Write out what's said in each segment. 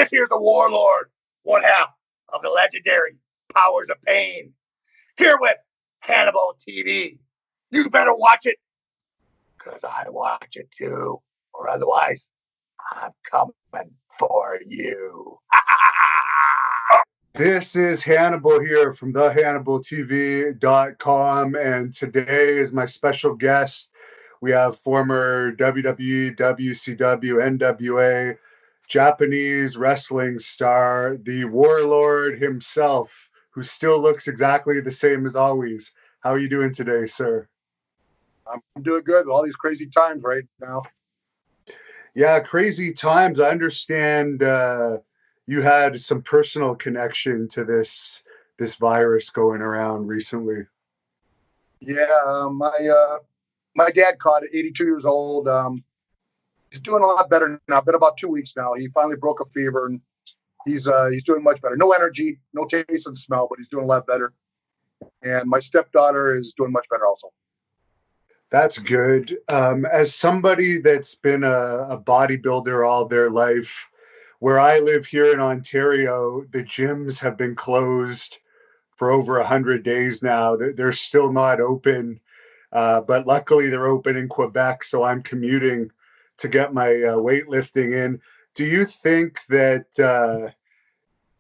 This here's the Warlord, one half of the legendary Powers of Pain. Here with Hannibal TV. You better watch it, because I watch it too. Or otherwise, I'm coming for you. This is Hannibal here from thehannibaltv.com, and today is my special guest. We have former WWE, WCW, NWA, Japanese wrestling star, the Warlord himself, who still looks exactly the same as always. How are you doing today, sir? I'm doing good with all these crazy times right now. Yeah, crazy times. I understand you had some personal connection to this virus going around recently. Yeah, my dad caught it, 82 years old. He's doing a lot better now. Been about 2 weeks now. He finally broke a fever, and he's doing much better. No energy, no taste and smell, but he's doing a lot better. And my stepdaughter is doing much better also. That's good. As somebody that's been a bodybuilder all their life, where I live here in Ontario, the gyms have been closed for over 100 days now. They're still not open, but luckily they're open in Quebec, so I'm commuting to get my weightlifting in. Do you think that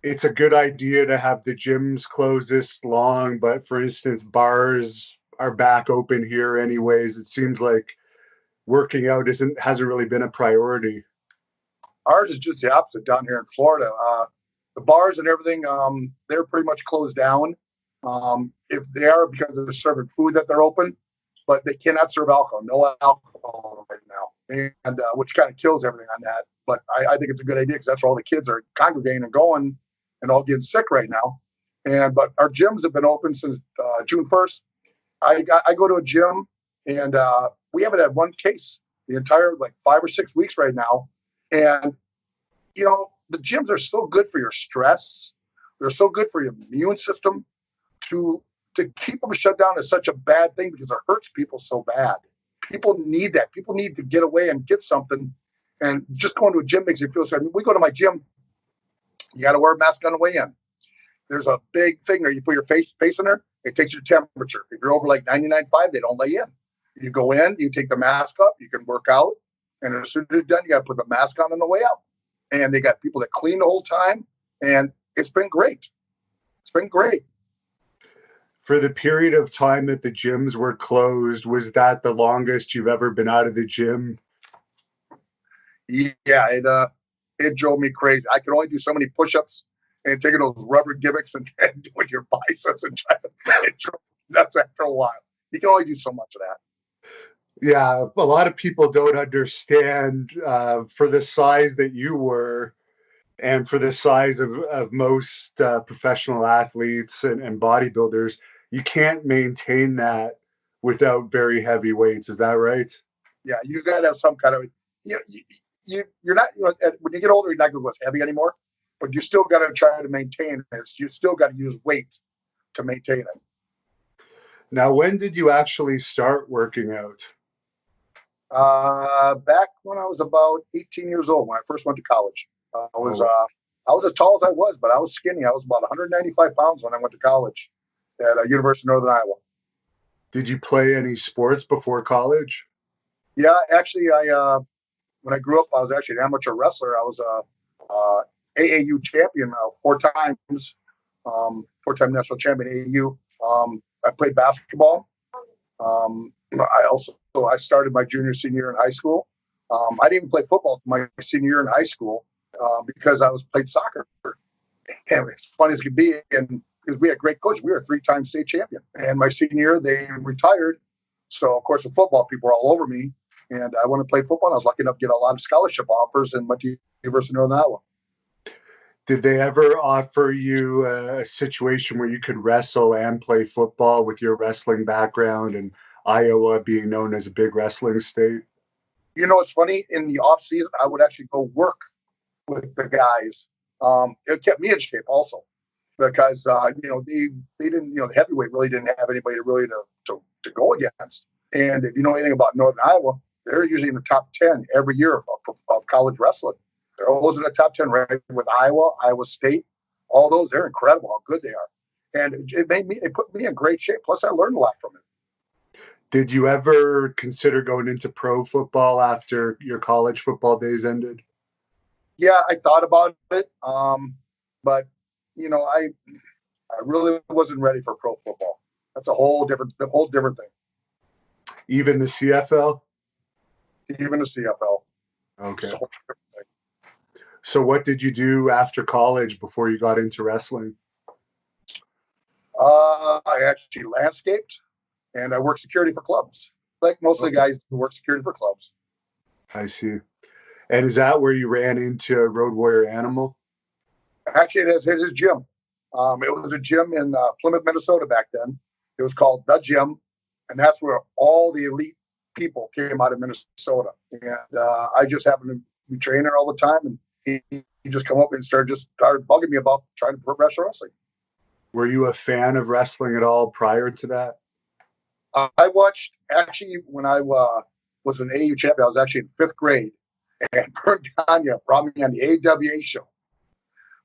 it's a good idea to have the gyms closed this long, but for instance, bars are back open here anyways? It seems like working out hasn't really been a priority. Ours is just the opposite down here in Florida. The bars and everything, they're pretty much closed down. If they are, because they're serving food that they're open, but they cannot serve alcohol. No alcohol right now, and which kind of kills everything on that. But I think it's a good idea, because that's where all the kids are congregating and going, and all getting sick right now. But our gyms have been open since June 1st. I go to a gym, and we haven't had one case the entire 5 or 6 weeks right now. And the gyms are so good for your stress. They're so good for your immune system. To keep them shut down is such a bad thing, because it hurts people so bad. People need that. People need to get away and get something. And just going to a gym makes you feel so. We go to my gym, you got to wear a mask on the way in. There's a big thing there. You put your face in there, it takes your temperature. If you're over 99.5, they don't let you in. You go in, you take the mask up, you can work out. And as soon as you're done, you got to put the mask on the way out. And they got people that clean the whole time. And it's been great. It's been great. For the period of time that the gyms were closed, was that the longest you've ever been out of the gym? Yeah, it drove me crazy. I could only do so many push-ups and taking those rubber gimmicks and doing your biceps and it drove me nuts after a while. You can only do so much of that. Yeah, a lot of people don't understand for the size that you were, and for the size of most professional athletes and bodybuilders, you can't maintain that without very heavy weights. Is that right? Yeah, you got to have some kind of, you're not, when you get older, you're not going to go as heavy anymore, but you still got to try to maintain this. You still got to use weight to maintain it. Now, when did you actually start working out? Back when I was about 18 years old, when I first went to college. I was as tall as I was, but I was skinny. I was about 195 pounds when I went to college at University of Northern Iowa. Did you play any sports before college? Yeah, actually, when I grew up, I was actually an amateur wrestler. I was a AAU champion 4 times, 4-time national champion AAU. I played basketball. I started my junior year in high school. I didn't even play football my senior year in high school because I played soccer. And it's funny as could be, and because we had a great coach, we were a 3-time state champion. And my senior year, they retired. So of course, the football people were all over me, and I wanted to play football. And I was lucky enough to get a lot of scholarship offers and went to University of Northern Iowa. Did they ever offer you a situation where you could wrestle and play football with your wrestling background and Iowa being known as a big wrestling state? It's funny. In the off season, I would actually go work with the guys. It kept me in shape also, because they didn't, the heavyweight really didn't have anybody to go against. And if you know anything about Northern Iowa, they're usually in the top 10 every year of college wrestling. They're always in the top 10, right? With Iowa, Iowa State, all those, they're incredible how good they are. And it put me in great shape. Plus, I learned a lot from it. Did you ever consider going into pro football after your college football days ended? Yeah, I thought about it. But, I really wasn't ready for pro football. That's a whole different thing. Even the CFL? Even the CFL. Okay. It's a whole different thing. So what did you do after college before you got into wrestling? I actually landscaped and I worked security for clubs, like most of the guys who work security for clubs. I see. And is that where you ran into Road Warrior Animal? Actually, it is his gym. It was a gym in Plymouth, Minnesota back then. It was called The Gym, and that's where all the elite people came out of Minnesota. And I just happened to be training there all the time, and he just come up and started bugging me about trying to professional wrestling. Were you a fan of wrestling at all prior to that? I watched actually when I was an AU champion. I was actually in fifth grade, and Vern Gagne brought me on the AWA show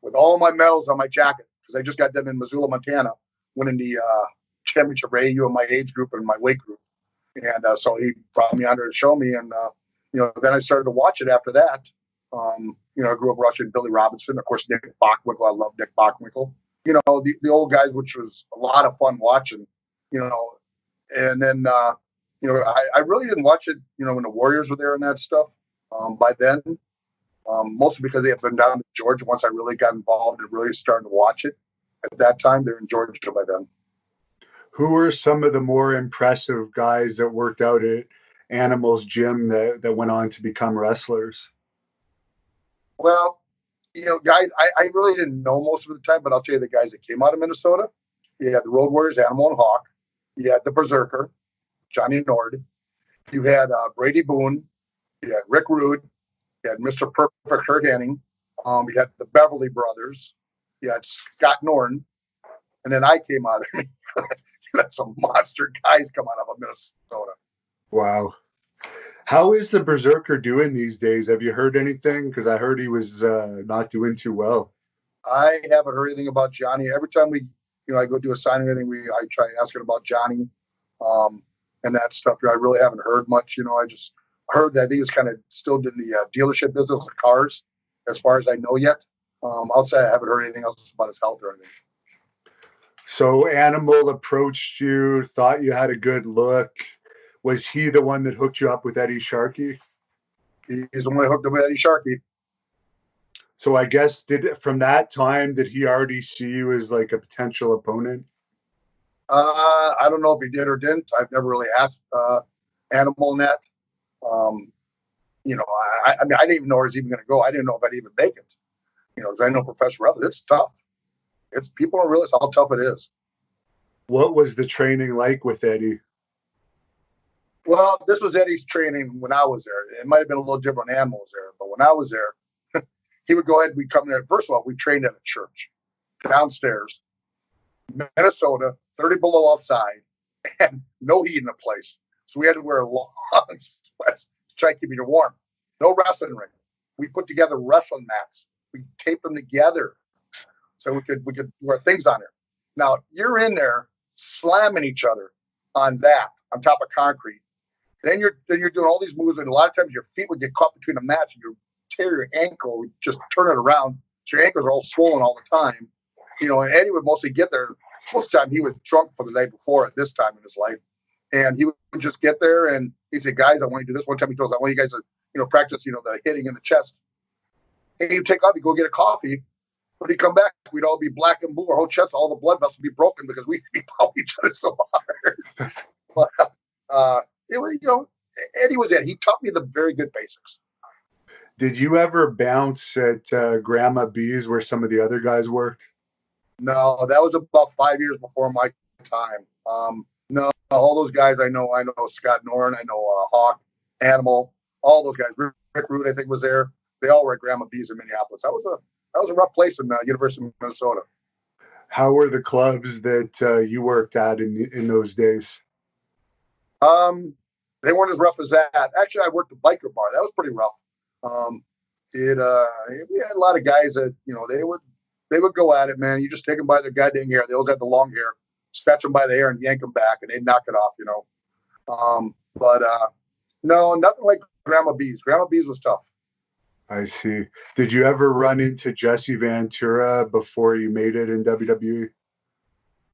with all my medals on my jacket because I just got done in Missoula, Montana, winning the championship for AU in my age group and my weight group. And so he brought me on there to show me, and then I started to watch it after that. I grew up watching Billy Robinson, of course, Nick Bockwinkel. I love Nick Bockwinkel. The old guys, which was a lot of fun watching. And then I really didn't watch it. When the Warriors were there and that stuff. By then, mostly because they had been down to Georgia. Once I really got involved and really started to watch it, at that time they're in Georgia by then. Who were some of the more impressive guys that worked out at Animal's gym that went on to become wrestlers? Well, guys, I really didn't know most of the time, but I'll tell you the guys that came out of Minnesota. You had the Road Warriors, Animal and Hawk. You had the Berserker, Johnny Nord. You had Brady Boone. You had Rick Rude. You had Mr. Perfect Kurt Hennig. You had the Beverly Brothers. You had Scott Norton. And then I came out of you had some monster guys come out of Minnesota. Wow. How is the Berserker doing these days? Have you heard anything? Because I heard he was not doing too well. I haven't heard anything about Johnny. Every time I go do a signing or anything, I try asking about Johnny and that stuff. I really haven't heard much. I just heard that he was kind of still in the dealership business of cars, as far as I know yet. Outside, I haven't heard anything else about his health or anything. So Animal approached you, thought you had a good look. Was he the one that hooked you up with Eddie Sharkey? He's the one that hooked up with Eddie Sharkey. So I guess from that time, did he already see you as like a potential opponent? I don't know if he did or didn't. I've never really asked Animal Net. I mean, I didn't even know where he was even going to go. I didn't know if I'd even make it. Because I know professional wrestling, it's tough. People don't realize how tough it is. What was the training like with Eddie? Well, this was Eddie's training when I was there. It might have been a little different when Animal was there, but when I was there, he would go ahead and we'd come there. First of all, we trained at a church downstairs, Minnesota, 30 below outside, and no heat in the place. So we had to wear long sweats to try to keep you warm. No wrestling ring. We put together wrestling mats. We taped them together so we could wear things on there. Now you're in there slamming each other on top of concrete. Then you're doing all these moves, and a lot of times your feet would get caught between the mats, and you tear your ankle, just turn it around. So your ankles are all swollen all the time. And Eddie would mostly get there. Most of the time he was drunk for the night before at this time in his life. And he would just get there and he'd say, guys, I want you to do this. One time he told us, I want you guys to practice, the hitting in the chest. And he'd take off, he'd go get a coffee. When he'd come back, we'd all be black and blue. Our whole chest, all the blood vessels would be broken because we pounded each other so hard. But it was, Eddie was Eddie. He taught me the very good basics. Did you ever bounce at Grandma B's where some of the other guys worked? No, that was about 5 years before my time. No, all those guys I know Scott Norton, I know Hawk, Animal, all those guys. Rick Rude, I think, was there. They all were at Grandma B's in Minneapolis. That was a rough place in University of Minnesota. How were the clubs that you worked at in those days? They weren't as rough as that. Actually, I worked a biker bar. That was pretty rough. It we had a lot of guys that they would go at it, man. You just take them by their goddamn hair. They always had the long hair, snatch them by the hair and yank them back, and they'd knock it off, But no, nothing like Grandma B's. Grandma B's was tough. I see. Did you ever run into Jesse Ventura before you made it in WWE?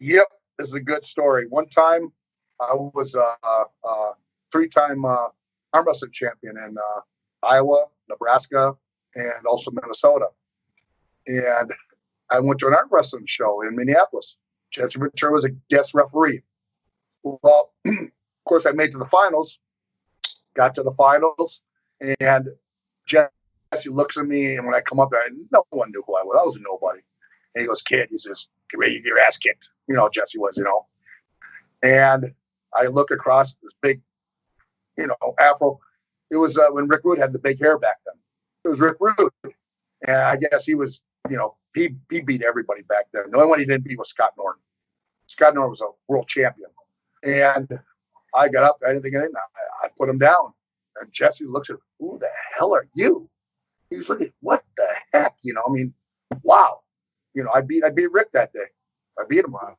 Yep, this is a good story. One time, I was a three-time arm wrestling champion in Iowa, Nebraska, and also Minnesota. And I went to an arm wrestling show in Minneapolis. Jesse Ventura was a guest referee. Well, of course, I made to the finals, got to the finals, and Jesse looks at me, and when I come up there, no one knew who I was. I was a nobody. And he goes, "Kid," he says, "get ready to get your ass kicked." Jesse was. And I look across this big, afro. It was when Rick Rude had the big hair back then. It was Rick Rude. And I guess he was, he beat everybody back then. The only one he didn't beat was Scott Norton. Scott Norton was a world champion. And I got up, I didn't think anything. I put him down. And Jesse looks at me, "Who the hell are you?" He's looking, "What the heck?" Wow. I beat Rick that day. I beat him. Wow.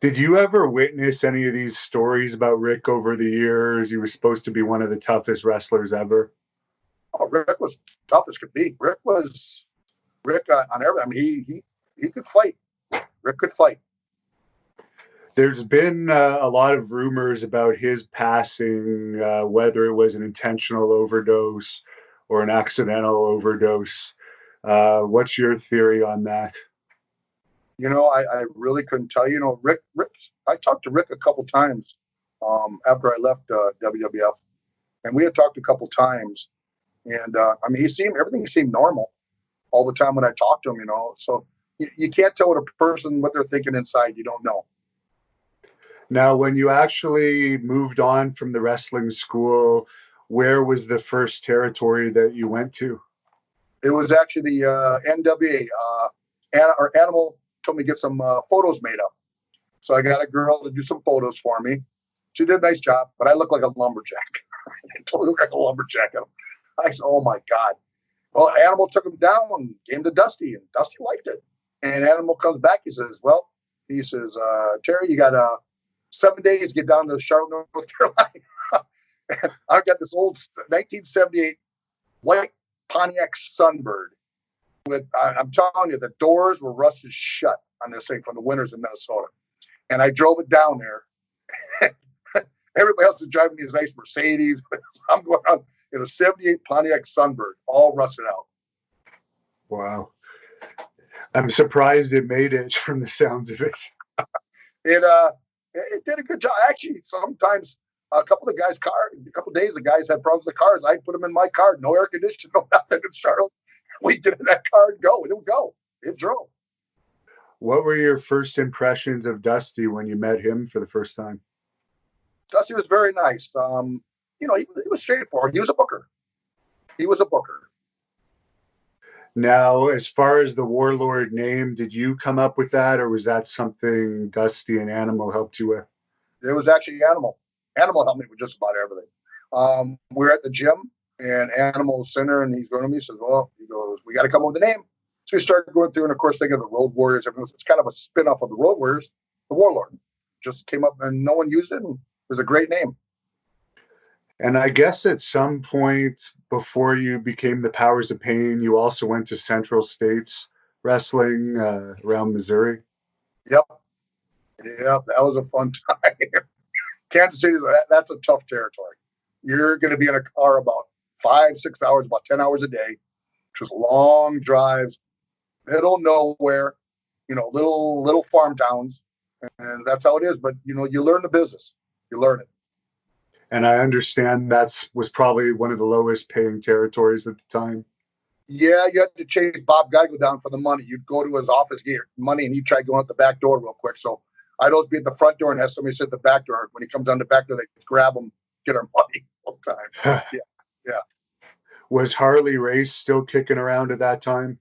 Did you ever witness any of these stories about Rick over the years? He was supposed to be one of the toughest wrestlers ever. Oh, Rick was tough as could be. Rick on everything. I mean, he could fight. Rick could fight. There's been a lot of rumors about his passing, whether it was an intentional overdose or an accidental overdose. What's your theory on that? I really couldn't tell you. Rick. I talked to Rick a couple times after I left WWF, and we had talked a couple times. And I mean, everything seemed normal all the time when I talked to him. So you can't tell what they're thinking inside. You don't know. Now, when you actually moved on from the wrestling school, where was the first territory that you went to? It was actually the NWA. Our Animal told me to get some photos made up. So I got a girl to do some photos for me. She did a nice job, but I look like a lumberjack. I totally look like a lumberjack. I said, "Oh my God." Well, Animal took him down and gave him to Dusty, and Dusty liked it. And Animal comes back. He says, "Terry, you got 7 days to get down to Charlotte, North Carolina." And I've got this old 1978 white Pontiac Sunbird I'm telling you, the doors were rusted shut on this thing from the winters in Minnesota. And I drove it down there. Everybody else is driving these nice Mercedes. I'm going on in a 78 Pontiac Sunbird, all rusted out. Wow. I'm surprised it made it from the sounds of it. It did a good job. Actually, sometimes a couple of days, the guys had problems with the cars. I'd put them in my car, no air conditioning, no nothing in Charlotte. We get in that car and go. It would go. It drove. What were your first impressions of Dusty when you met him for the first time? Dusty was very nice. He was straightforward. He was a booker. Now, as far as the Warlord name, did you come up with that, or was that something Dusty and Animal helped you with? It was actually Animal. Animal helped me with just about everything. We're at the gym, and Animal's center, and he's going to me. He says, "We got to come up with a name." So we started going through, and of course, thinking of the Road Warriors. It's kind of a spin-off of the Road Warriors. The Warlord just came up, and no one used it, and it was a great name. And I guess at some point before you became the Powers of Pain, you also went to Central States Wrestling around Missouri. Yep, that was a fun time. Kansas City, that's a tough territory. You're going to be in a car about 5-6 hours, about 10 hours a day, just long drives, middle nowhere, little farm towns, and that's how it is. But you learn the business, you learn it. And I understand that was probably one of the lowest paying territories at the time. Yeah, you had to chase Bob Geigel down for the money. You'd go to his office, get money, and he'd try going out the back door real quick. So I'd always be at the front door and have somebody sit at the back door. When he comes down the back door, they grab him, get our money all the time. Yeah. Was Harley Race still kicking around at that time?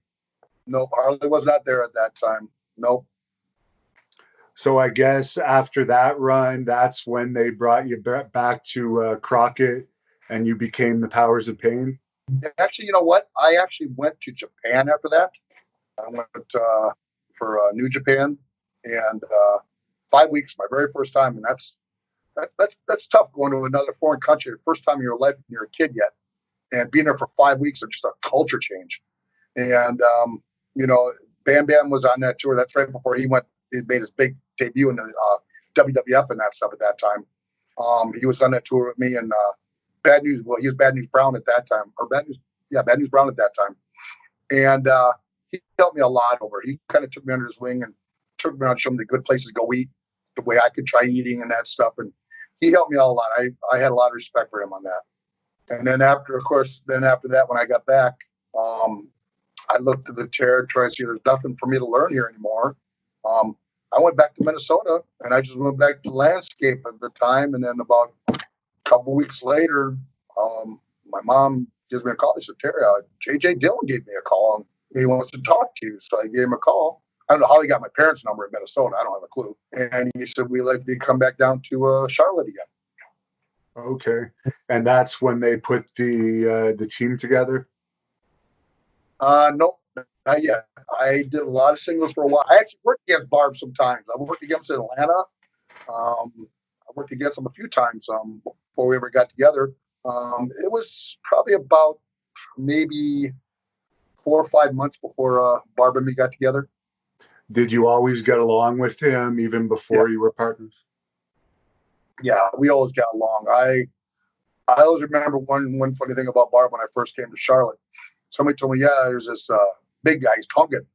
No, Harley was not there at that time. Nope. So I guess after that run, that's when they brought you back to Crockett, and you became the Powers of Pain. Actually, you know what? I actually went to Japan after that. I went for New Japan, and 5 weeks, my very first time, and that's tough going to another foreign country, the first time in your life when you're a kid yet, and being there for 5 weeks of just a culture change. And you know, Bam Bam was on that tour. That's right before he went. He made his big debut in the WWF and that stuff at that time. He was on that tour with me, and Bad News. Well, he was Bad News Brown at that time, or Bad News, yeah, Bad News Brown at that time. And he helped me a lot over. He kind of took me under his wing and took me around, showed me the good places to go eat, the way I could try eating and that stuff. And he helped me out a lot. I had a lot of respect for him on that. And then after, of course, then after that, when I got back, I looked at the territory. I see there's nothing for me to learn here anymore. I went back to Minnesota, and I just went back to landscape at the time. And then about a couple weeks later, my mom gives me a call. She said, Terry, J.J. Dillon gave me a call, and he wants to talk to you. So I gave him a call. I don't know how he got my parents' number in Minnesota. I don't have a clue. And he said, we'd like to come back down to Charlotte again. Okay, and that's when they put the team together. No, not yet. I did a lot of singles for a while. I actually worked against Barb sometimes. I worked against Atlanta. I worked against him a few times before we ever got together. It was probably about maybe 4 or 5 months before Barb and me got together. Did you always get along with him even before you were partners? Yeah, we always got along. I always remember one funny thing about Barb when I first came to Charlotte. Somebody told me, yeah, there's this big guy, he's Tongan,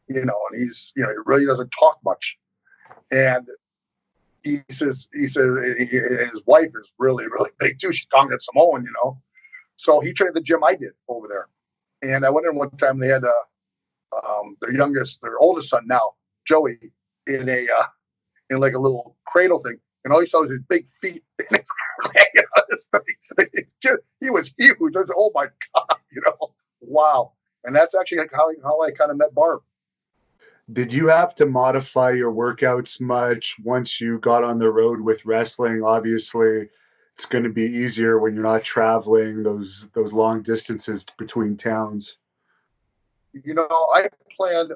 and he's, he really doesn't talk much. And he says his wife is really, really big too. She's Tongan Samoan, So he trained the gym I did over there. And I went in one time, they had their oldest son now, Joey, in like a little cradle thing. And all he saw was his big feet. And this thing. He was huge. I said, oh my God, wow. And that's actually how I kind of met Barb. Did you have to modify your workouts much once you got on the road with wrestling? Obviously, it's going to be easier when you're not traveling those long distances between towns. I planned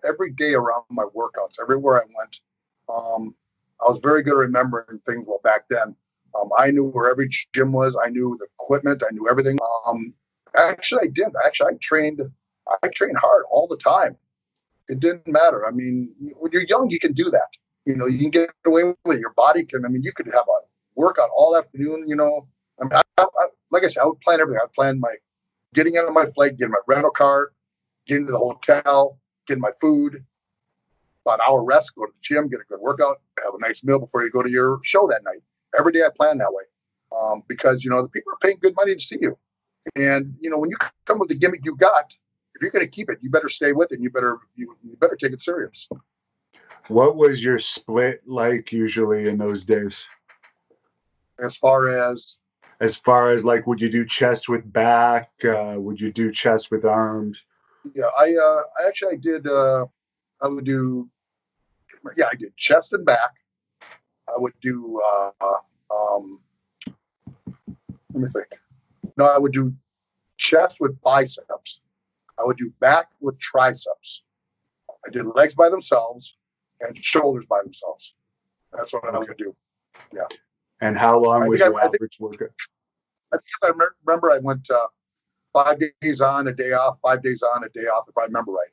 every day around my workouts, everywhere I went. I was very good at remembering things. Well, back then, I knew where every gym was. I knew the equipment. I knew everything. Actually, I didn't. Actually, I trained hard all the time. It didn't matter. I mean, when you're young, you can do that. You can get away with it. Your body can. I mean, you could have a workout all afternoon. I mean, like I said, I would plan everything. I would plan my getting out of my flight, getting my rental car, getting to the hotel, getting my food, about an hour rest, go to the gym, get a good workout, have a nice meal before you go to your show that night. Every day I plan that way because, the people are paying good money to see you. And, when you come with the gimmick you got, if you're going to keep it, you better stay with it. And you better take it serious. What was your split like usually in those days? As far as like, would you do chest with back? Would you do chest with arms? Yeah, I did. I would do. Yeah, I did chest and back. I would do. Let me think. No, I would do chest with biceps. I would do back with triceps. I did legs by themselves and shoulders by themselves. That's what I would do. Yeah. And how long was your average workout? I remember I went 5 days on, a day off, 5 days on, a day off, if I remember right.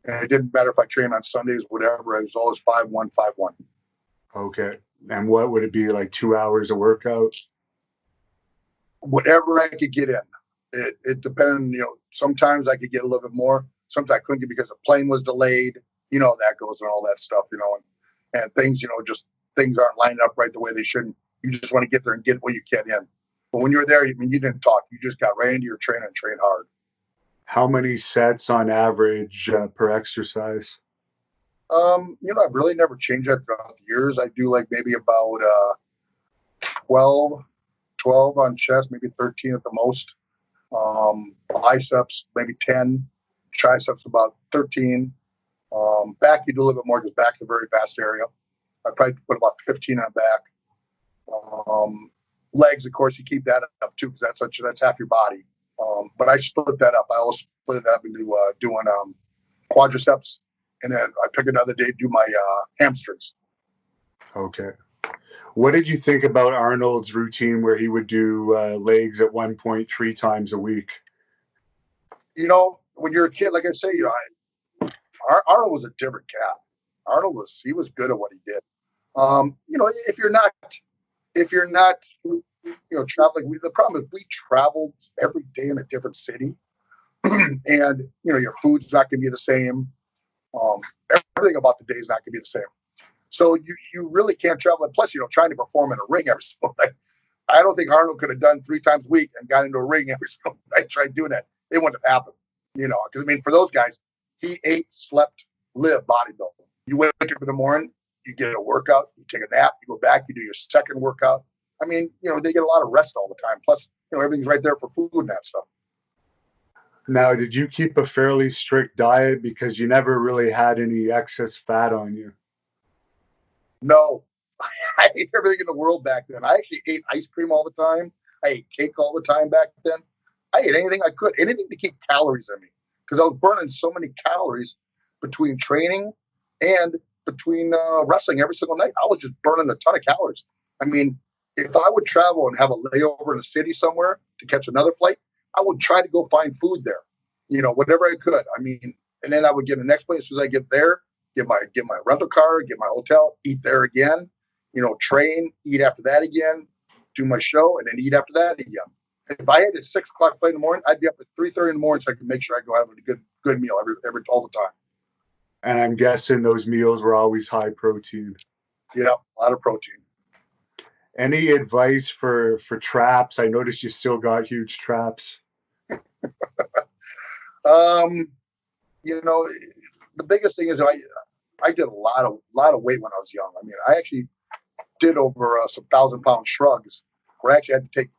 And it didn't matter if I trained on Sundays, whatever. It was always 5-1, 5-1. Okay. And what would it be, like 2 hours of workout? Whatever I could get in. It depended, sometimes I could get a little bit more. Sometimes I couldn't get because the plane was delayed. That goes and all that stuff, and things, just things aren't lining up right the way they should. You just want to get there and get what you can in. But when you're there, you didn't talk. You just got right into your training and trained hard. How many sets on average per exercise? I've really never changed that throughout the years. I do like maybe about 12 on chest, maybe 13 at the most. Biceps, maybe 10. Triceps, about 13. Back, you do a little bit more because back's a very vast area. I probably put about 15 on back. Legs, of course, you keep that up too because that's half your body. But I split that up. I also split that up into doing quadriceps, and then I pick another day to do my hamstrings. Okay. What did you think about Arnold's routine where he would do legs at one point 3 times a week? When you're a kid, like I say, Arnold was a different cat. He was good at what he did. If you're not traveling, the problem is we traveled every day in a different city, and your food's not going to be the same. Um, Everything about the day is not going to be the same. So you really can't travel. And plus, trying to perform in a ring every single night. I don't think Arnold could have done 3 times a week and got into a ring every single night. Tried doing that. It wouldn't have happened. Because for those guys, he ate, slept, lived bodybuilding. You wake up in the morning, you get a workout, you take a nap, you go back, you do your second workout. They get a lot of rest all the time. Plus, everything's right there for food and that stuff. Now, did you keep a fairly strict diet because you never really had any excess fat on you? No, I ate everything in the world back then. I actually ate ice cream all the time. I ate cake all the time back then. I ate anything I could, anything to keep calories in me, because I was burning so many calories between training and between wrestling every single night. I was just burning a ton of calories. If I would travel and have a layover in a city somewhere to catch another flight, I would try to go find food there, whatever I could. And then I would get the next place as soon as I get there, get my rental car, get my hotel, eat there again, train, eat after that again, do my show, and then eat after that again. If I had a 6 o'clock flight in the morning, I'd be up at 3:30 in the morning so I could make sure I go have a good meal every all the time. And I'm guessing those meals were always high protein. Yeah, a lot of protein. Any advice for traps? I noticed you still got huge traps. The biggest thing is I did a lot of weight when I was young. I actually did over some 1,000-pound shrugs, where I actually had to take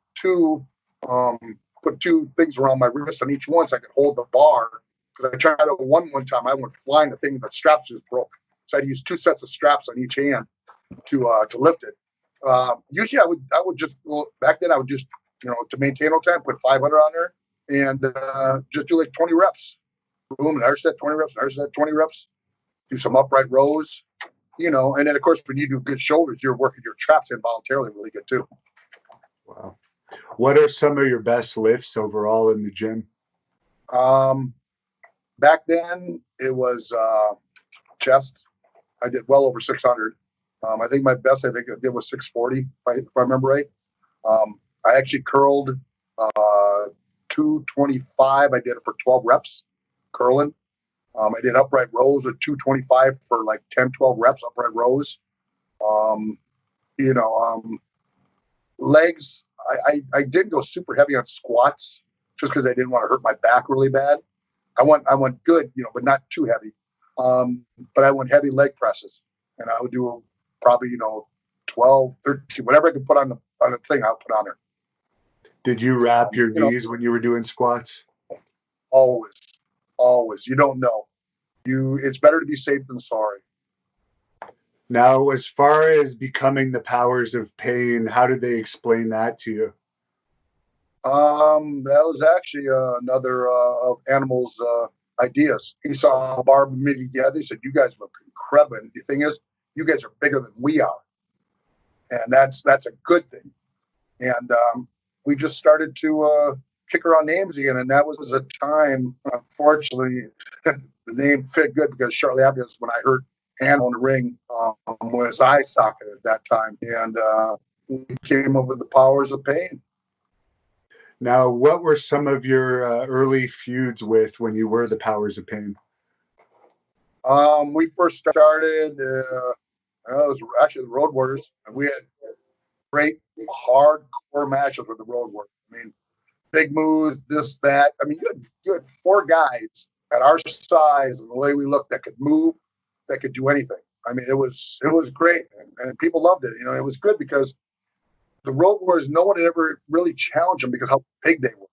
put 2 things around my wrist on each one so I could hold the bar. Because I tried to one time, I went flying, the straps just broke. So I had to use 2 sets of straps on each hand to lift it. Usually I would just, back then I would just, to maintain all the time, put 500 on there and just do like 20 reps. Boom, another set, 20 reps, another set, 20 reps. Do some upright rows, and then of course when you do good shoulders, you're working your traps involuntarily really good too. Wow. What are some of your best lifts overall in the gym? Back then it was chest. I did well over 600. I think my best I did was 640, if I remember right. I actually curled 225. I did it for 12 reps, curling. I did upright rows at 225 for like 10, 12 reps, upright rows. Legs, I didn't go super heavy on squats just because I didn't want to hurt my back really bad. I went good, but not too heavy. But I went heavy leg presses, and I would do probably 12, 13, whatever I could put on the thing, I'll put on there. Did you wrap your knees when you were doing squats? Always. You don't know. It's better to be safe than sorry. Now, as far as becoming the powers of pain, how did they explain that to you? That was actually another of Animal's ideas. He saw Barb and me together. He said, "You guys look incredible." And the thing is, you guys are bigger than we are, and that's a good thing. And we just started to kick around names again, and that was a time. Unfortunately, the name fit good because shortly after this, when I heard Animal in the ring, was eye socket at that time, and we came up with the powers of pain. Now, what were some of your early feuds with when you were the powers of pain? We first started, it was actually the Road Warriors, and we had great hardcore matches with the Road Warriors. Big moves, this, that. You had 4 guys at our size and the way we looked that could move, that could do anything. It was great, and people loved it. It was good because the Road Warriors, no one had ever really challenged them because how big they were.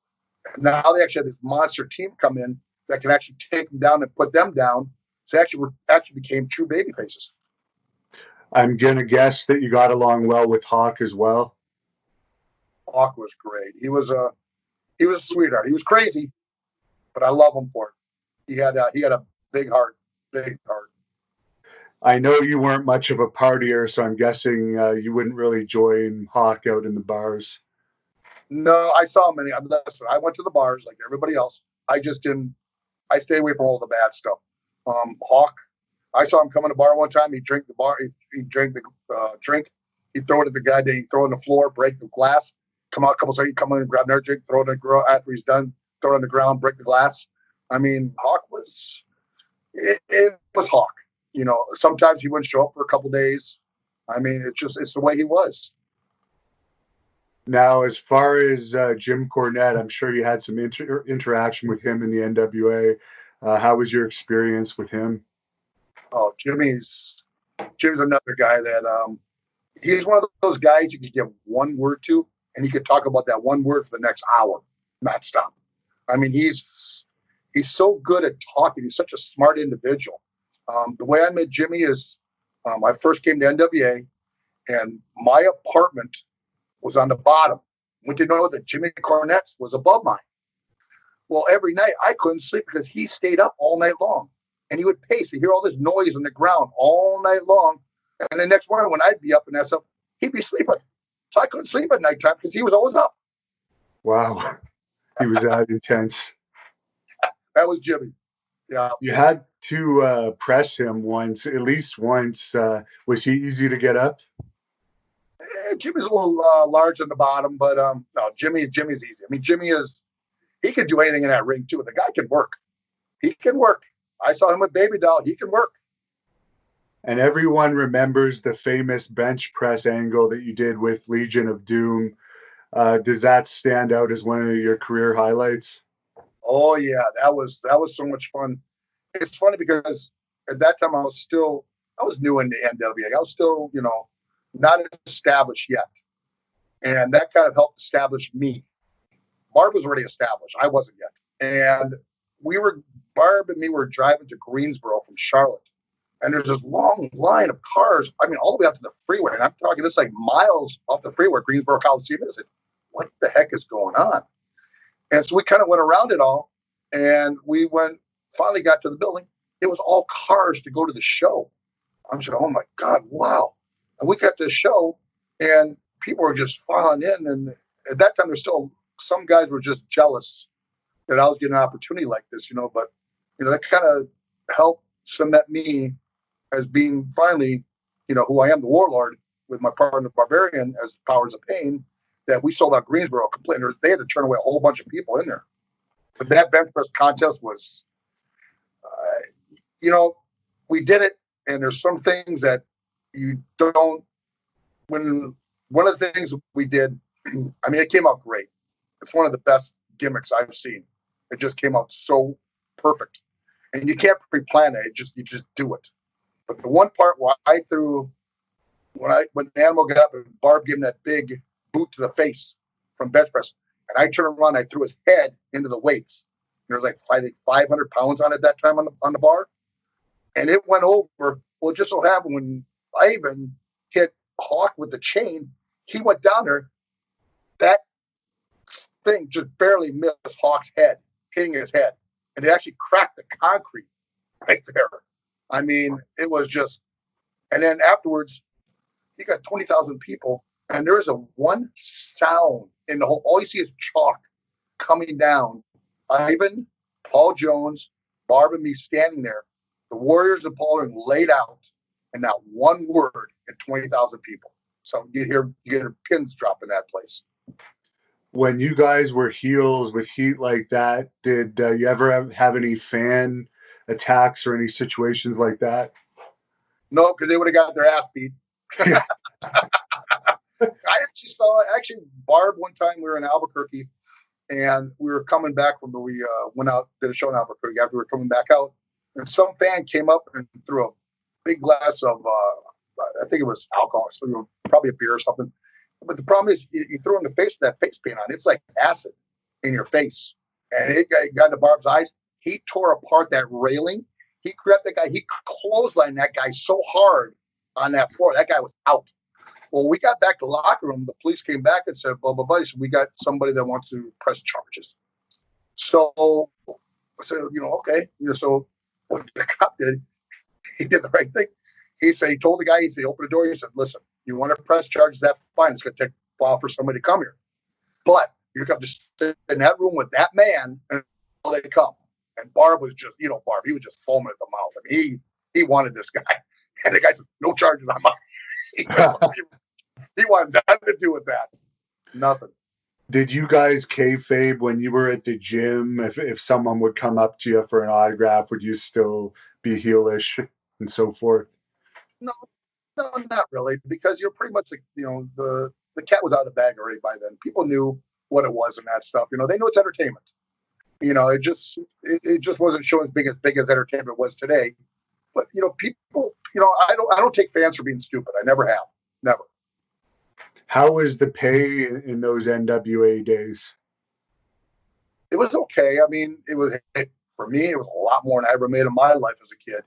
And now they actually had this monster team come in that can actually take them down and put them down. So they actually became true baby faces. I'm gonna guess that you got along well with Hawk as well. Hawk was great. He was He was a sweetheart. He was crazy, but I love him for it. He had a big heart, big heart. I know you weren't much of a partier, so I'm guessing you wouldn't really join Hawk out in the bars. No, I saw many. Listen, I went to the bars like everybody else. I just didn't. I stay away from all the bad stuff. Hawk, I saw him come in the bar one time. He drank the bar. He drank the drink. He'd throw it at the guy. Then he'd throw it on the floor, break the glass. Come out a couple seconds. Come in and grab another drink. Throw it on the girl after he's done. Throw it on the ground. Break the glass. I mean, Hawk was. It was Hawk. You know, sometimes he wouldn't show up for a couple days. I mean, it's the way he was. Now, as far as Jim Cornette, I'm sure you had some interaction with him in the NWA. How was your experience with him? Oh, Jimmy's another guy that he's one of those guys you could give one word to, and he could talk about that one word for the next hour, not stop. I mean, he's so good at talking. He's such a smart individual. The way I met Jimmy is I first came to NWA, and my apartment was on the bottom. Went to know that Jimmy Cornette's was above mine. Well, every night I couldn't sleep because he stayed up all night long. And he would pace. You hear all this noise on the ground all night long. And the next morning when I'd be up and that stuff, he'd be sleeping. So I couldn't sleep at nighttime because he was always up. Wow. He was that intense. That was Jimmy. Yeah. You had to press him once, at least once. Was he easy to get up? Jimmy's a little large on the bottom, but no, Jimmy's easy. I mean, he can do anything in that ring too. The guy can work. He can work. I saw him with Baby Doll. He can work. And everyone remembers the famous bench press angle that you did with Legion of Doom. Does that stand out as one of your career highlights? Oh yeah, that was so much fun. It's funny because at that time I was new in the NWA. I was still, not established yet. And that kind of helped establish me. Barb was already established. I wasn't yet. And Barb and me were driving to Greensboro from Charlotte. And there's this long line of cars. I mean, all the way up to the freeway. And I'm talking this like miles off the freeway, Greensboro Coliseum. I said, what the heck is going on? And so we kind of went around it all. And we finally got to the building. It was all cars to go to the show. I'm saying, oh my God, wow. And we got to the show and people were just filing in. And at that time, there's still some guys were just jealous that I was getting an opportunity like this, but, that kind of helped cement me as being finally, who I am, the Warlord, with my partner Barbarian as Powers of Pain, that we sold out Greensboro completely. They had to turn away a whole bunch of people in there. But that bench press contest was, we did it. And there's some things that you don't, one of the things we did, I mean, it came out great. It's one of the best gimmicks I've seen. It just came out so perfect. And you can't pre-plan it. You just do it. But the one part where I threw, when the animal got up and Barb gave him that big boot to the face from bench press, and I turned around, I threw his head into the weights. There was like 500 pounds on it that time on the bar. And it went over. Well, it just so happened when Ivan hit Hawk with the chain, he went down there. That thing just barely missed Hawk's head, hitting his head. And it actually cracked the concrete right there. I mean, it was just, and then afterwards, you got 20,000 people, and there is a one sound in the whole, all you see is chalk coming down. Ivan, Paul Jones, Barb, and me standing there. The Warriors of Paul are laid out, and not one word in 20,000 people. So you get pins drop in that place. When you guys were heels with heat like that, did you ever have any fan attacks or any situations like that? No, because they would have got their ass beat. Yeah. I actually Barb one time we were in Albuquerque and we were coming back we went out, did a show in Albuquerque after we were coming back out. And some fan came up and threw a big glass of, I think it was alcohol, so probably a beer or something. But the problem is you throw in the face with that face paint on. It's like acid in your face. And it got into Barb's eyes. He tore apart that railing. He grabbed that guy. He clotheslined that guy so hard on that floor. That guy was out. Well, we got back to the locker room. The police came back and said, blah, blah, blah. So we got somebody that wants to press charges. So I said, okay. So what the cop did, he did the right thing. He told the guy, he opened the door. He said, listen, you want to press charges, that's fine. It's going to take a while for somebody to come here. But you're going to sit in that room with that man until they come. And Barb was just, Barb, he was just foaming at the mouth. I mean, he wanted this guy. And the guy said, no charges on mine. He wanted nothing to do with that. Nothing. Did you guys kayfabe when you were at the gym? If someone would come up to you for an autograph, would you still be heelish and so forth? No, not really, because you're pretty much, the cat was out of the bag already by then. People knew what it was and that stuff. They know it's entertainment. It just wasn't showing as big as entertainment was today. But people, I don't take fans for being stupid. I never have, never. How was the pay in those NWA days? It was okay. I mean, for me, it was a lot more than I ever made in my life as a kid.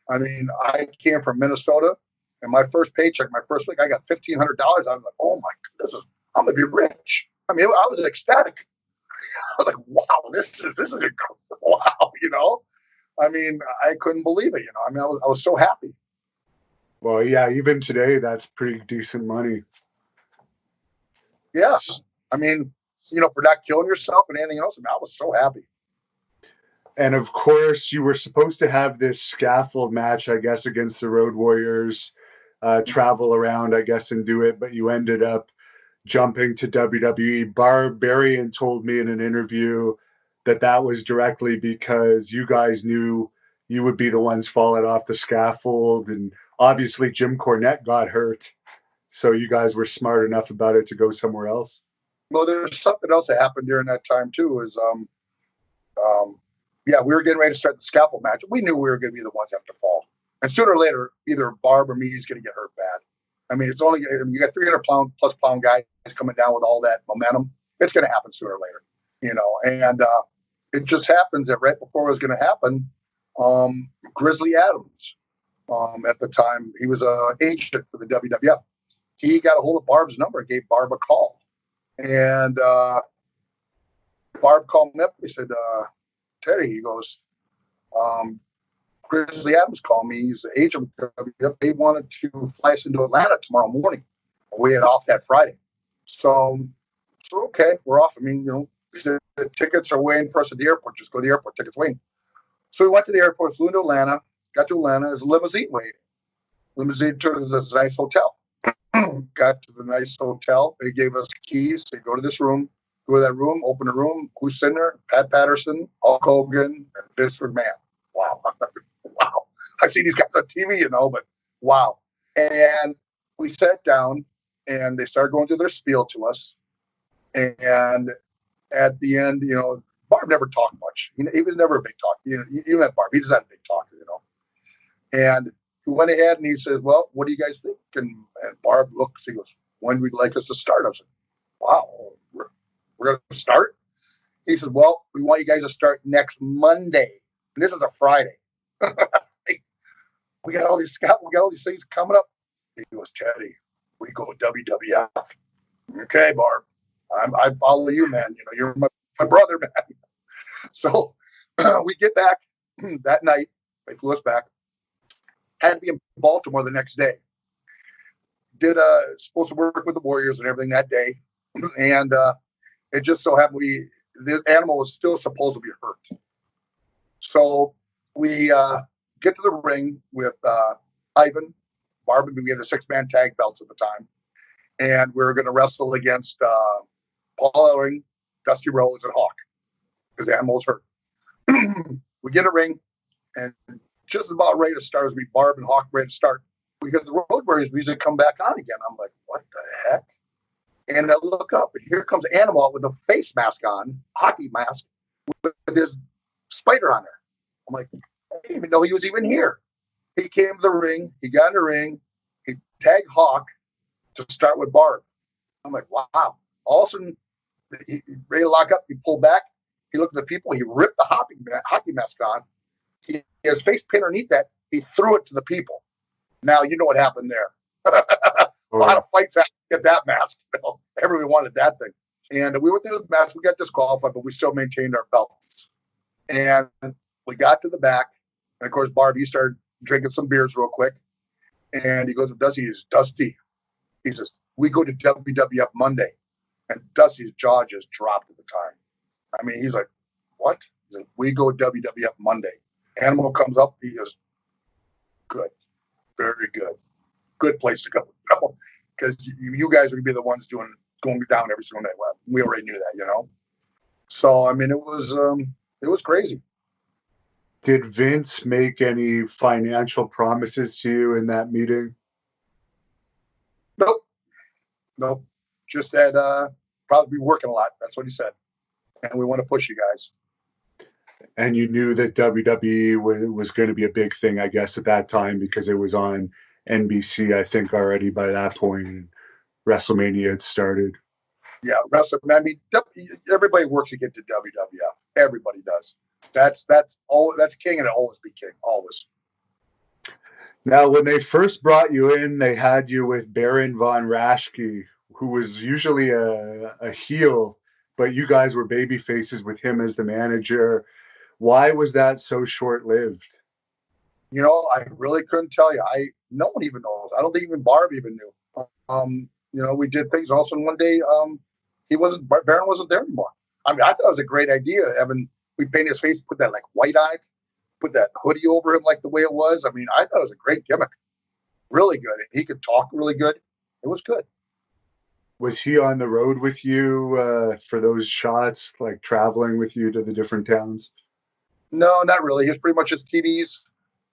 I mean, I came from Minnesota, and my first paycheck, my first week, I got $1,500. I was like, oh my goodness, I'm gonna be rich. I mean, I was ecstatic. I was like, wow, this is incredible. Wow, I mean, I couldn't believe it. I mean, I was so happy. Well, yeah, even today, that's pretty decent money. Yeah, I mean, for not killing yourself and anything else, I mean, I was so happy. And of course, you were supposed to have this scaffold match, I guess, against the Road Warriors, travel around, I guess, and do it, but you ended up jumping to WWE. Barbarian told me in an interview that was directly because you guys knew you would be the ones falling off the scaffold, and obviously Jim Cornette got hurt, so you guys were smart enough about it to go somewhere else. Well, there's something else that happened during that time too. We were getting ready to start the scaffold match. We knew we were going to be the ones that have to fall, and sooner or later, either Barb or me is going to get hurt bad. I mean, you got 300+ pound guys coming down with all that momentum. It's going to happen sooner or later, And it just happens that right before it was going to happen, Grizzly Adams, at the time, he was an agent for the WWF. He got a hold of Barb's number and gave Barb a call. And Barb called me up. He said, Teddy, he goes, Grizzly Adams called me. He's the agent. They wanted to fly us into Atlanta tomorrow morning. We had off that Friday. So okay, we're off. I mean, the tickets are waiting for us at the airport. Just go to the airport. Tickets waiting. So we went to the airport, flew into Atlanta, got to Atlanta. There's a limousine waiting. Limousine took us to this nice hotel. Got to the nice hotel. They gave us keys. They go to this room. Go to that room. Open the room. Who's sitting there? Pat Patterson, Hulk Hogan, and Vince McMahon. Wow. Wow. I've seen these guys on TV, but wow. And we sat down, and they started going through their spiel to us. And at the end, Barb never talked much. He was never a big talker. You met Barb. He just not a big talker, And he went ahead and he says, well, what do you guys think? And Barb looks, he goes, when would you like us to start? I said, wow, we're going to start? He says, well, we want you guys to start next Monday. And this is a Friday. we got all these things coming up. He goes, Teddy, we go WWF. Okay, Barb. I follow you, man. You're my brother, man. So we get back that night. They flew us back. Had to be in Baltimore the next day. Supposed to work with the Warriors and everything that day. And it just so happened the animal was still supposed to be hurt. So we get to the ring with Ivan, Barb, and we had a 6-man tag belts at the time. And we were going to wrestle against Paul Ellering, Dusty Rhodes, and Hawk because the animal was hurt. We get a ring, and just about ready to start as we Barb and Hawk ready to start because the Road Warriors music come back on again. I'm like, what the heck? And I look up, and here comes Animal with a face mask on, hockey mask, with his spider on there. I'm like, I didn't even know he was even here. He came to the ring. He got in the ring. He tagged Hawk to start with Barb. I'm like, wow. All of a sudden, he ready to lock up. He pulled back. He looked at the people. He ripped the hockey mask on. His face paint underneath that. He threw it to the people. Now, you know what happened there. A lot of fights out to get that mask. Everybody wanted that thing. And we went through the mask. We got disqualified, but we still maintained our belts. And we got to the back. And of course, Barbie started drinking some beers real quick. And he goes to Dusty. He says, Dusty. He says, we go to WWF Monday. And Dusty's jaw just dropped at the time. I mean, he's like, what? He's like, we go WWF Monday. Animal comes up. He goes, good. Very good. Good place to go. Because you guys are going to be the ones going down every single night. Well, we already knew that, So, I mean, it was crazy. Did Vince make any financial promises to you in that meeting? Nope. Just that probably be working a lot. That's what he said. And we want to push you guys. And you knew that WWE was going to be a big thing, I guess, at that time because it was on NBC, I think, already by that point. WrestleMania had started. Yeah, WrestleMania. I mean, everybody works to get to WWF. Everybody does. That's king, and it'll always be king, always. Now, when they first brought you in, they had you with Baron von Raschke, who was usually a heel, but you guys were baby faces with him as the manager. Why was that so short-lived? I really couldn't tell you. No one even knows. I don't think even Barb even knew. We did things also. And one day, Baron wasn't there anymore. I mean, I thought it was a great idea. We paint his face, put that like white eyes, put that hoodie over him like the way it was. I mean, I thought it was a great gimmick. Really good. And he could talk really good. It was good. Was he on the road with you for those shots, like traveling with you to the different towns? No, not really. He was pretty much just TVs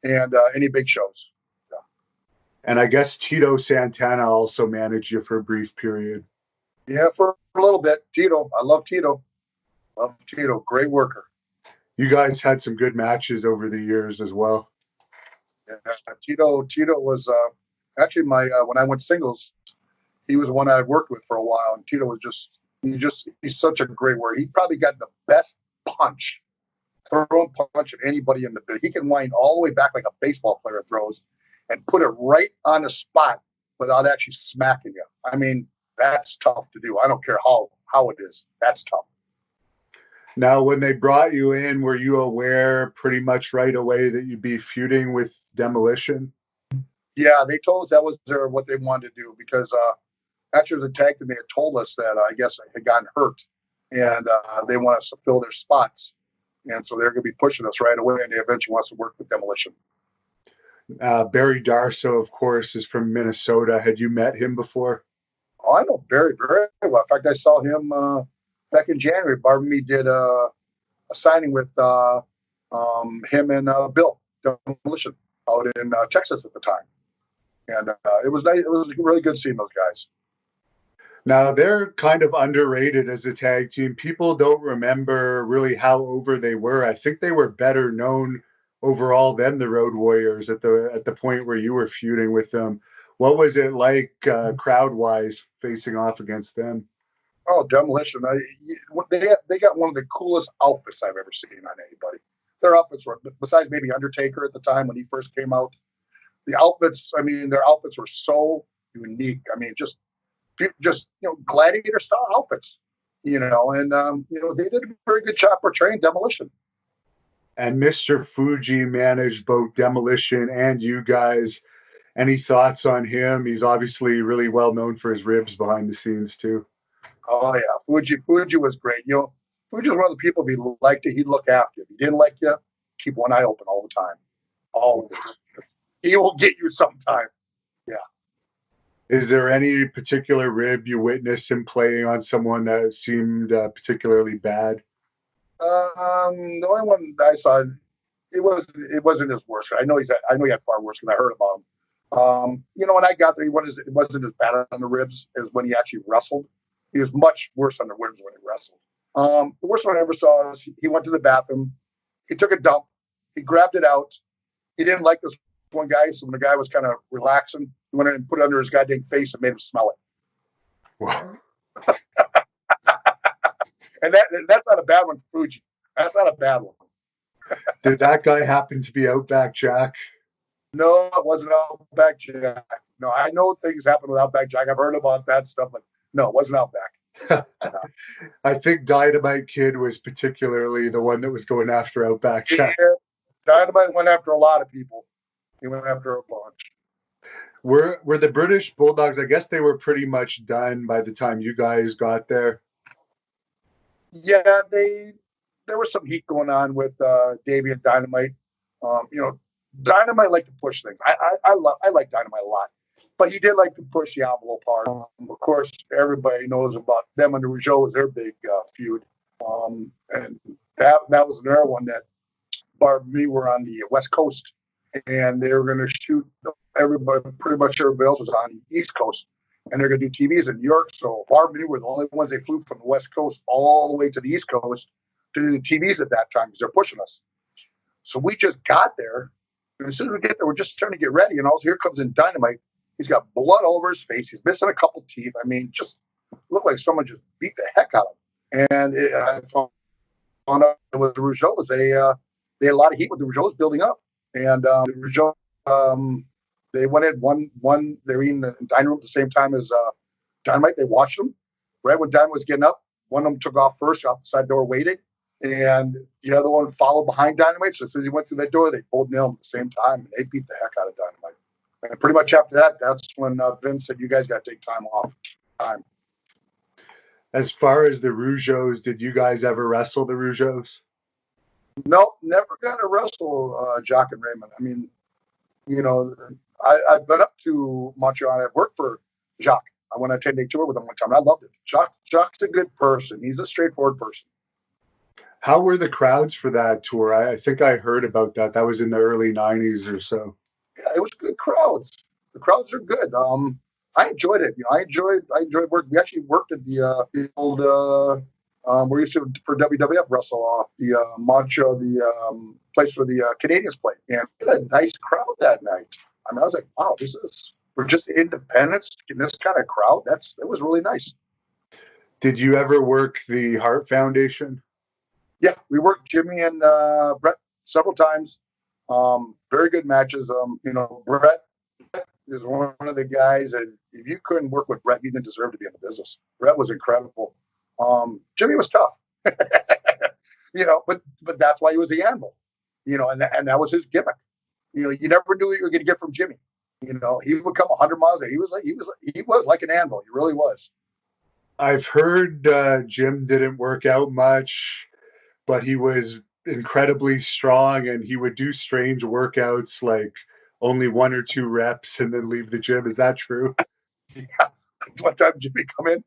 and any big shows. Yeah. And I guess Tito Santana also managed you for a brief period. Yeah, for a little bit. Tito. I love Tito. Love Tito. Great worker. You guys had some good matches over the years as well. Yeah, Tito was actually my when I went singles, he was one I worked with for a while, and Tito was he's such a great worker. He probably got the best throwing punch of anybody in the business. He can wind all the way back like a baseball player throws and put it right on the spot without actually smacking you. I mean, that's tough to do. I don't care how it is. That's tough. Now, when they brought you in, were you aware pretty much right away that you'd be feuding with Demolition? Yeah, they told us that was what they wanted to do because actually the tag team, they had told us that I guess I had gotten hurt and they want us to fill their spots. And so they're going to be pushing us right away, and they eventually want us to work with Demolition. Barry Darso, of course, is from Minnesota. Had you met him before? Oh, I know Barry very well. In fact, I saw him back in January. Barb and me did a signing with him and Bill Demolition out in Texas at the time. And it was nice. It was really good seeing those guys. Now, they're kind of underrated as a tag team. People don't remember really how over they were. I think they were better known overall than the Road Warriors at the point where you were feuding with them. What was it like crowd-wise facing off against them? Oh, Demolition. They got one of the coolest outfits I've ever seen on anybody. Their outfits were, besides maybe Undertaker at the time when he first came out, their outfits were so unique. I mean, just gladiator style outfits, and they did a very good job portraying Demolition. And Mr. Fuji managed both Demolition and you guys. Any thoughts on him? He's obviously really well known for his ribs behind the scenes too. Oh yeah, Fuji was great. Fuji was one of the people if he liked you, he'd look after you. If he didn't like you, keep one eye open all the time. Always. He will get you sometime. Yeah. Is there any particular rib you witnessed him playing on someone that seemed particularly bad? The only one I saw, it wasn't his worst. I know he had far worse because I heard about him. When I got there, it wasn't as bad on the ribs as when he actually wrestled. He was much worse on the ribs when he wrestled. The worst one I ever saw is he went to the bathroom. He took a dump. He grabbed it out. He didn't like this one guy, so when the guy was kind of relaxing, he went in and put it under his goddamn face and made him smell it. Wow. And that's not a bad one for Fuji. That's not a bad one. Did that guy happen to be Outback Jack? No, it wasn't Outback Jack. No, I know things happen with Outback Jack. I've heard about that stuff, but no, it wasn't Outback. I think Dynamite Kid was particularly the one that was going after Outback Jack. Yeah, Dynamite went after a lot of people. He went after a bunch. Were the British Bulldogs? I guess they were pretty much done by the time you guys got there. Yeah, there was some heat going on with Davey and Dynamite. Dynamite liked to push things. I like Dynamite a lot, but he did like to push the envelope hard. Of course, everybody knows about them and the Rougeau was their big feud, and that was another one that Barb and me were on the West Coast, and they were going to shoot everybody. Pretty much everybody else was on the East Coast, and they're going to do TVs in New York. So Barb and me were the only ones they flew from the West Coast all the way to the East Coast to do the TVs at that time because they're pushing us. So we just got there, and as soon as we get there, we're just starting to get ready, and also here comes in Dynamite. He's got blood all over his face. He's missing a couple teeth. I mean, just looked like someone just beat the heck out of him. And I found out with the Rougeaus, they had a lot of heat with the Rougeaus building up, and the Rougeau, they went in one. They were in the dining room at the same time as Dynamite. They watched them. Right when Dynamite was getting up, one of them took off first, outside door waiting, and the other one followed behind Dynamite. So as soon as he went through that door, they both nailed him at the same time, and they beat the heck out of Dynamite. And pretty much after that, that's when Vince said, "You guys got to take time off." As far as the Rougeaus, did you guys ever wrestle the Rougeaus? Nope, never got to wrestle Jock and Raymond. I mean, I've been up to Montreal. I've worked for Jock. I went on a 10-day tour with him one time. I loved it. Jock's a good person. He's a straightforward person. How were the crowds for that tour? I think I heard about that. That was in the early 90s or so. Yeah, it was good crowds. The crowds are good. I enjoyed it. I enjoyed working. We actually worked at the old we used to for WWF wrestle the Montreal, the place where the Canadians played, and we had a nice crowd that night. I mean, I was like, wow, we're just independents in this kind of crowd. It was really nice. Did you ever work the Hart Foundation? Yeah, we worked Jimmy and Brett several times. Very good matches. Brett is one of the guys that if you couldn't work with Brett, you didn't deserve to be in the business. Brett was incredible. Jimmy was tough, but that's why he was the animal, and that was his gimmick. You never knew what you were going to get from Jimmy. He would come 100 miles. He was like an animal. He really was. I've heard Jim didn't work out much, but he was incredibly strong, and he would do strange workouts like only 1 or 2 reps and then leave the gym. Is that true? Yeah. One time Jimmy come in,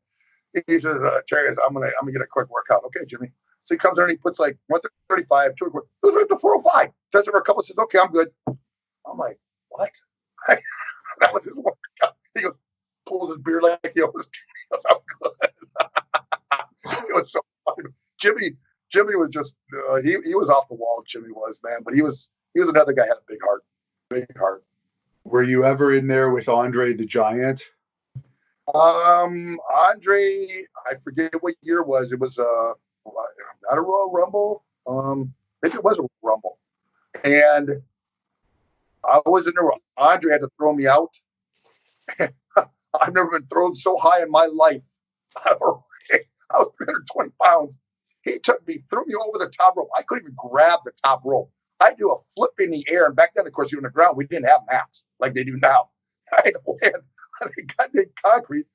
he says, Terry, I'm gonna get a quick workout. Okay, Jimmy. So he comes in and he puts like 135, 2, goes right to 405. Does it for a couple, says, okay, I'm good. I'm like, what? That was his workout. He goes, pulls his beard like he always goes, I'm good. It was so funny. Jimmy was just he was off the wall. Jimmy was, man, but he was another guy had a big heart. Were you ever in there with Andre the Giant? Andre, I forget what year it was. It was not a Royal Rumble. Maybe it was a Royal Rumble, and I was in there. Andre had to throw me out. I've never been thrown so high in my life. I was 320 pounds. He took me, threw me over the top rope. I couldn't even grab the top rope. I do a flip in the air, and back then, of course, you were on the ground. We didn't have mats like they do now. I had to land on the goddamn concrete.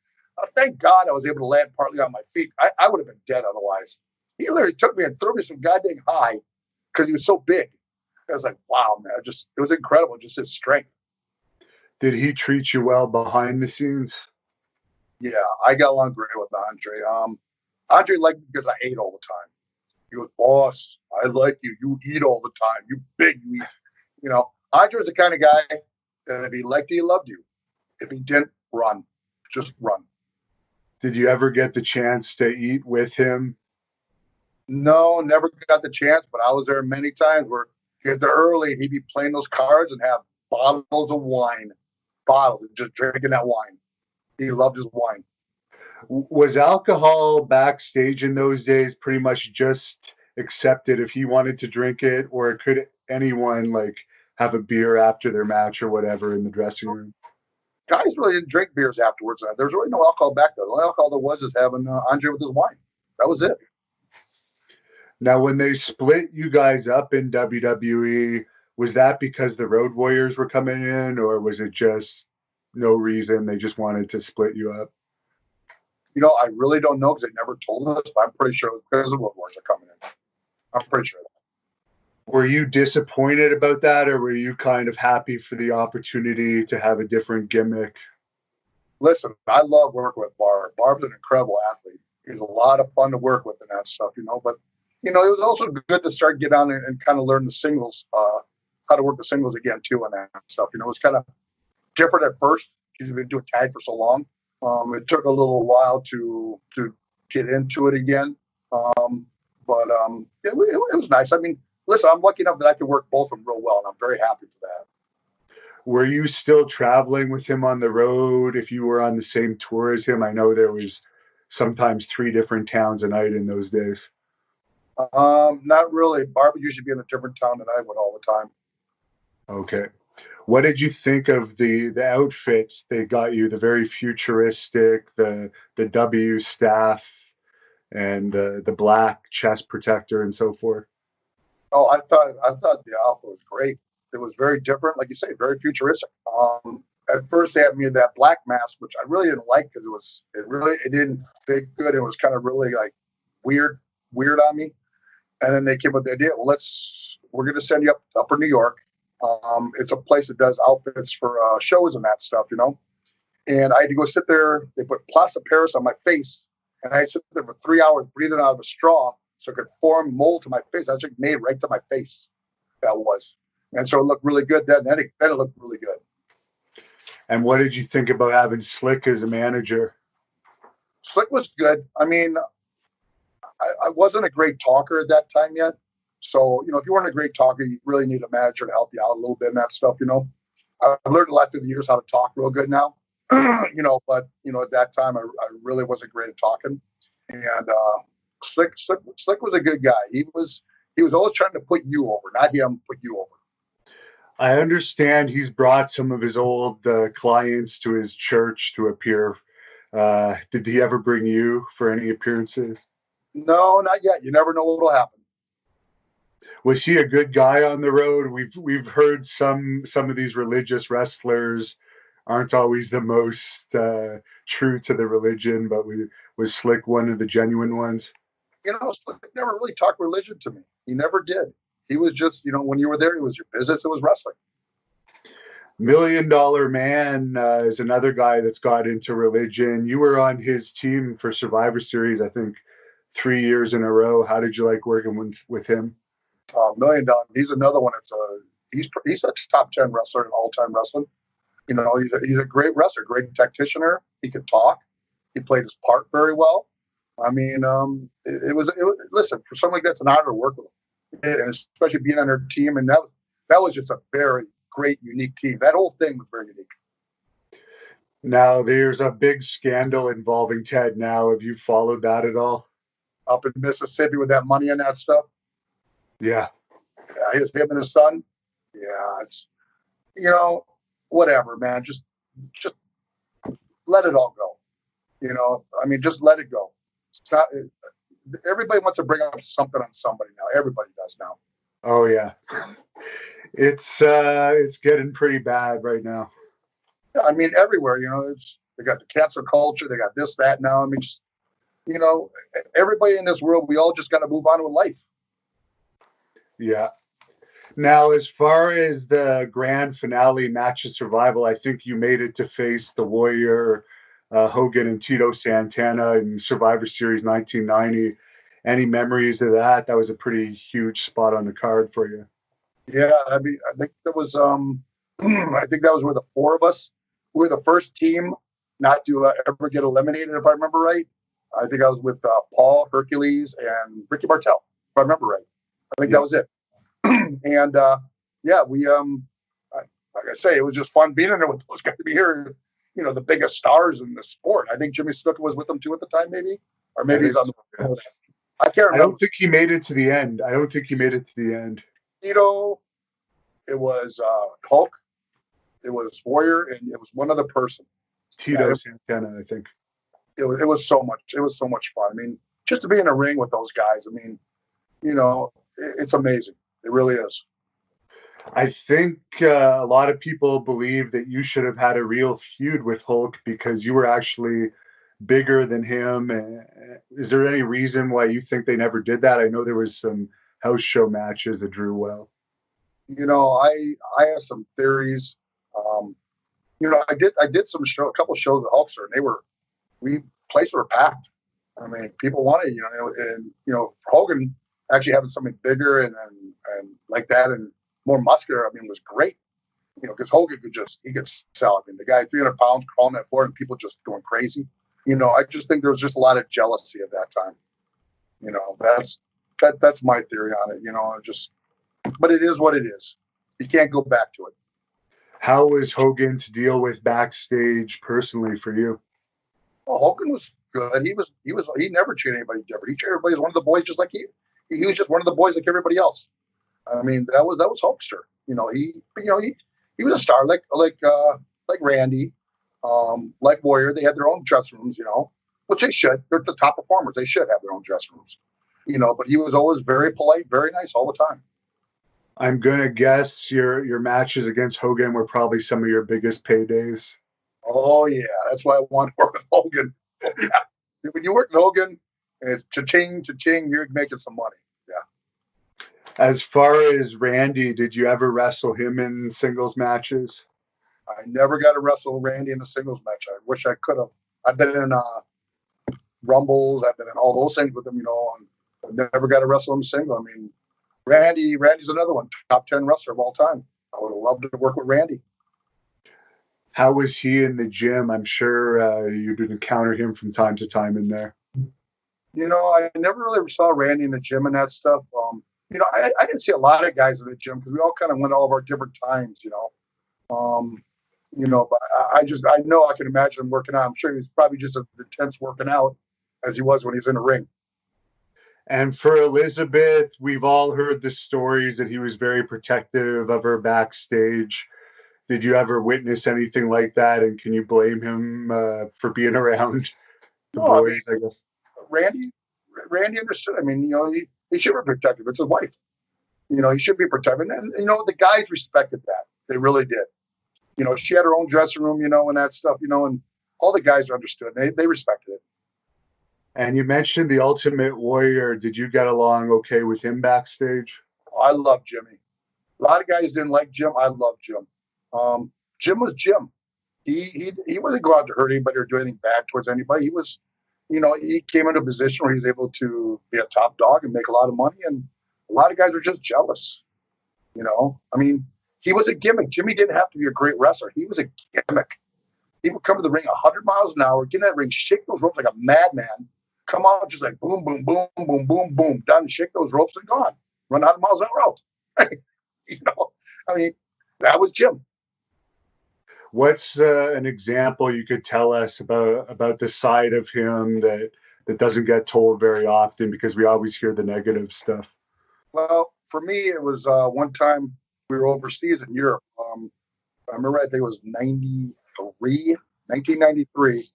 Thank God I was able to land partly on my feet. I would have been dead otherwise. He literally took me and threw me some goddamn high because he was so big. I was like, wow, man, it was incredible, just his strength. Did he treat you well behind the scenes? Yeah, I got along great with Andre. Andre liked me because I ate all the time. He goes, boss, I like you. You eat all the time. You big, you eat. Andre was the kind of guy that if he liked you, he loved you. If he didn't, run. Just run. Did you ever get the chance to eat with him? No, never got the chance, but I was there many times where he'd get there early and he'd be playing those cards and have bottles of wine. Bottles, just drinking that wine. He loved his wine. Was alcohol backstage in those days pretty much just accepted if he wanted to drink it, or could anyone like have a beer after their match or whatever in the dressing room? Guys really didn't drink beers afterwards. There was really no alcohol back then. The only alcohol there was is having Andre with his wine. That was it. Now, when they split you guys up in WWE, was that because the Road Warriors were coming in, or was it just no reason? They just wanted to split you up? I really don't know because they never told us, but I'm pretty sure it was because the Road Warriors are coming in. I'm pretty sure. Were you disappointed about that, or were you kind of happy for the opportunity to have a different gimmick? Listen, I love working with Barb. Barb's an incredible athlete. He's a lot of fun to work with and that stuff, But it was also good to start get on and kind of learn the singles, how to work the singles again too, and that stuff. It was kind of different at first because we've been doing tag for so long. It took a little while to get into it again, but it was nice. I mean, listen, I'm lucky enough that I can work both of them real well, and I'm very happy for that. Were you still traveling with him on the road if you were on the same tour as him? I know there was sometimes 3 different towns a night in those days. Not really. Barb would usually be in a different town than I would all the time. Okay. What did you think of the outfits they got you? The very futuristic, the W staff, and the black chest protector and so forth. Oh, I thought the outfit was great. It was very different, like you say, very futuristic. At first they had me in that black mask, which I really didn't like because it didn't fit good. It was kind of really like weird on me. And then they came up with the idea, well, we're going to send you up to Upper New York. It's a place that does outfits for shows and that stuff, And I had to go sit there. They put plaster Paris on my face, and I had to sit there for 3 hours breathing out of a straw so it could form mold to my face. I was made right to my face. That was, and so it looked really good. Then it looked really good. And what did you think about having Slick as a manager? Slick was good. I mean, I wasn't a great talker at that time yet. So, if you weren't a great talker, you really need a manager to help you out a little bit and that stuff, I've learned a lot through the years how to talk real good now. But at that time I really wasn't great at talking. And Slick was a good guy. He was always trying to put you over, not him put you over. I understand he's brought some of his old clients to his church to appear. Did he ever bring you for any appearances? No, not yet. You never know what will happen. Was he a good guy on the road? We've heard some of these religious wrestlers aren't always the most true to the religion, but was Slick one of the genuine ones? Slick never really talked religion to me. He never did. He was just, when you were there, it was your business. It was wrestling. $1 Million Man is another guy that's got into religion. You were on his team for Survivor Series, I think, 3 years in a row. How did you like working with him? $1 Million. He's another one. He's a top 10 wrestler in all time wrestling. He's a great wrestler, great tacticianer. He could talk. He played his part very well. I mean, it was listen, for someone like that's an honor to work with him, and especially being on their team. And that was just a very great, unique team. That whole thing was very unique. Now, there's a big scandal involving Ted now. Have you followed that at all? Up in Mississippi with that money and that stuff. Yeah. Him and his son. Yeah, it's whatever, man. Just let it all go. I mean, just let it go. It's not. Everybody wants to bring up something on somebody now. Everybody does now. Oh yeah, it's getting pretty bad right now. Yeah, I mean, everywhere. They got the cancel culture. They got this, that. Now, I mean, everybody in this world, we all just got to move on with life. Yeah. Now, as far as the grand finale match of survival, I think you made it to face the Warrior, Hogan and Tito Santana in Survivor Series 1990. Any memories of that? That was a pretty huge spot on the card for you. Yeah, I mean, I think that was I think that was where the 4 of us were the first team not to ever get eliminated, if I remember right. I think I was with Paul, Hercules, and Ricky Martel, if I remember right. I think that was it. And yeah, we like I say, it was just fun being in there with those guys. To be here, the biggest stars in the sport. I think Jimmy Snuka was with them too at the time, maybe, or maybe he's on the. I can't remember. I don't think he made it to the end. It was Hulk. it was Warrior, and it was one other person. Tito Santana, I think. It was so much. It was so much fun. I mean, just to be in a ring with those guys. I mean, it's amazing. It really is. I think a lot of people believe that you should have had a real feud with Hulk because you were actually bigger than him. Is there any reason why you think they never did that? I know there was some house show matches that drew well. I have some theories. Um, I did a couple of shows at Hulkster, and we places were packed. I mean, people wanted, and for Hogan actually having something bigger and like that and more muscular, I mean, was great. Because Hogan he could sell. I mean, the guy 300 pounds crawling that floor and people just going crazy. I just think there was just a lot of jealousy at that time. That's my theory on it. But it is what it is. You can't go back to it. How was Hogan to deal with backstage personally for you? Well, Hogan was good. He never treated anybody different. He treated everybody as one of the boys, just like he was just one of the boys like everybody else. I mean, that was Hulkster. He was a star like Randy, like Warrior. They had their own dressing rooms, which they should. They're the top performers. They should have their own dressing rooms, But he was always very polite, very nice all the time. I'm gonna guess your matches against Hogan were probably some of your biggest paydays. Oh yeah, that's why I want to work with Hogan. Yeah, when you work with Hogan, it's cha-ching, cha-ching. You're making some money. Yeah. As far as Randy, did you ever wrestle him in singles matches? I never got to wrestle Randy in a singles match. I wish I could have. I've been in Rumbles. I've been in all those things with him, and I've never got to wrestle him single. I mean, Randy's another one, top 10 wrestler of all time. I would have loved to work with Randy. How was he in the gym? I'm sure you'd encounter him from time to time in there. I never really saw Randy in the gym and that stuff. I didn't see a lot of guys in the gym because we all kind of went all of our different times, but I know I can imagine him working out. I'm sure he's probably just as intense working out as he was when he was in the ring. And for Elizabeth, we've all heard the stories that he was very protective of her backstage. Did you ever witness anything like that? And can you blame him for being around the boys, I guess? Randy understood. I mean, he should be protective. It's his wife. He should be protective. And the guys respected that. They really did. She had her own dressing room, and that stuff, and all the guys understood. They respected it. And you mentioned the Ultimate Warrior. Did you get along okay with him backstage? I love Jimmy. A lot of guys didn't like Jim. I love Jim. Jim was Jim. He wasn't going out to hurt anybody or do anything bad towards anybody. He was, he came into a position where he was able to be a top dog and make a lot of money. And a lot of guys were just jealous. I mean, he was a gimmick. Jimmy didn't have to be a great wrestler. He was a gimmick. He would come to the ring 100 miles an hour, get in that ring, shake those ropes like a madman, come out just like boom, boom, boom, boom, boom, boom, done, shake those ropes and gone. Run 100 miles an hour out. I mean, that was Jim. What's an example you could tell us about the side of him that doesn't get told very often because we always hear the negative stuff? Well, for me, it was one time we were overseas in Europe. I remember, I think it was 1993.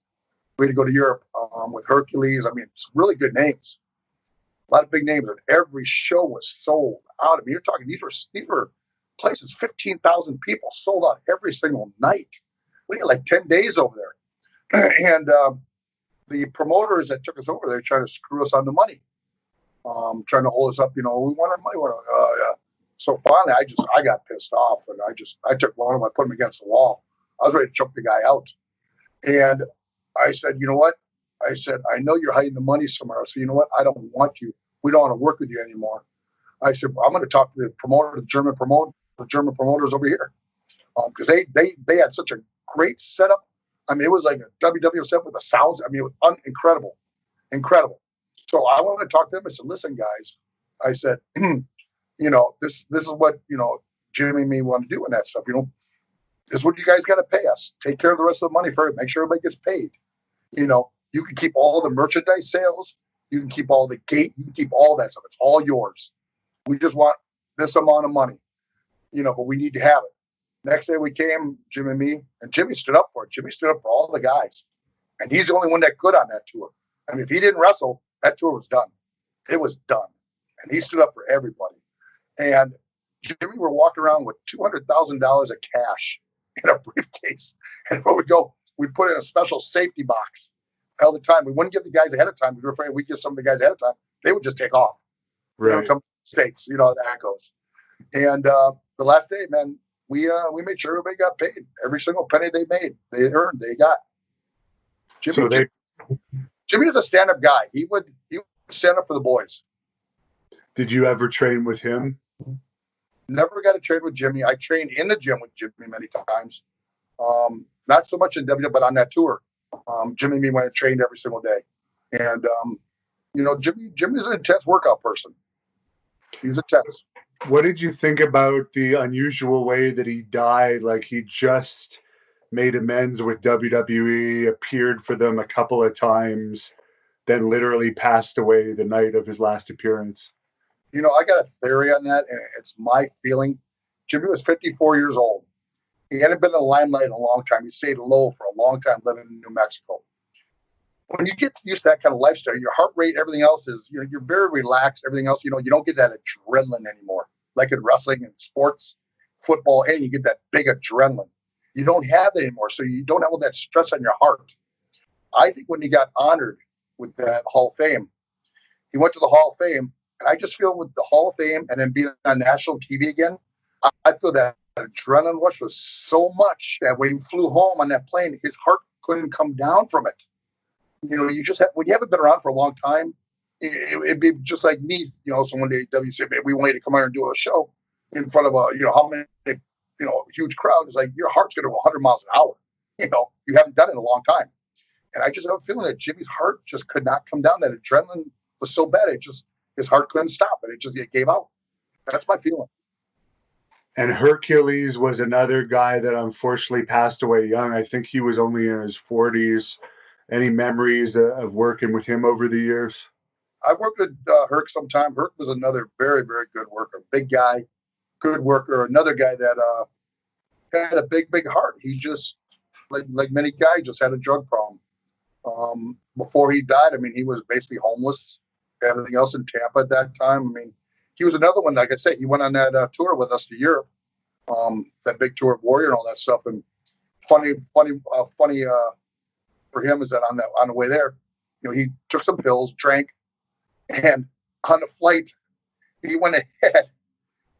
We had to go to Europe with Hercules. I mean, some really good names, a lot of big names, and every show was sold out. I mean, you're talking these were places, 15,000 people sold out every single night. We had like 10 days over there, and the promoters that took us over there trying to screw us on the money, trying to hold us up. We want our money. Yeah. So finally, I got pissed off, and I took one of them, I put him against the wall. I was ready to choke the guy out, and I said, you know what? I said, I know you're hiding the money somewhere. So you know what? I don't want you. We don't want to work with you anymore. I said, I'm going to talk to the promoter, the German promoters over here, because they had such a great setup. I mean, it was like a WWF set with the sounds. I mean, it was incredible. So I wanted to talk to them. I said, listen, guys. I said, this is what Jimmy and me want to do and that stuff. This is what you guys got to pay us. Take care of the rest of the money for it. Make sure everybody gets paid. You can keep all the merchandise sales. You can keep all the gate. You can keep all that stuff. It's all yours. We just want this amount of money, but we need to have it. Next day we came, Jim and me, and Jimmy stood up for it. Jimmy stood up for all the guys. And he's the only one that could on that tour. I mean, if he didn't wrestle, that tour was done. It was done. And he stood up for everybody. And Jimmy were walking around with $200,000 of cash in a briefcase. And where we go, we put in a special safety box all the time. We wouldn't give the guys ahead of time. We were afraid we'd give some of the guys ahead of time. They would just take off. They don't Right. come to the States. You know how that goes. And the last day, man, we made sure everybody got paid. Every single penny they made, they earned, they got. Jimmy is a stand-up guy. He would stand up for the boys. Did you ever train with him? Never got to train with Jimmy. I trained in the gym with Jimmy many times. Not so much in W, but on that tour, Jimmy and me went and trained every single day. And Jimmy's an intense workout person. He's intense. What did you think about the unusual way that he died? Like, he just made amends with WWE, appeared for them a couple of times, then literally passed away the night of his last appearance. You know, I got a theory on that, and it's my feeling. Jimmy was 54 years old. He hadn't been in the limelight in a long time. He stayed low for a long time living in New Mexico. When you get used to that kind of lifestyle, your heart rate, everything else is, you're very relaxed. Everything else, you don't get that adrenaline anymore. Like in wrestling and sports, football, and you get that big adrenaline. You don't have that anymore. So you don't have all that stress on your heart. I think when he got honored with that Hall of Fame, he went to the Hall of Fame. And I just feel with the Hall of Fame and then being on national TV again, I feel that adrenaline rush was so much that when he flew home on that plane, his heart couldn't come down from it. You just when you haven't been around for a long time, it'd be just like me. Someone day WCW, we wanted to come out and do a show in front of how many, huge crowd. It's like your heart's going to go 100 miles an hour. You haven't done it in a long time. And I just have a feeling that Jimmy's heart just could not come down. That adrenaline was so bad, his heart couldn't stop it. It gave out. That's my feeling. And Hercules was another guy that unfortunately passed away young. I think he was only in his 40s. Any memories of working with him over the years? I worked with Herc sometime. Herc was another very, very good worker. Big guy, good worker. Another guy that had a big, big heart. He just, like many guys, just had a drug problem. Before he died, he was basically homeless. Everything else in Tampa at that time. He was another one. Like I said, he went on that tour with us to Europe, that big tour of Warrior and all that stuff. And funny for him is that on the way there, he took some pills, drank, and on the flight, he went ahead,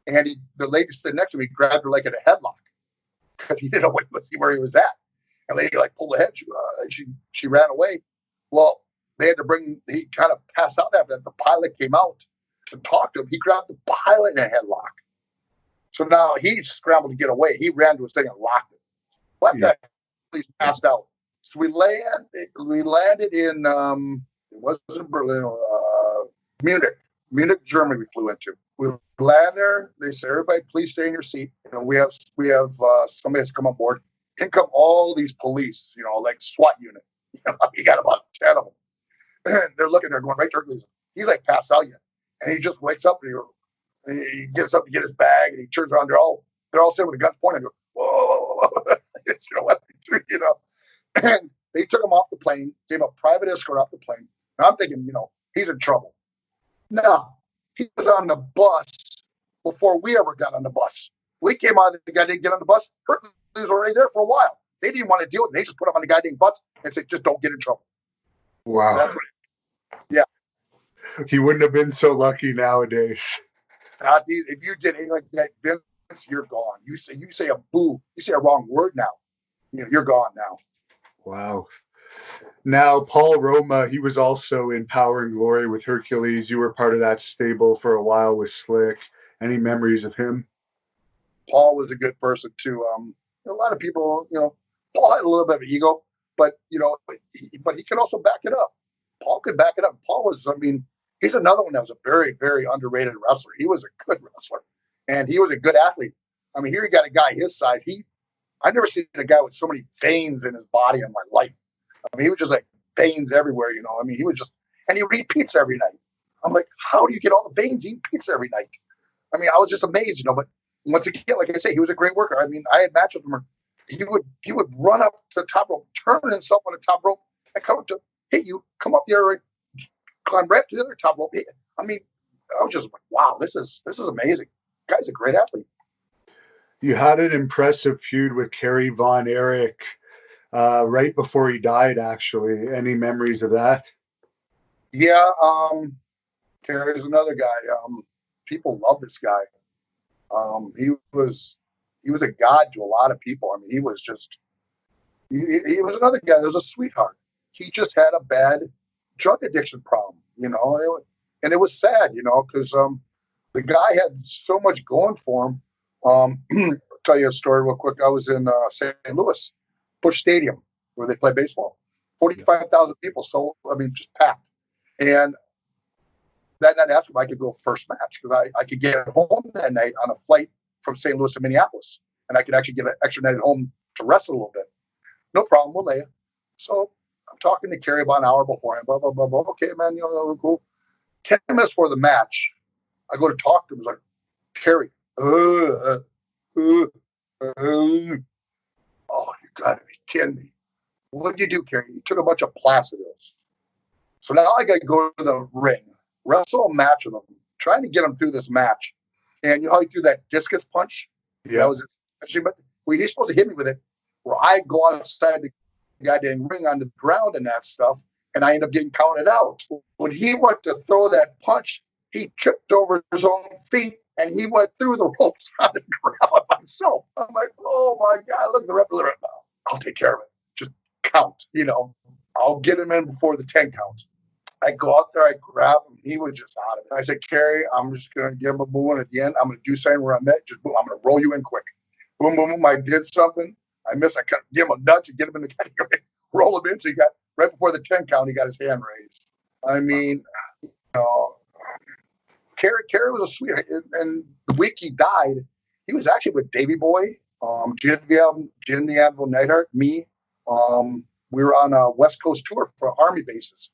and the lady sitting next to me grabbed her like in a headlock because he didn't know where he was at. And the lady pulled ahead. She ran away. Well, they had to he kind of passed out after that. The pilot came out to talk to him. He grabbed the pilot in a headlock. So now he scrambled to get away. He ran to his thing and locked it. But that police passed out. So we landed in it wasn't Berlin, Munich, Germany. We flew into. We landed there. They said, "Everybody, please stay in your seat. We have somebody has come on board." In come all these police, like SWAT unit. You got about 10 of them. And they're looking, they're going right to Hercules. He's like passed out yet. And he just wakes up and he gets up to get his bag and he turns around. They're all sitting with the guns pointed. And go, whoa. And they took him off the plane, gave him a private escort off the plane. And I'm thinking, he's in trouble. No, he was on the bus before we ever got on the bus. We came out, the guy didn't get on the bus. Hercules was already there for a while. They didn't want to deal with it. They just put him on the goddamn bus and said, just don't get in trouble. Wow. That's yeah. He wouldn't have been so lucky nowadays. If you did anything like that, Vince, you're gone. You say a boo. You say a wrong word now. You're gone now. Wow. Now, Paul Roma, he was also in Power and Glory with Hercules. You were part of that stable for a while with Slick. Any memories of him? Paul was a good person too. A lot of people, Paul had a little bit of ego, but but he could also back it up. Paul could back it up. Paul was, he's another one that was a very, very underrated wrestler. He was a good wrestler, and he was a good athlete. Here you got a guy his size. I've never seen a guy with so many veins in his body in my life. He was just like veins everywhere. He was just, and he would eat pizza every night. I'm like, how do you get all the veins eating pizza every night? I was just amazed, but once again, like I say, he was a great worker. I mean, I had matches with him. He would run up to the top rope, turn himself on the top rope, and come up to hit you, come up the other, climb right up to the other top rope. I mean, I was just like, wow, this is amazing. Guy's a great athlete. You had an impressive feud with Kerry Von Erich right before he died, actually. Any memories of that? Yeah, Kerry's another guy. People love this guy. He was a god to a lot of people. I mean, he was just he was another guy that was a sweetheart. He just had a bad drug addiction problem, and it was sad, because the guy had so much going for him. I'll tell you a story real quick. I was in St. Louis, Busch Stadium, where they play baseball. 45,000 people, so I mean, just packed. And that night, I asked if I could go first match because I could get home that night on a flight from St. Louis to Minneapolis, and I could actually get an extra night at home to rest a little bit. No problem, we'll lay you. So I'm talking to Kerry about an hour beforehand. Blah blah blah blah. Okay, man, cool. 10 minutes before the match, I go to talk to him. He's like, Kerry, oh, you gotta be kidding me. What did you do, Kerry? You took a bunch of Placidos. So now I got to go to the ring, wrestle a match with him, trying to get him through this match. And you know how he threw that discus punch? Yeah. That was but he's supposed to hit me with it. Where I go outside the goddamn ring on the ground and that stuff, and I end up getting counted out. When he went to throw that punch, he tripped over his own feet and he went through the ropes on the ground by himself. I'm like, oh my God, look at the referee right now. I'll take care of it. Just count, I'll get him in before the 10 count. I go out there, I grab him. He was just out of it. I said, Kerry, I'm just going to give him a boom. And at the end, I'm going to do something where I'm at. Just boom, I'm going to roll you in quick. Boom, boom, boom. I did something. I missed. I kind of give him a nudge and get him in the category, roll him in. So he got right before the 10 count, he got his hand raised. I mean, Kerry was a sweetheart. And the week he died, he was actually with Davey Boy, Jim the Anvil Neidhart, me. We were on a West Coast tour for Army bases.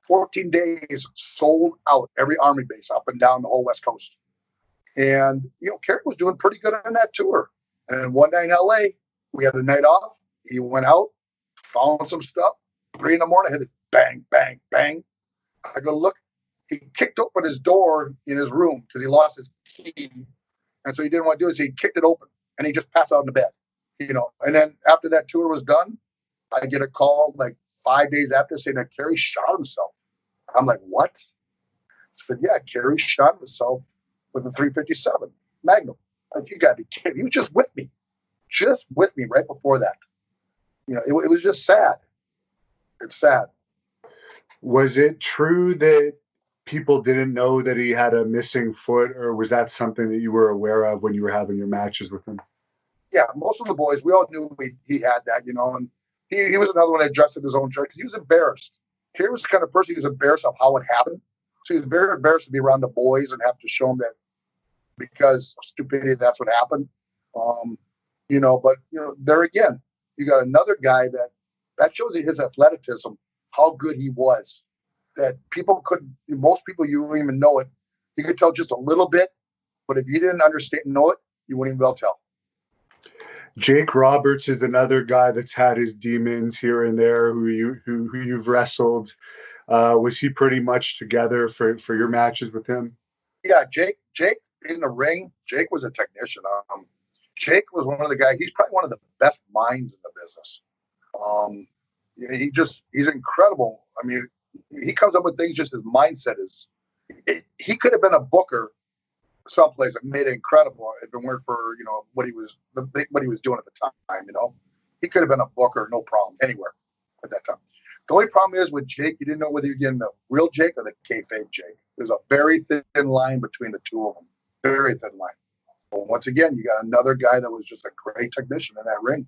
14 days sold out every Army base up and down the whole West Coast. And, Kerry was doing pretty good on that tour. And one night in LA, we had a night off. He went out, found some stuff. 3 a.m, I hit it, bang, bang, bang. I go look. He kicked open his door in his room because he lost his key. And so he didn't want to do it. So he kicked it open and he just passed out in the bed, And then after that tour was done, I get a call like 5 days after saying that Kerry shot himself. I'm like, what? I said, yeah, Kerry shot himself with a 357 Magnum. Like, you got to be kidding. He was just with me right before that. It was just sad. It's sad. Was it true that people didn't know that he had a missing foot, or was that something that you were aware of when you were having your matches with him? Yeah, most of the boys, we all knew he had that, and he was another one that dressed in his own shirt because he was embarrassed. Kerry was the kind of person who was embarrassed of how it happened. So he was very embarrassed to be around the boys and have to show them that because of stupidity, that's what happened. But there again, you got another guy that shows you his athleticism, how good he was. That most people, you wouldn't even know it. You could tell just a little bit, but if you didn't know it, you wouldn't even be able to tell. Jake Roberts is another guy that's had his demons here and there who you've wrestled. Was he pretty much together for your matches with him? Yeah, Jake in the ring, Jake was a technician. Jake was one of the guys, he's probably one of the best minds in the business. He's incredible. I mean, he comes up with things, just his mindset is, he could have been a booker someplace that made it incredible if it weren't for, what he was doing at the time, He could have been a booker, no problem, anywhere at that time. The only problem is with Jake, you didn't know whether you're getting the real Jake or the kayfabe Jake. There's a very thin line between the two of them. Very thin line. But once again, you got another guy that was just a great technician in that ring.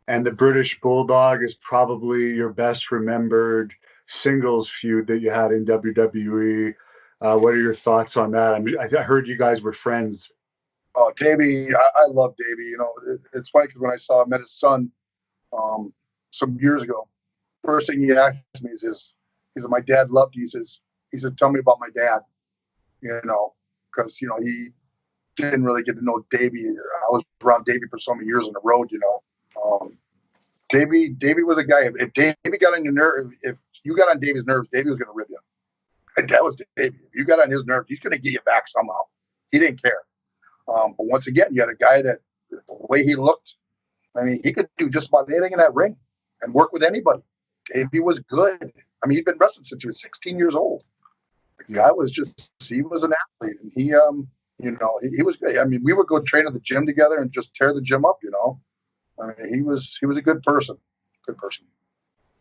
And the British Bulldog is probably your best remembered singles feud that you had in WWE. What are your thoughts on that? I heard you guys were friends. Oh, Davey, I love Davey. It's funny because when I met his son some years ago, first thing he asked me is, he said, my dad loved you. He says, tell me about my dad, because, didn't really get to know Davey. I was around Davey for so many years on the road, Davey was a guy. If Davey got on your nerve, if you got on Davey's nerves, Davey was going to rip you. And that was Davey. If you got on his nerves, he's going to get you back somehow. He didn't care. But once again, you had a guy that the way he looked, I mean, he could do just about anything in that ring and work with anybody. Davey was good. I mean, he'd been wrestling since he was 16 years old. The guy was he was an athlete, and he was good. I mean, we would go train at the gym together and just tear the gym up, I mean, he was a good person. Good person.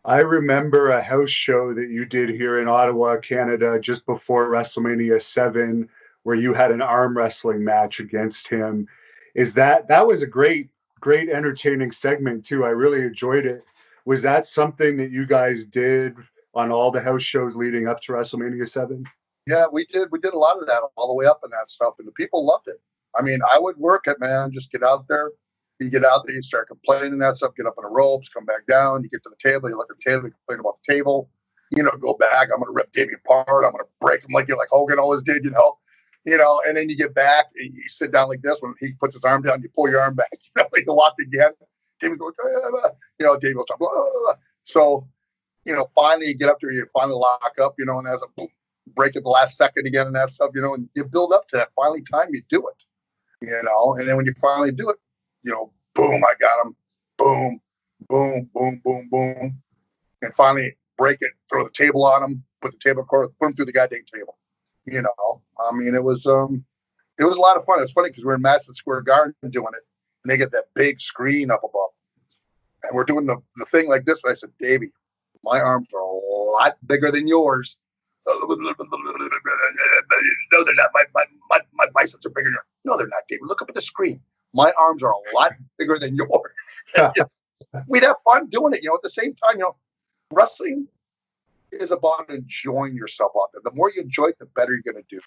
I remember a house show that you did here in Ottawa, Canada, just before WrestleMania 7, where you had an arm wrestling match against him. That was a great entertaining segment too. I really enjoyed it. Was that something that you guys did on all the house shows leading up to WrestleMania 7? Yeah, we did. We did a lot of that all the way up and that stuff, and the people loved it. I mean, I would work it, man. Just get out there. You get out there, you start complaining that stuff, get up on the ropes, come back down, you get to the table, you look at the table, you complain about the table, go back, I'm going to rip Davey apart, I'm going to break him like Hogan always did, and then you get back, and you sit down like this, when he puts his arm down, you pull your arm back, you walk again, Davey's going, Davey will talk, blah, blah, blah. So, finally you get up there, you finally lock up, and as a boom, break at the last second again and that stuff, and you build up to that finally time you do it, and then when you finally do it, boom, I got him. Boom, boom, boom, boom, boom. And finally break it, throw the table on him, put the tablecloth, put him through the goddamn table. I mean, it was a lot of fun. It was funny because we're in Madison Square Garden doing it, and they get that big screen up above. And we're doing the thing like this. And I said, Davey, my arms are a lot bigger than yours. No, they're not. My biceps are bigger than yours. No, they're not, Davey. Look up at the screen. My arms are a lot bigger than yours. We'd have fun doing it. At the same time, wrestling is about enjoying yourself out there. The more you enjoy it, the better you're going to do.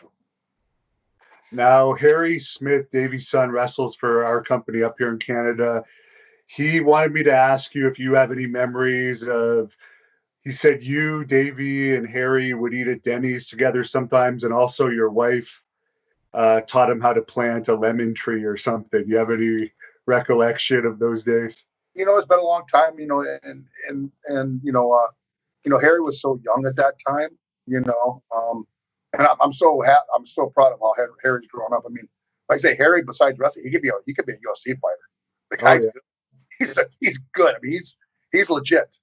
Now, Harry Smith, Davey's son, wrestles for our company up here in Canada. He wanted me to ask you if you have any memories of, he said you, Davey, and Harry would eat at Denny's together sometimes, and also your wife taught him how to plant a lemon tree or something. Do you have any recollection of those days? It's been a long time, and Harry was so young at that time, and I'm so proud of how Harry's grown up. I mean, like I say, Harry, besides wrestling, he could be a UFC fighter. The guy's good. He's good. I mean, he's legit.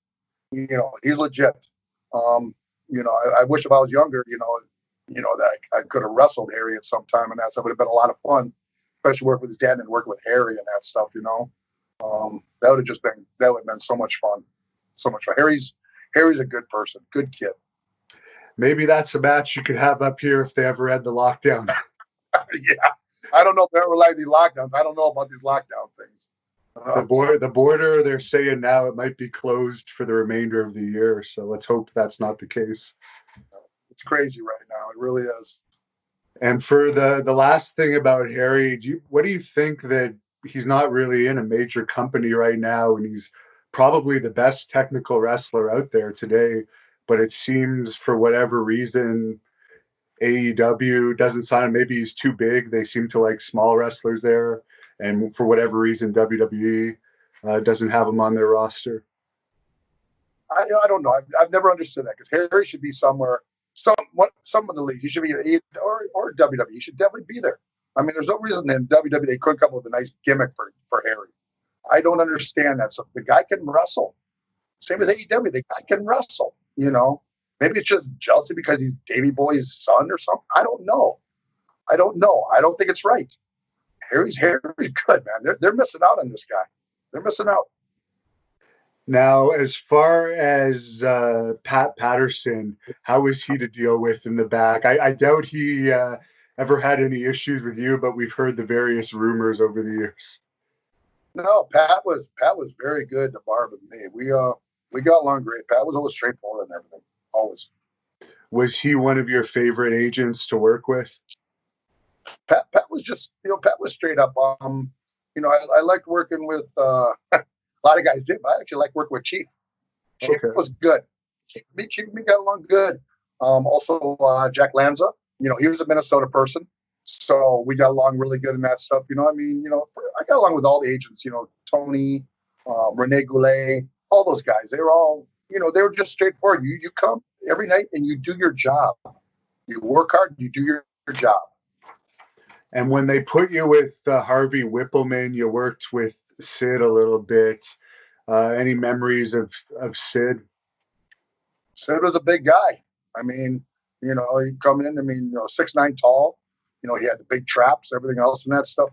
He's legit. I wish if I was younger, that I could have wrestled Harry at some time, and that would have been a lot of fun, especially work with his dad and work with Harry and that stuff. That would have been so much fun, so much fun. Harry's a good person, good kid. Maybe that's a match you could have up here if they ever had the lockdown. Yeah, I don't know if they ever like these lockdowns. I don't know about these lockdown things. The border, they're saying now it might be closed for the remainder of the year. So let's hope that's not the case. It's crazy right now. It really is. And for the last thing about Harry, what do you think that he's not really in a major company right now, and he's probably the best technical wrestler out there today, but it seems for whatever reason AEW doesn't sign him. Maybe he's too big. They seem to like small wrestlers there, and for whatever reason WWE doesn't have him on their roster. I don't know. I've never understood that, because Harry should be somewhere. Some of the leagues, he should be or WWE. He should definitely be there. I mean, there's no reason in WWE they couldn't come up with a nice gimmick for Harry. I don't understand that. So the guy can wrestle. Same as AEW, the guy can wrestle. Maybe it's just jealousy because he's Davey Boy's son or something. I don't know. I don't think it's right. Harry's good, man. They're missing out on this guy. They're missing out. Now, as far as Pat Patterson, how is he to deal with in the back? I doubt he ever had any issues with you, but we've heard the various rumors over the years. No, Pat was very good to Barb and me. We got along great. Pat was always straightforward and everything. Always. Was he one of your favorite agents to work with? Pat was just, Pat was straight up. I liked working with a lot of guys did, but I actually like working with Chief. Chief was good. Chief and me got along good. Also, Jack Lanza, he was a Minnesota person. So we got along really good in that stuff. I mean, I got along with all the agents. Tony, Rene Goulet, all those guys. They were all, they were just straightforward. You come every night and you do your job. You work hard. You do your job. And when they put you with Harvey Whippleman, you worked with Sid a little bit. Any memories of Sid? Sid was a big guy. I mean, he'd come in. I mean, 6'9" tall. He had the big traps, everything else, and that stuff.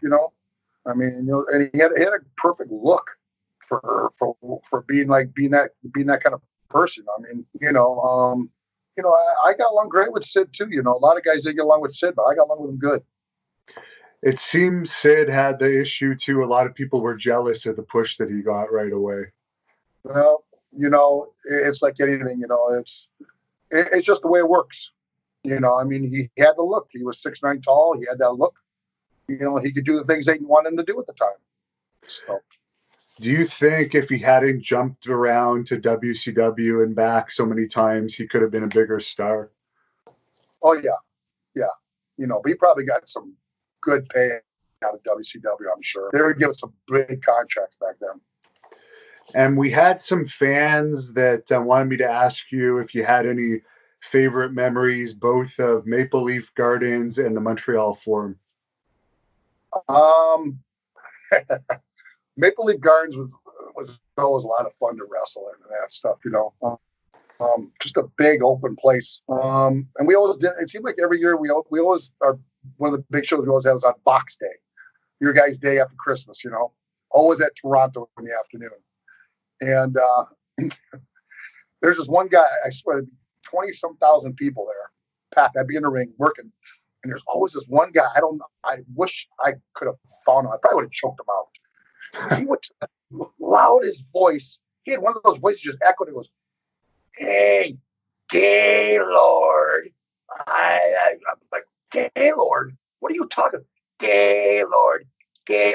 I mean, and he had a perfect look for being that kind of person. I mean, I got along great with Sid too. A lot of guys didn't get along with Sid, but I got along with him good. It seems Sid had the issue too. A lot of people were jealous of the push that he got right away. Well, it's like anything. It's just the way it works. I mean, he had the look. He was 6'9" tall. He had that look. He could do the things they wanted him to do at the time. So, do you think if he hadn't jumped around to WCW and back so many times, he could have been a bigger star? Oh yeah. But he probably got some good pay out of WCW. I'm sure they were giving some big contracts back then. And we had some fans that wanted me to ask you if you had any favorite memories, both of Maple Leaf Gardens and the Montreal Forum. Maple Leaf Gardens was always a lot of fun to wrestle in and that stuff. Just a big open place. And we always did. It seemed like every year we always are. One of the big shows we always have was on Box Day, your guys' day after Christmas. Always at Toronto in the afternoon. And there's this one guy, I swear, 20-some thousand people there. Pat, I'd be in the ring working. And there's always this one guy. I wish I could have found him. I probably would have choked him out. He would loud his voice. He had one of those voices just echoed. It goes, "Hey, Gaylord." I'm like, "Gaylord? What are you talking? Gaylord, Gay?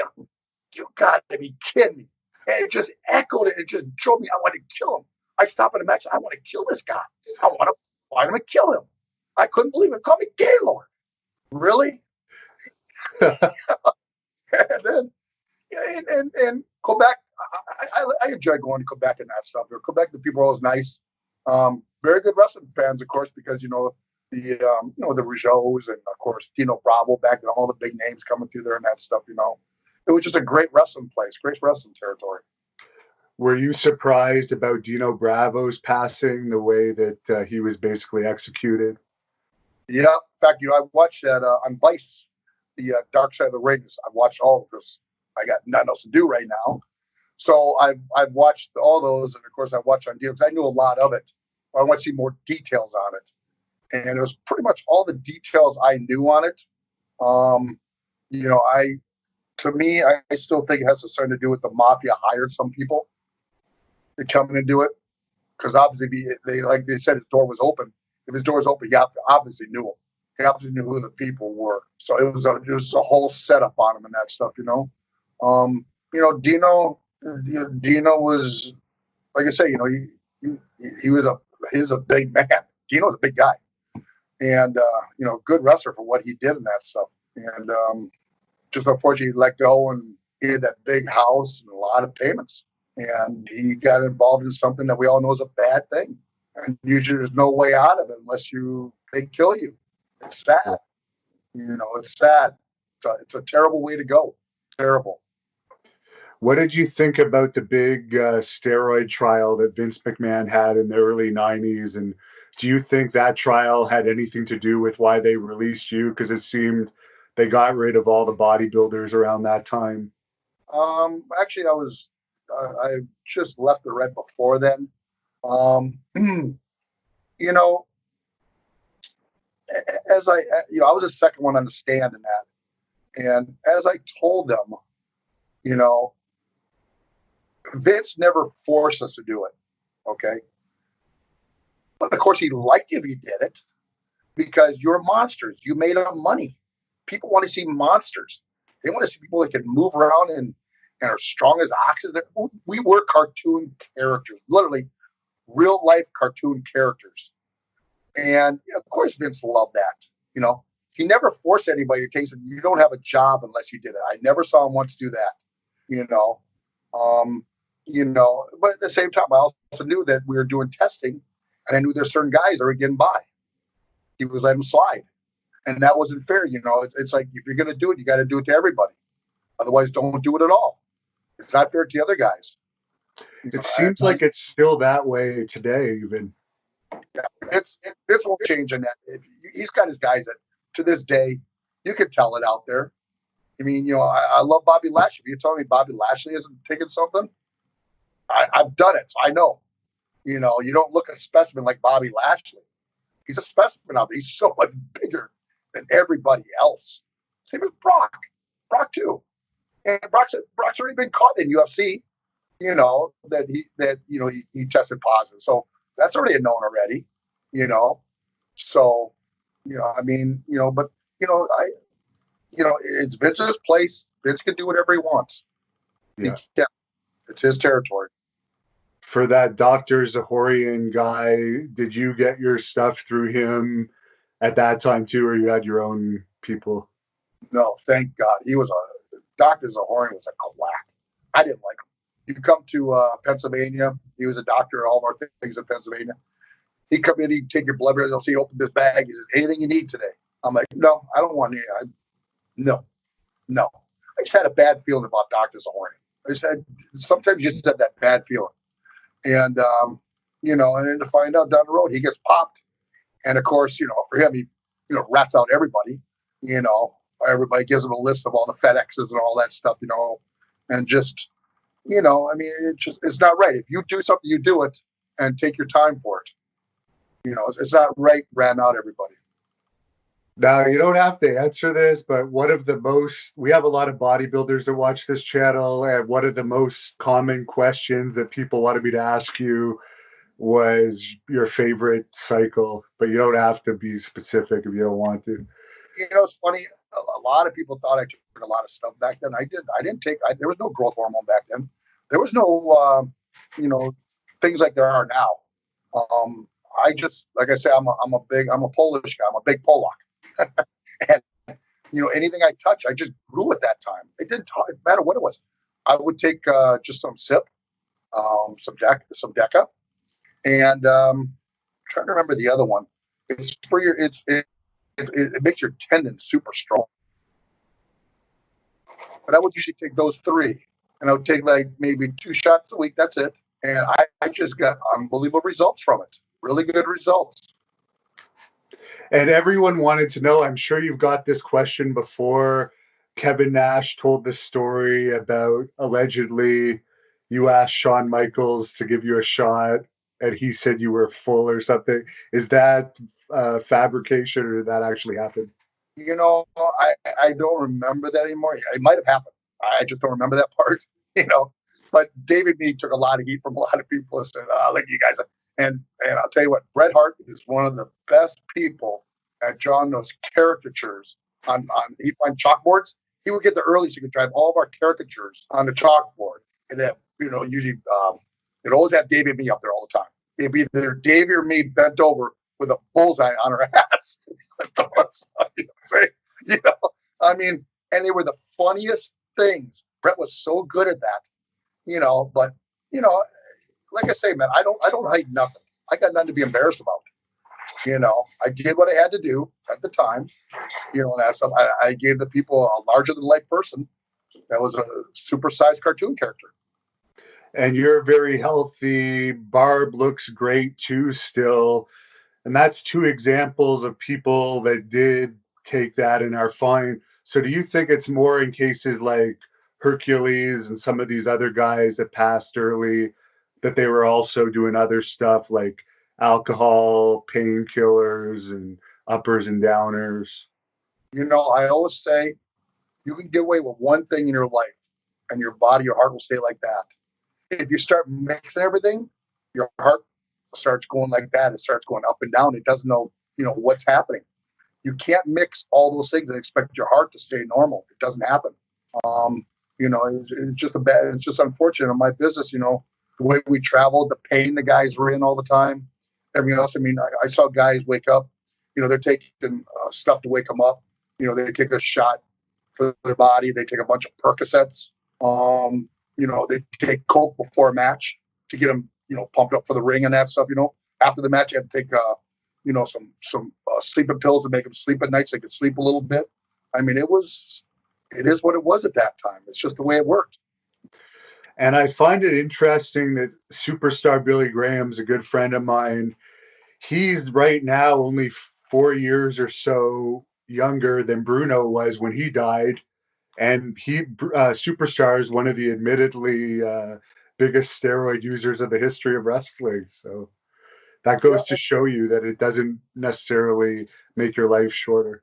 You got to be kidding me!" And it just echoed it. It just drove me. I wanted to kill him. I stopped at a match. I want to kill this guy. I want to find him and kill him. I couldn't believe it. Call me Gaylord. Really? And then and Quebec. I enjoy going to Quebec and that stuff. Quebec, the people are always nice. Very good wrestling fans, of course, because the the Rougeaus and of course Dino Bravo back then, all the big names coming through there and that stuff. It was just a great wrestling place, great wrestling territory. Were you surprised about Dino Bravo's passing, the way that he was basically executed? Yeah, in fact, I watched that on Vice, the Dark Side of the Rings. I've watched all of those. I got nothing else to do right now, so I've watched all those, and of course I watched on Dino because I knew a lot of it. I want to see more details on it, and it was pretty much all the details I knew on it. To me, I still think it has something to do with the mafia hired some people to come in and do it because obviously like they said his door was open. If his door was open, he obviously knew him. He obviously knew who the people were. So it was a whole setup on him and that stuff. Dino was, like I say, he was a big man. Dino's a big guy, and good wrestler for what he did in that stuff. And just unfortunately, he let go, and he had that big house and a lot of payments, and he got involved in something that we all know is a bad thing. And usually, there's no way out of it unless they kill you. It's sad. It's sad. It's a terrible way to go. Terrible. What did you think about the big steroid trial that Vince McMahon had in the early 90s? And do you think that trial had anything to do with why they released you? Because it seemed they got rid of all the bodybuilders around that time. Actually, I just left the Red before then. As I was the second one on the stand in that. And as I told them, Vince never forced us to do it. Okay. But of course, he liked if you did it because you're monsters. You made up money. People want to see monsters. They want to see people that can move around and are strong as oxen. We were cartoon characters, literally real life cartoon characters. And of course, Vince loved that. he never forced anybody to take it. You don't have a job unless you did it. I never saw him once do that, you know. But at the same time, I also knew that we were doing testing, and I knew there's certain guys that were getting by. He was letting them slide, and that wasn't fair. It's like, if you're going to do it, you got to do it to everybody. Otherwise, don't do it at all. It's not fair to the other guys. It seems like it's still that way today, even. Yeah, this won't change in that. He's got his guys that, to this day, you can tell it out there. I mean, I love Bobby Lashley. If you're telling me Bobby Lashley isn't taking something, I've done it, so I know. You don't look a specimen like Bobby Lashley. He's a specimen out there. He's so much bigger than everybody else. Same with Brock. Brock too. And Brock's already been caught in UFC. He tested positive. So that's already a known already. So it's Vince's place. Vince can do whatever he wants. Yeah. It's his territory. For that Dr. Zahorian guy, did you get your stuff through him at that time too, or you had your own people? No, thank God. Dr. Zahorian was a quack. I didn't like him. You come to Pennsylvania. He was a doctor of all of our things in Pennsylvania. He'd come in, he'd take your blood pressure. He opened this bag. He says, anything you need today? I'm like, no, I don't want any. No. I just had a bad feeling about Dr. Zahorian. I said, sometimes you just have that bad feeling. And, and then to find out down the road, he gets popped. And of course, for him, he, rats out everybody. Everybody gives him a list of all the FedExes and all that stuff, and just, it's not right. If you do something, you do it and take your time for it. It's not right, ran out everybody. Now, you don't have to answer this, but we have a lot of bodybuilders that watch this channel, and one of the most common questions that people wanted me to ask you was your favorite cycle, but you don't have to be specific if you don't want to. It's funny. A lot of people thought I took a lot of stuff back then. I didn't take. There was no growth hormone back then. There was no, things like there are now. I just, like I say, I'm a Polish guy. I'm a big Polak. And anything I touch, I just grew at that time. It didn't matter what it was. I would take just some sip, some Deca, and trying to remember the other one. It's for your. It makes your tendons super strong. But I would usually take those 3, and I would take like maybe 2 shots a week. That's it, and I just got unbelievable results from it. Really good results. And everyone wanted to know, I'm sure you've got this question before. Kevin Nash told this story about allegedly you asked Shawn Michaels to give you a shot and he said you were full or something. Is that fabrication or did that actually happen? I don't remember that anymore. It might have happened. I just don't remember that part, But David Meade took a lot of heat from a lot of people and said, look, you guys. And I'll tell you what, Bret Hart is one of the best people at drawing those caricatures on he'd find chalkboards. He would get there early so he could drive all of our caricatures on the chalkboard. And then, usually it'd always have Davey and me up there all the time. It'd be either Davey or me bent over with a bullseye on her ass. And they were the funniest things. Bret was so good at that, but like I say, man, I don't hide nothing. I got nothing to be embarrassed about. I did what I had to do at the time. And that's stuff. I gave the people a larger than life person that was a supersized cartoon character. And you're very healthy. Barb looks great too still. And that's 2 examples of people that did take that and are fine. So do you think it's more in cases like Hercules and some of these other guys that passed early, that they were also doing other stuff like alcohol, painkillers, and uppers and downers? I always say you can get away with one thing in your life and your body, your heart will stay like that. If you start mixing everything, your heart starts going like that. It starts going up and down. It doesn't know, what's happening. You can't mix all those things and expect your heart to stay normal. It doesn't happen. It's just unfortunate in my business, the way we traveled, the pain the guys were in all the time, everything else. I mean, I saw guys wake up, they're taking stuff to wake them up. They take a shot for their body. They take a bunch of Percocets. They take coke before a match to get them, pumped up for the ring and that stuff. After the match, you have to take, some sleeping pills to make them sleep at night so they could sleep a little bit. I mean, it is what it was at that time. It's just the way it worked. And I find it interesting that superstar Billy Graham's a good friend of mine. He's right now only 4 years or so younger than Bruno was when he died. And Superstar is one of the admittedly biggest steroid users of the history of wrestling. So that Yeah, goes to show you that it doesn't necessarily make your life shorter.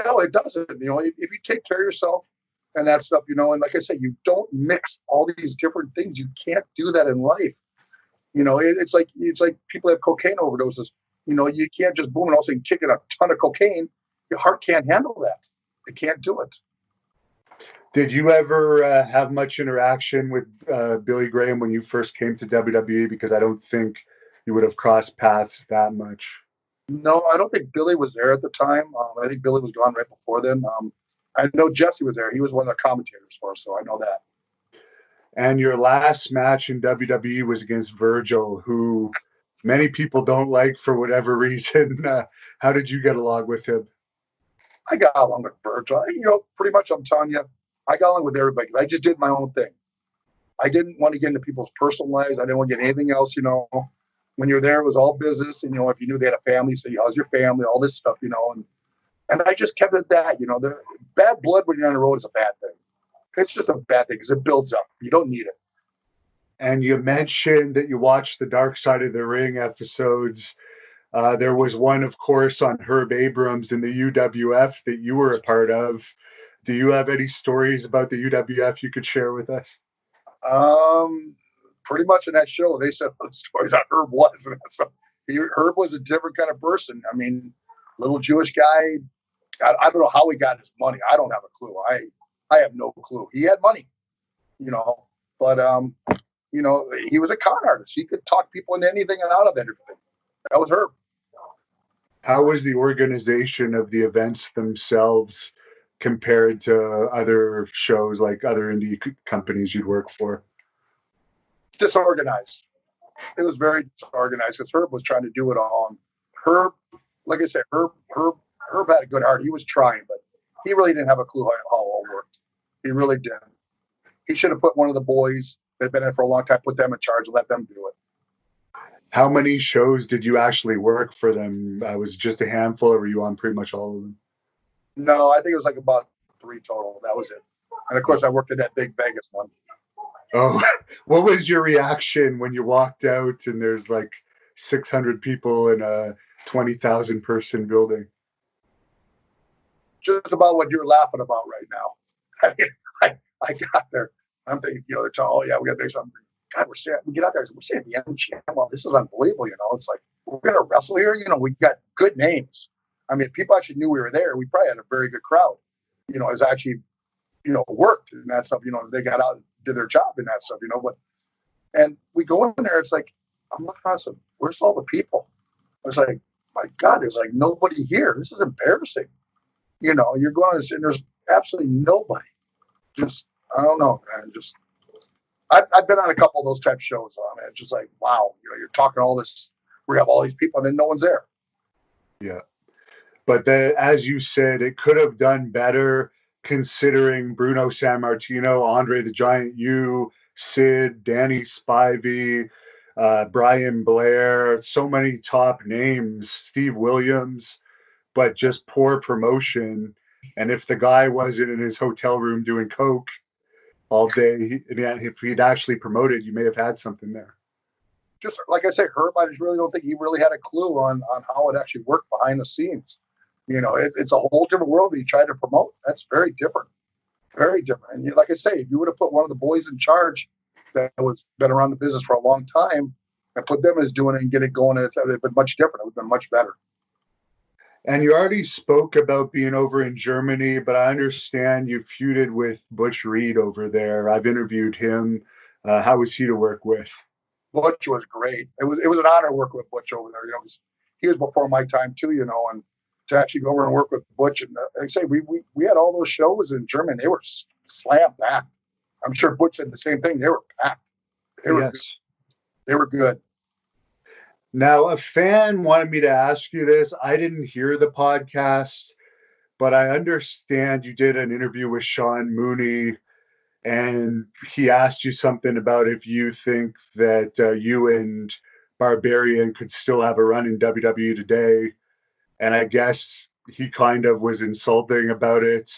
no, it doesn't. If you take care of yourself and that stuff, and like I said, you don't mix all these different things. You can't do that in life. It's like people have cocaine overdoses. You can't just boom and all of a sudden kick in a ton of cocaine. Your heart can't handle that. It can't do it. Did you ever have much interaction with Billy Graham when you first came to WWE? Because I don't think you would have crossed paths that much. No, I don't think Billy was there at the time. I think Billy was gone right before then. I know Jesse was there. He was one of the commentators for us, so I know that. And your last match in WWE was against Virgil, who many people don't like for whatever reason. How did you get along with him? I got along with Virgil. Pretty much I'm telling you, I got along with everybody. I just did my own thing. I didn't want to get into people's personal lives. I didn't want to get anything else. When you're there, it was all business. And, if you knew they had a family, say, how's your family, all this stuff, and I just kept it at that. The bad blood when you're on the road is a bad thing. It's just a bad thing because it builds up. You don't need it. And you mentioned that you watched the Dark Side of the Ring episodes. There was one, of course, on Herb Abrams in the UWF that you were a part of. Do you have any stories about the UWF you could share with us? Pretty much in that show, they said what the stories on Herb was. And so Herb was a different kind of person. I mean, little Jewish guy. I don't know how he got his money. I don't have a clue. I have no clue. He had money, but he was a con artist. He could talk people into anything and out of everything. That was Herb. How was the organization of the events themselves compared to other shows like other indie companies you'd work for? Disorganized. It was very disorganized because Herb was trying to do it all. And Herb, like I said, Herb had a good heart. He was trying, but he really didn't have a clue how it all worked. He really didn't. He should have put one of the boys that had been in for a long time, put them in charge and let them do it. How many shows did you actually work for them? Was it just a handful, or were you on pretty much all of them? No, I think it was like about 3 total. That was it. And of course, I worked in that big Vegas one. Oh, what was your reaction when you walked out and there's like 600 people in a 20,000 person building? Just about what you're laughing about right now. I mean, I got there. I'm thinking, they're telling, oh, yeah, we got to do something. God, we get out there. We're saying the MGM. Well, this is unbelievable. It's like, we're going to wrestle here. We got good names. I mean, if people actually knew we were there, we probably had a very good crowd. It was actually, worked and that stuff. They got out, did their job and that stuff, and we go in there. It's like, I'm looking at it, where's all the people? I was like, my God, there's like nobody here. This is embarrassing. You're going and there's absolutely nobody. Just, I don't know, man. I've been on a couple of those type shows. Man, it's just like, wow, you're talking all this. We have all these people, and then no one's there. Yeah, but as you said, it could have done better considering Bruno Sammartino, Andre the Giant, you, Sid, Danny Spivey, Brian Blair, so many top names, Steve Williams, but just poor promotion. And if the guy wasn't in his hotel room doing coke all day, if he'd actually promoted, you may have had something there. Just like I say, Herb, I just really don't think he really had a clue on how it actually worked behind the scenes. It's a whole different world that he tried to promote. That's very different. Very different. And like I say, if you would have put one of the boys in charge that was been around the business for a long time and put them as doing it and get it going, it would have been much different. It would have been much better. And you already spoke about being over in Germany, but I understand you feuded with Butch Reed over there. I've interviewed him. How was he to work with? Butch was great. It was an honor to work with Butch over there. He was before my time too, and to actually go over and work with Butch. And like I say, we had all those shows in Germany. They were slam packed. I'm sure Butch said the same thing. They were packed. They were Yes. they were good. Now, a fan wanted me to ask you this. I didn't hear the podcast, but I understand you did an interview with Sean Mooney, and he asked you something about if you think that you and Barbarian could still have a run in WWE today. And I guess he kind of was insulting about it.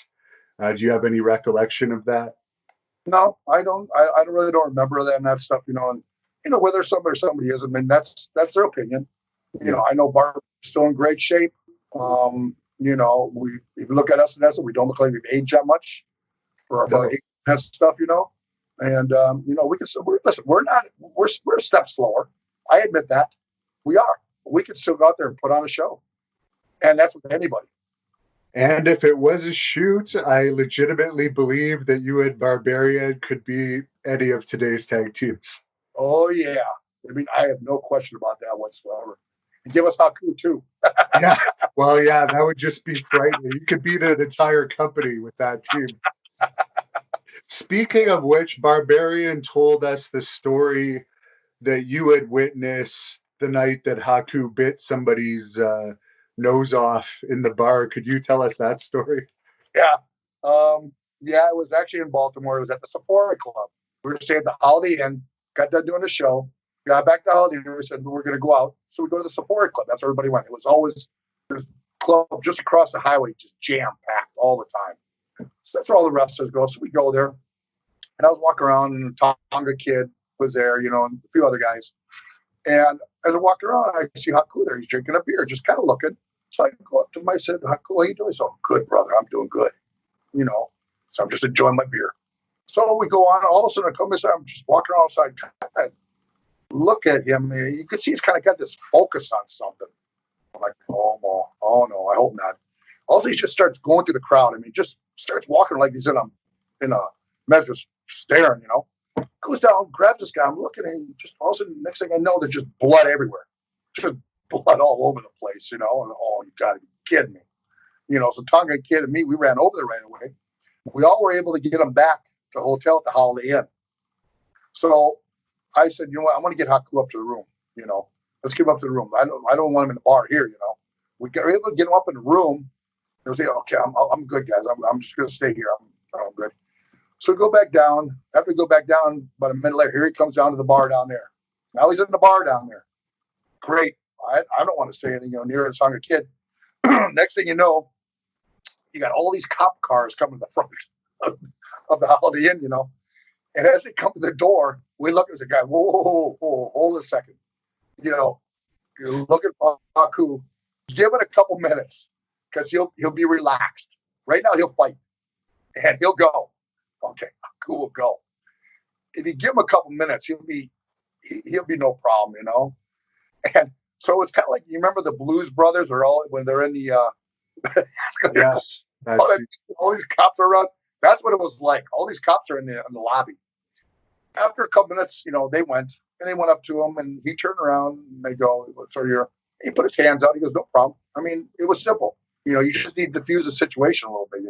Do you have any recollection of that? No, I don't. I really don't remember that and that stuff. And whether somebody is. I mean, that's their opinion. Yeah. I know Barb's still in great shape. We if you look at us and that's we don't look like we've aged that much for No. our age and stuff. And we can still listen. We're a step slower. I admit that we are. We can still go out there and put on a show, and that's with anybody. And if it was a shoot, I legitimately believe that you and Barbarian could be any of today's tag teams. Oh yeah, I mean I have no question about that whatsoever. And give us Haku too. Yeah, well, yeah, that would just be frightening. You could beat an entire company with that team. Speaking of which, Barbarian told us the story that you had witnessed the night that Haku bit somebody's nose off in the bar. Could you tell us that story? Yeah. Yeah, it was actually in Baltimore. It was at the Sephora Club. We were staying at the Holiday Inn, got done doing the show, got back to the Holiday Inn. We said, we're going to go out. So we go to the Sephora Club. That's where everybody went. It was always this club just across the highway, just jam packed all the time. So that's where all the wrestlers go. So we go there. And I was walking around, and Tonga Kid was there, and a few other guys. And as I walked around, I see Haku there. He's drinking a beer, just kind of looking. So I go up to him. I said, Haku, how you doing? So, good, brother. I'm doing good. So I'm just enjoying my beer. So we go on. All of a sudden, I come inside. I'm just walking around outside. I look at him. You could see he's kind of got this focus on something. I'm like, oh no, I hope not. Also, he just starts going through the crowd. I mean, just starts walking like he's in a measure, staring. Goes down, grabs this guy. I'm looking at him. Just all of a sudden, next thing I know, there's just blood everywhere. Just blood all over the place. And oh, you got to be kidding me. So Tonga Kid and me, we ran over there right away. We all were able to get him back to the hotel at the Holiday Inn. So I said, you know what, I'm going to get Haku up to the room. Let's get him up to the room. I don't want him in the bar here. We were able to get him up in the room. They was like, okay, I'm good, guys. I'm just going to stay here. I'm good. So we go back down. After we go back down, about a minute later, here he comes down to the bar down there. Now he's in the bar down there. Great. I don't want to say anything, near the Tonga Kid. Next thing you know, you got all these cop cars coming to the front of the Holiday Inn, And as they come to the door, we look at the guy, whoa, hold a second. You're looking for Haku. Give it a couple minutes because he'll be relaxed. Right now he'll fight. And he'll go. Okay, Haku will go. If you give him a couple minutes, he'll be no problem, And so it's kind of like, you remember the Blues Brothers when they're in the Yes. all these cops are around. That's what it was like. All these cops are in the lobby. After a couple minutes, they went up to him, and he turned around and they go, "So he put his hands out. He goes, "No problem." I mean, it was simple. You just need to diffuse the situation a little bit.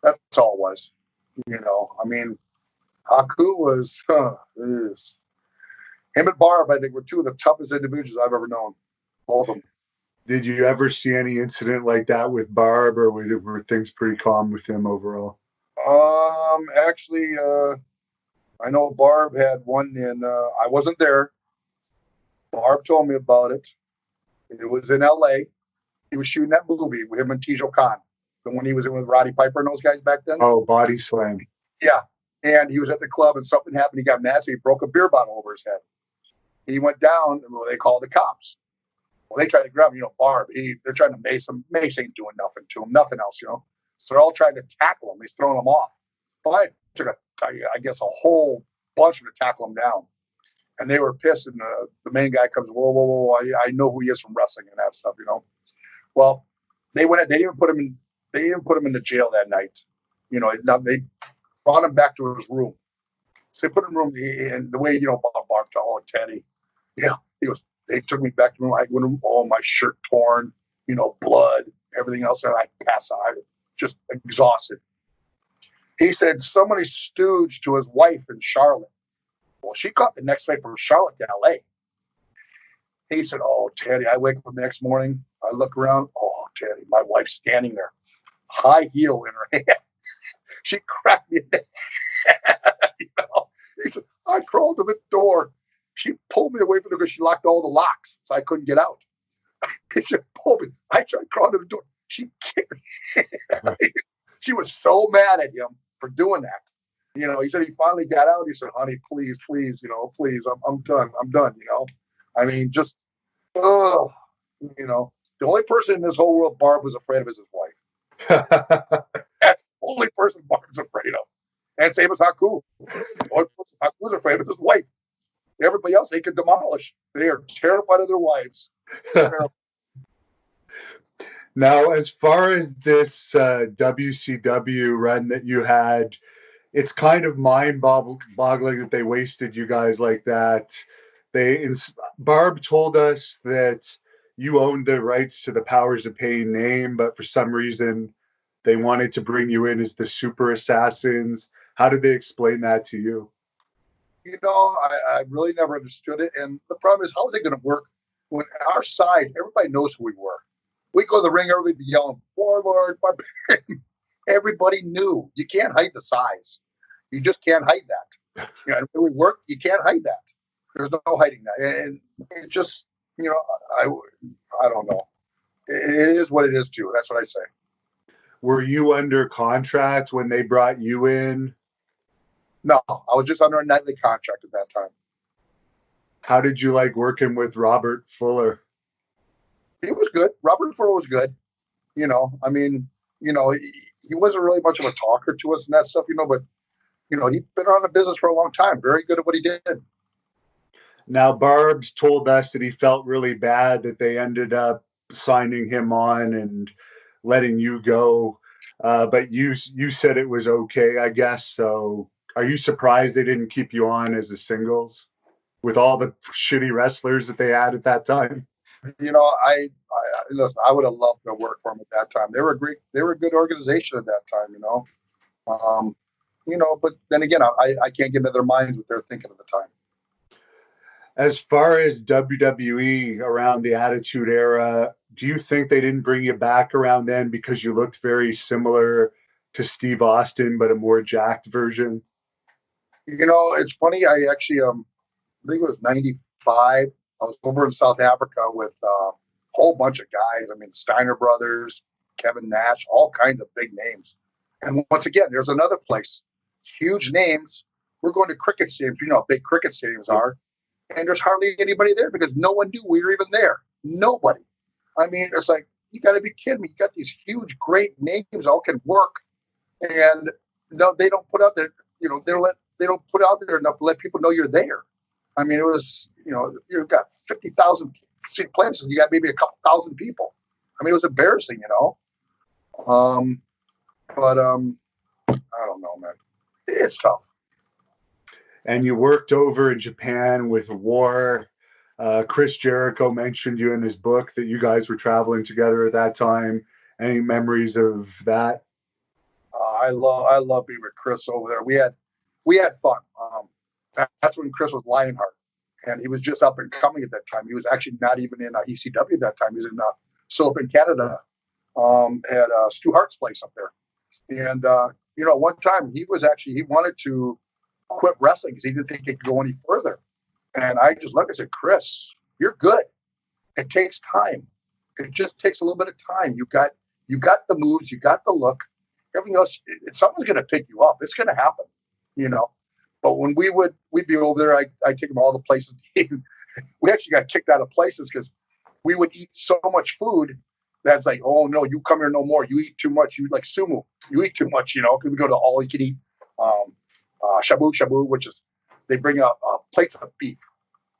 That's all it was. I mean, Haku was him and Barb. I think were two of the toughest individuals I've ever known. Both of them. Did you ever see any incident like that with Barb, or were things pretty calm with him overall? Actually, I know Barb had one I wasn't there. Barb told me about it. It was in L.A. He was shooting that movie with him and Tijo Khan, the one he was in with Roddy Piper and those guys back then. Oh, Body Slam. Yeah. And he was at the club and something happened. He got mad, so he broke a beer bottle over his head. He went down, and they called the cops. Well, they tried to grab him, Barb. They're trying to mace him. Mace ain't doing nothing to him, nothing else, So they're all trying to tackle him. He's throwing him off. Fine. Took I guess a whole bunch of them to tackle him down. And they were pissed. And the main guy comes, whoa. I know who he is from wrestling and that stuff, Well, they went. They didn't put him in. They didn't put him in the jail that night. They brought him back to his room. So they put him in the room, and the way Barb told Teddy, he goes. They took me back to the room. I went, all my shirt torn, blood. Everything else, I pass out, just exhausted. He said somebody stooged to his wife in Charlotte. Well, she caught the next flight from Charlotte to LA. He said, "Oh, Teddy," I wake up the next morning. I look around. Oh, Teddy, my wife's standing there, high heel in her hand. She cracked me in the head. He said, I crawled to the door. She pulled me away from her because she locked all the locks, so I couldn't get out. He said, pull me. I tried crawling to the door. She kicked me. She was so mad at him for doing that. He said he finally got out. He said, honey, please, please, please, I'm done. I'm done, I mean, just, oh, the only person in this whole world Barb was afraid of is his wife. That's the only person Barb's afraid of. And same as Haku. The only person Haku's afraid of is his wife. Everybody else they could demolish. They are terrified of their wives. Now, as far as this WCW run that you had, it's kind of mind-boggling that they wasted you guys like that. Barb told us that you owned the rights to the Powers of Pain name, but for some reason they wanted to bring you in as the Super Assassins. How did they explain that to you? I really never understood it. And the problem is, how is it going to work when our size, everybody knows who we were. We go to the ring, everybody be yelling, Warlord, Barbarian. Everybody knew. You can't hide the size. You just can't hide that. When we work, you can't hide that. There's no hiding that. And it just, I don't know. It is what it is, too. That's what I say. Were you under contract when they brought you in? No, I was just under a nightly contract at that time. How did you like working with Robert Fuller? He was good. Robert Fuller was good. He wasn't really much of a talker to us and that stuff, but, he'd been around the business for a long time. Very good at what he did. Now, Barb's told us that he felt really bad that they ended up signing him on and letting you go. But you said it was okay, I guess. So are you surprised they didn't keep you on as a singles with all the shitty wrestlers that they had at that time? Listen, I would have loved to work for them at that time. They were a good organization at that time, but then again, I can't get into their minds what they're thinking at the time. As far as WWE around the Attitude Era, do you think they didn't bring you back around then because you looked very similar to Steve Austin, but a more jacked version? It's funny. I actually, I think it was 95. I was over in South Africa with a whole bunch of guys. I mean, Steiner Brothers, Kevin Nash, all kinds of big names. And once again, there's another place, huge names. We're going to cricket stadiums. You know how big cricket stadiums are. And there's hardly anybody there because no one knew we were even there. Nobody. I mean, it's like, you got to be kidding me. You got these huge, great names all can work. And no, they don't put out there, they don't put out there enough to let people know you're there. I mean, it was, you've got 50,000 seat places. You got maybe a couple thousand people. I mean, it was embarrassing, But I don't know, man. It's tough. And you worked over in Japan with War. Chris Jericho mentioned you in his book that you guys were traveling together at that time. Any memories of that? I love being with Chris over there. We had fun. That's when Chris was Lionheart, and he was just up and coming at that time. He was actually not even in ECW at that time. He was in still up in Canada at Stu Hart's place up there. And one time he wanted to quit wrestling because he didn't think he could go any further. And I just looked and said, Chris, you're good. It takes time. It just takes a little bit of time. You got the moves, you got the look. Everything else, someone's going to pick you up. It's going to happen, But when we'd be over there, I'd take them all the places. We actually got kicked out of places because we would eat so much food that's like, oh no, you come here no more. You eat too much. You like sumo. You eat too much, because we go to all you can eat shabu shabu, which is they bring out plates of beef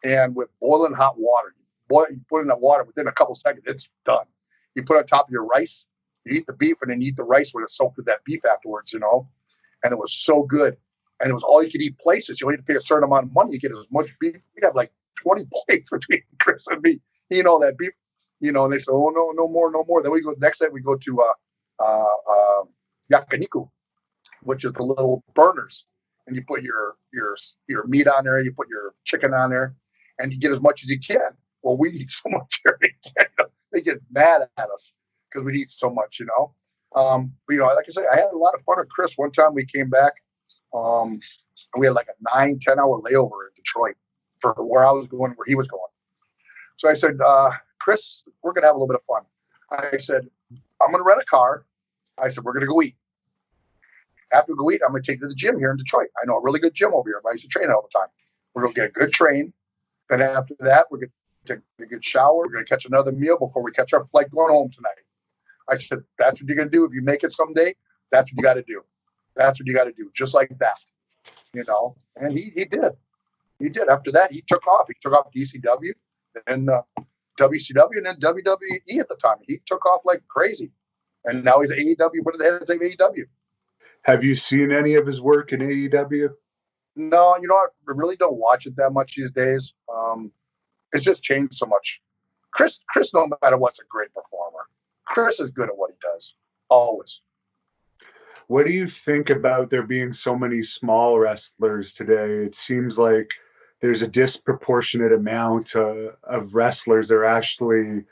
and with boiling hot water. You put in that water within a couple seconds, it's done. You put it on top of your rice. You eat the beef and then you eat the rice when it's soaked with that beef afterwards, and it was so good. And it was all you could eat places. You only had to pay a certain amount of money. You get as much beef. We'd have like 20 plates between Chris and me. That beef. And they said, oh, no, no more, no more. Then we go, next day we go to yakiniku, which is the little burners. And you put your meat on there, you put your chicken on there, and you get as much as you can. Well, we eat so much here in Canada, they get mad at us because we eat so much. But like I said, I had a lot of fun with Chris. One time we came back, and we had like a 9-10 hour layover in Detroit for where I was going, where he was going. So I said, Chris, we're gonna have a little bit of fun. I said, I'm gonna rent a car. I said, we're gonna go eat. After we go eat, I'm going to take you to the gym here in Detroit. I know a really good gym over here. I used to train all the time. We're going to get a good train. Then after that, we're going to take a good shower. We're going to catch another meal before we catch our flight going home tonight. I said, that's what you're going to do. If you make it someday, that's what you got to do. That's what you got to do. Just like that. And he did. He did. After that, he took off. He took off DCW, then WCW, and then WWE at the time. He took off like crazy. And now he's at AEW. What the hell is AEW? Have you seen any of his work in AEW? No, I really don't watch it that much these days. It's just changed so much. Chris, no matter what's a great performer. Chris is good at what he does, always. What do you think about there being so many small wrestlers today? It seems like there's a disproportionate amount of wrestlers that are actually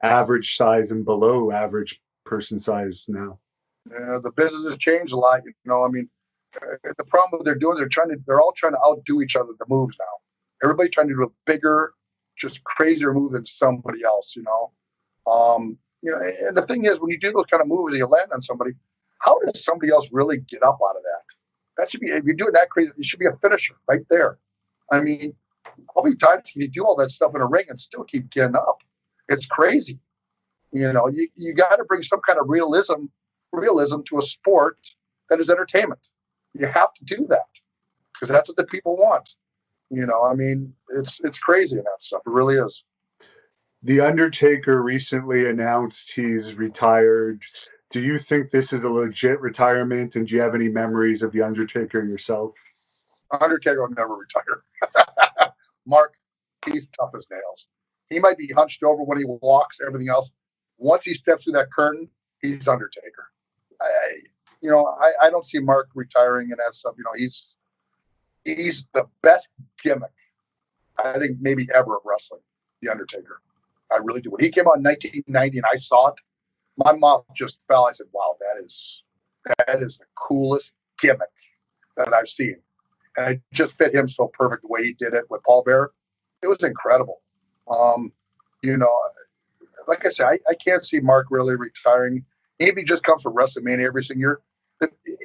average size and below average person size now. The business has changed a lot. The problem that they're doing, they're all trying to outdo each other. The moves now, everybody's trying to do a bigger, just crazier move than somebody else. And the thing is, when you do those kind of moves and you land on somebody, how does somebody else really get up out of that? That should be, if you're doing that crazy, it should be a finisher right there. I mean, how many times can you do all that stuff in a ring and still keep getting up? It's crazy. You got to bring some kind of realism to a sport that is entertainment. You have to do that because that's what the people want. It's crazy in that stuff. It really is. The Undertaker recently announced he's retired. Do you think this is a legit retirement? And do you have any memories of the Undertaker yourself? Undertaker will never retire. Mark, he's tough as nails. He might be hunched over when he walks, everything else. Once he steps through that curtain, he's Undertaker. I don't see Mark retiring and that stuff. He's the best gimmick, I think, maybe ever of wrestling, The Undertaker. I really do. When he came out in 1990 and I saw it, my mouth just fell. I said, wow, that is the coolest gimmick that I've seen. And it just fit him so perfect the way he did it with Paul Bearer. It was incredible. Like I said, I can't see Mark really retiring. Maybe he just comes from WrestleMania every single year.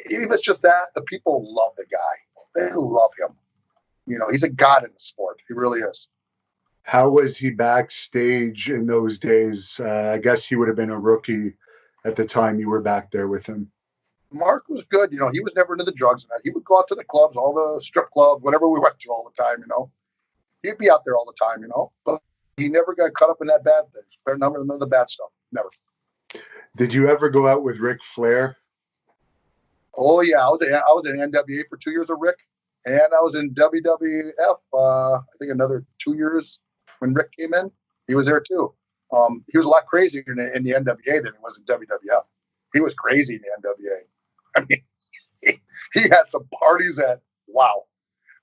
Even if it's just that, the people love the guy. They love him. He's a god in the sport. He really is. How was he backstage in those days? I guess he would have been a rookie at the time you were back there with him. Mark was good. He was never into the drugs and that. He would go out to the clubs, all the strip clubs, whatever we went to all the time, He'd be out there all the time, But he never got caught up in that bad thing. None of the bad stuff. Never. Did you ever go out with Ric Flair? Oh yeah, I was in NWA for 2 years with Rick, and I was in WWF. I think another 2 years when Rick came in. He was there too. He was a lot crazier in the NWA than he was in WWF. He was crazy in the NWA. I mean, he had some parties that wow,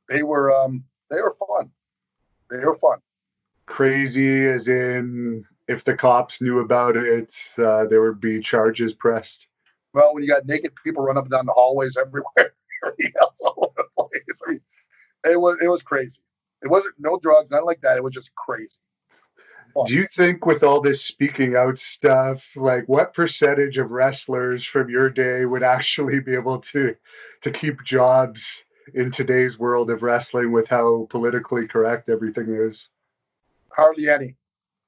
they were fun. They were fun. Crazy as in if the cops knew about it, there would be charges pressed. Well, when you got naked people running up and down the hallways everywhere, everything else all over the place. I mean, it was crazy. It wasn't no drugs, nothing like that. It was just crazy. Fun. Do you think with all this speaking out stuff, like what percentage of wrestlers from your day would actually be able to keep jobs in today's world of wrestling with how politically correct everything is? Hardly any.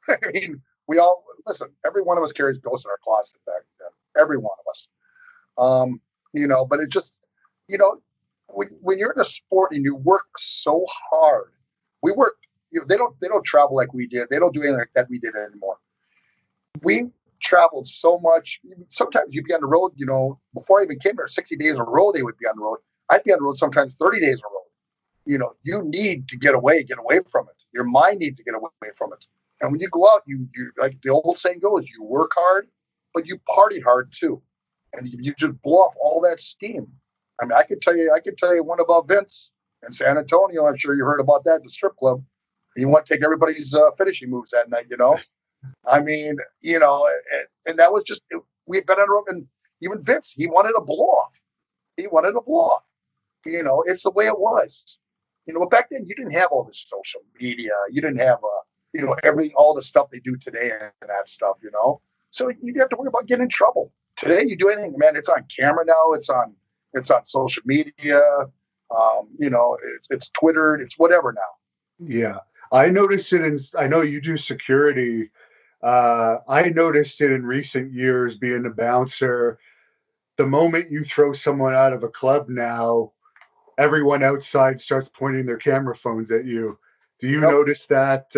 I mean, we all listen. Every one of us carries ghosts in our closet back then. Every one of us. But it just, when you're in a sport and you work so hard, we work. They don't travel like we did. They don't do anything like that we did anymore. We traveled so much. Sometimes you'd be on the road. Before I even came here, 60 days in a row they would be on the road. I'd be on the road sometimes 30 days in a row. You need to get away from it. Your mind needs to get away from it. And when you go out, you like the old saying goes, you work hard, but you party hard too, and you just blow off all that steam. I mean, I could tell you one about Vince in San Antonio. I'm sure you heard about that, the strip club. You want to take everybody's finishing moves that night, you know. I mean, you know, and that was just we've been on, and even Vince, he wanted a blow off. He wanted a blow off. You know, it's the way it was. You know, but back then you didn't have all this social media. You didn't have you know, all the stuff they do today and that stuff. You know, so you didn't have to worry about getting in trouble. Today, you do anything, man. It's on camera now. It's on social media. You know, it's Twittered. It's whatever now. Yeah. I noticed it in, I know you do security. I noticed it in recent years being a bouncer. The moment you throw someone out of a club now, everyone outside starts pointing their camera phones at you. Do you Yep. notice that,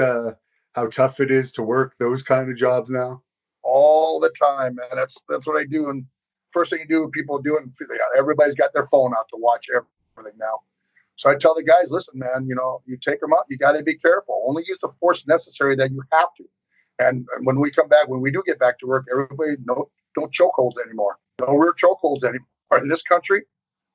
how tough it is to work those kind of jobs now? All the time, man. That's what I do. And first thing you do, people do it. Everybody's got their phone out to watch everything now. So I tell the guys, listen, man, you know, you take them out, you got to be careful. Only use the force necessary that you have to. And when we come back, when we do get back to work, everybody, no, don't chokeholds anymore. No rear chokeholds anymore. In this country,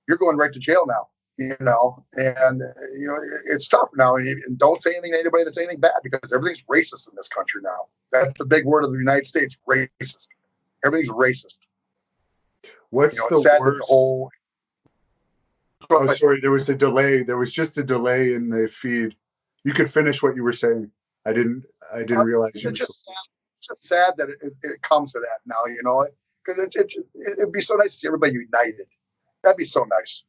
you're going right to jail now. You know, and you know it's tough now. And don't say anything to anybody that's anything bad because everything's racist in this country now. That's the big word of the United States: racist. Everything's racist. You What's know, the it's sad that the worst? whole. Oh, sorry, there was a delay. There was just a delay in the feed. You could finish what you were saying. I didn't realize you were It's still. just sad. It's just sad that it comes to that now. You know, because it'd be so nice to see everybody united. That'd be so nice.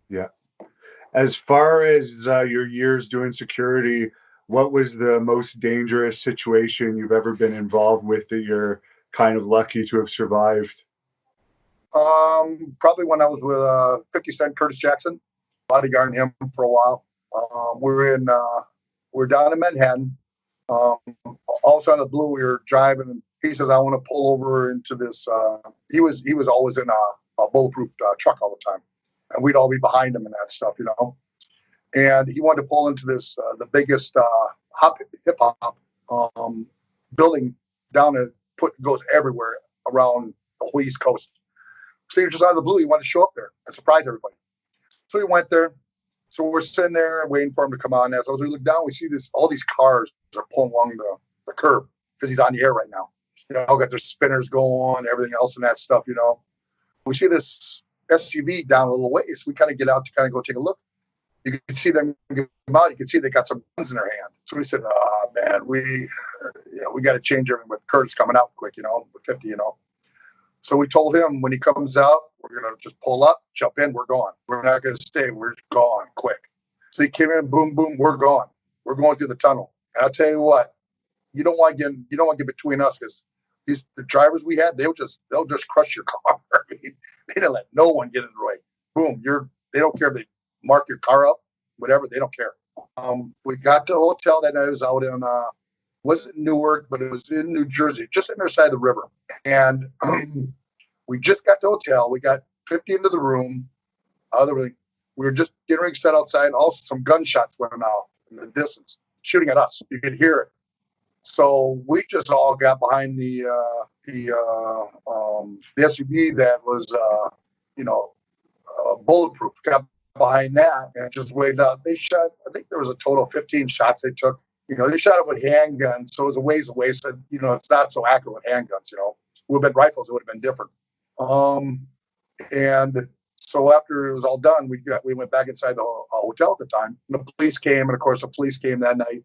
Yeah. As far as your years doing security, what was the most dangerous situation you've ever been involved with that you're kind of lucky to have survived? Probably when I was with 50 Cent, Curtis Jackson, bodyguarding him for a while. We're down in Manhattan. Um, all of a sudden, the blue, we were driving, and he says, "I want to pull over into this." He was always in a bulletproof truck all the time, and we'd all be behind him and that stuff, you know. And he wanted to pull into this the biggest hip hop um, building down there. Goes everywhere around the whole East Coast. So you're just out of the blue. He wanted to show up there and surprise everybody. So we went there. So we're sitting there waiting for him to come on. As we look down, we see all these cars are pulling along the curb because he's on the air right now. You know, got their spinners going, everything else and that stuff, you know. We see this SUV down a little ways. We kind of get out to kind of go take a look. You can see them come out. You can see they got some guns in their hand. So we said, "Oh man, we got to change everything with Curtis coming out quick, you know, with 50, you know." So we told him when he comes out, we're going to just pull up, jump in, we're gone. We're not going to stay. We're gone quick. So he came in, boom, boom, we're gone. We're going through the tunnel. And I'll tell you what, you don't want to get between us because the drivers we had, they'll just crush your car. I mean, they didn't let no one get in the way. Boom, they don't care if they mark your car up, whatever, they don't care. We got to the hotel that night. It was out in wasn't Newark, but it was in New Jersey, just on the other side of the river. And we just got to the hotel. We got 50 into the room. We were just getting ready to set outside. Also, some gunshots went off in the distance, shooting at us. You could hear it. So we just all got behind the SUV that was, you know, bulletproof. Got behind that and just waited out. They shot. I think there was a total of 15 shots they took. You know, they shot it with handguns, so it was a ways away. So, you know, it's not so accurate with handguns. You know, it would have been rifles, it would have been different. And so after it was all done, we went back inside the hotel at the time. And the police came, and of course, the police came that night.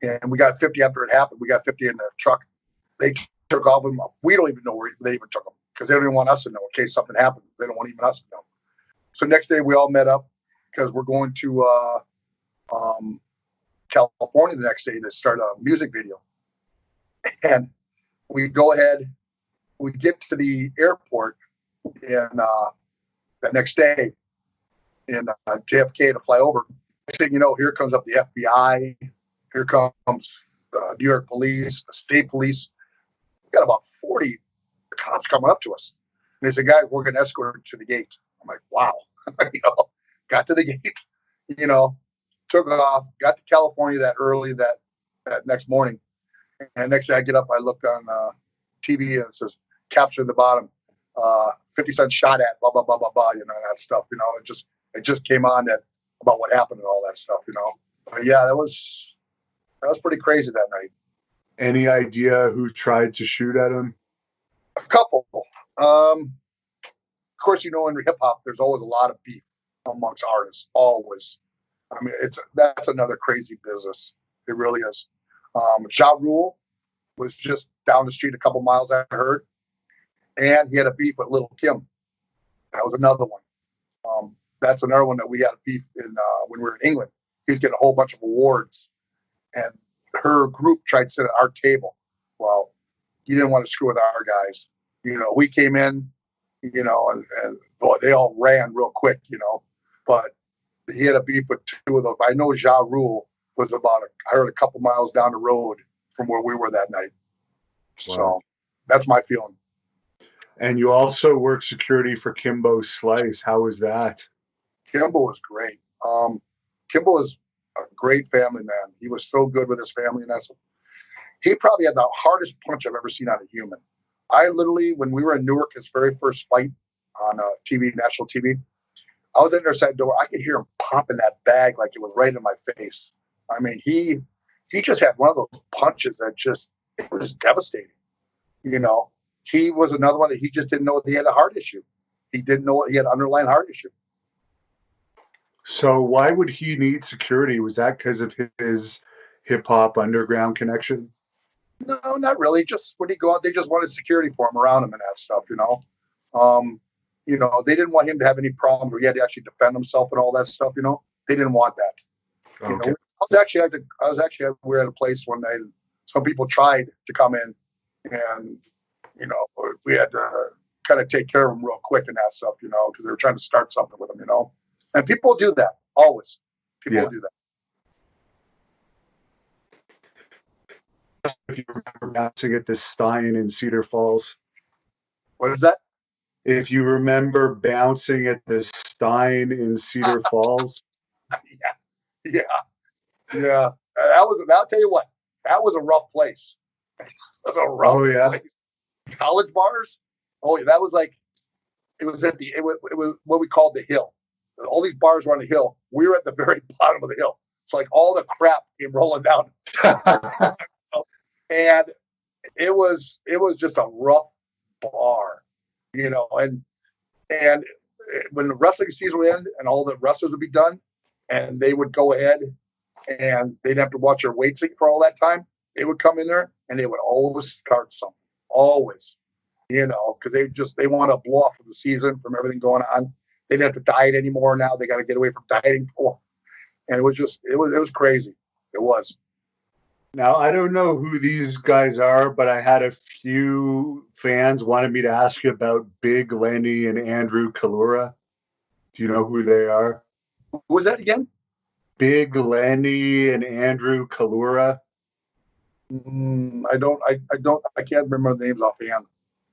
And we got 50 after it happened. We got 50 in the truck. They took all of them. We don't even know where they even took them because they don't even want us to know in case something happened. They don't want even us to know. So next day, we all met up because we're going to California the next day to start a music video. And we go ahead, we get to the airport and the next day in JFK to fly over. Next thing you know, here comes up the FBI, here comes the New York police, the state police. We got about 40 cops coming up to us. And there's a guy, we're going to escort to the gate. I'm like, wow. You know, got to the gate, you know, took off, got to California that early that that next morning. And next day I get up, I look on TV and it says capture the bottom, 50 Cent shot at blah blah blah blah blah, that stuff. It just came on that about what happened and all that stuff. But yeah, that was pretty crazy that night. Any idea who tried to shoot at him? A couple. Of course, in hip hop, there's always a lot of beef amongst artists. Always. I mean, that's another crazy business. It really is. Ja Rule was just down the street a couple miles, I heard, and he had a beef with Little Kim. That was another one. That's another one that we had a beef in when we were in England. He was getting a whole bunch of awards, and her group tried to sit at our table. Well, he didn't want to screw with our guys. We came in, and boy, they all ran real quick, but he had a beef with two of them. I know Ja Rule was I heard a couple miles down the road from where we were that night. Wow. So that's my feeling. And you also work security for Kimbo Slice. How was that? Kimbo was great. Kimbo is a great family man. He was so good with his family, and he probably had the hardest punch I've ever seen on a human. I literally, when we were in Newark, his very first fight on TV, national TV, I was in their side door. I could hear him popping that bag like it was right in my face. I mean, he just had one of those punches that it was devastating. He was another one that he just didn't know he had a heart issue. He didn't know he had an underlying heart issue. So why would he need security? Was that because of his hip hop underground connection? No, not really. Just when he go out, they just wanted security for him around him and that stuff. They didn't want him to have any problems where he had to actually defend himself and all that stuff. They didn't want that. Okay. I was actually we were at a place one night, and some people tried to come in, and we had to kind of take care of them real quick and that stuff, because they were trying to start something with them, And people do that always. People do that. If you remember bouncing at the Stein in Cedar Falls. What is that? If you remember bouncing at the Stein in Cedar Falls. Yeah. I'll tell you what, that was a rough place. It was a rough place. College bars. Oh, yeah, that was like, it was what we called the hill. All these bars were on the hill. We were at the very bottom of the hill. It's like all the crap came rolling down. And it was just a rough bar, and when the wrestling season would end and all the wrestlers would be done and they would go ahead and they'd have to watch their weights for all that time, they would come in there and they would always start something. Always. Because they want to blow off from the season, from everything going on. They didn't have to diet anymore now. They got to get away from dieting for. And it was crazy. It was. Now, I don't know who these guys are, but I had a few fans wanted me to ask you about Big Lenny and Andrew Kalura. Do you know who they are? Who was that again? Big Lenny and Andrew Kalura. I can't remember the names offhand.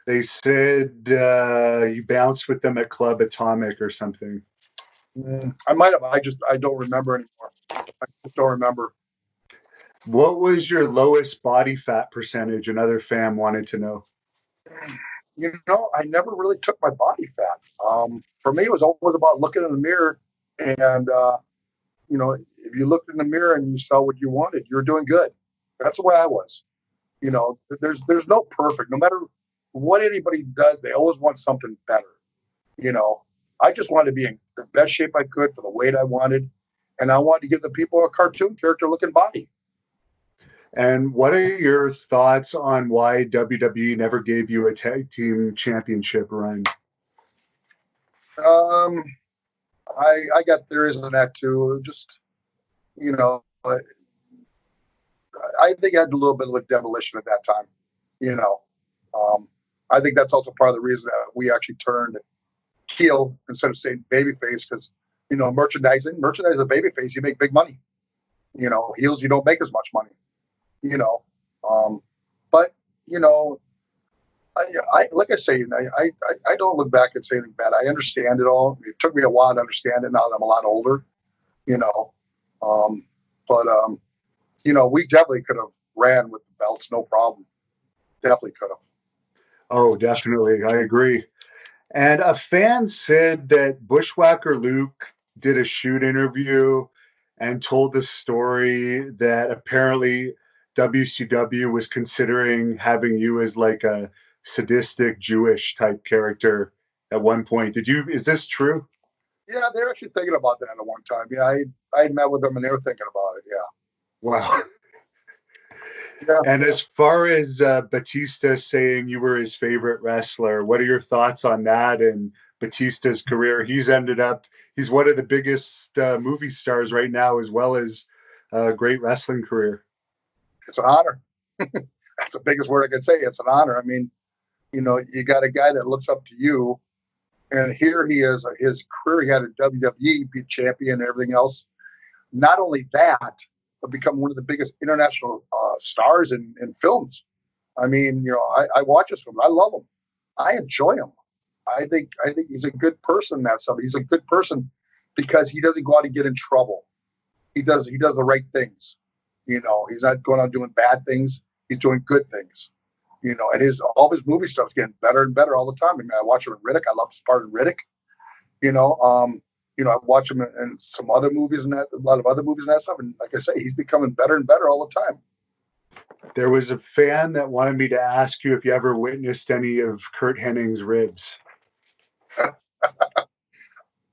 They said you bounced with them at Club Atomic or something. I might have. I don't remember anymore. I just don't remember. What was your lowest body fat percentage? Another fan wanted to know. I never really took my body fat. For me, it was always about looking in the mirror, and if you looked in the mirror and you saw what you wanted, you were doing good. That's the way I was. There's no perfect. No matter what anybody does, they always want something better. I just wanted to be in the best shape I could for the weight I wanted, and I wanted to give the people a cartoon character looking body. And what are your thoughts on why WWE never gave you a tag team championship run? I got theories on that too. Just I think I had a little bit of a demolition at that time. I think that's also part of the reason that we actually turned heel instead of saying babyface, because merchandising a babyface, you make big money. Heels, you don't make as much money. But I like I say, I don't look back and say anything bad. I understand it all. It took me a while to understand it. Now that I'm a lot older, but we definitely could have ran with the belts, no problem. Definitely could have. Oh, definitely. I agree. And a fan said that Bushwhacker Luke did a shoot interview and told the story that apparently WCW was considering having you as like a sadistic Jewish type character at one point. Is this true? Yeah, they're actually thinking about that at one time. Yeah, I met with them and they were thinking about it. Yeah. Wow. Yeah. And as far as Batista saying you were his favorite wrestler, what are your thoughts on that and Batista's career? He's one of the biggest movie stars right now, as well as a great wrestling career. It's an honor. That's the biggest word I can say. It's an honor. I mean, you got a guy that looks up to you, and here he is. His career, he had a WWE be champion and everything else. Not only that, but become one of the biggest international stars in films. I mean, I watch his films. I love him. I enjoy him. I think he's a good person. That stuff. He's a good person because he doesn't go out and get in trouble. He does the right things. He's not going out doing bad things. He's doing good things. And all his movie stuff's getting better and better all the time. I mean, I watch him in Riddick. I love Spartan Riddick. You know, um, I watch him in some other movies and a lot of other movies and that stuff. And like I say, he's becoming better and better all the time. There was a fan that wanted me to ask you if you ever witnessed any of Kurt Hennig's ribs.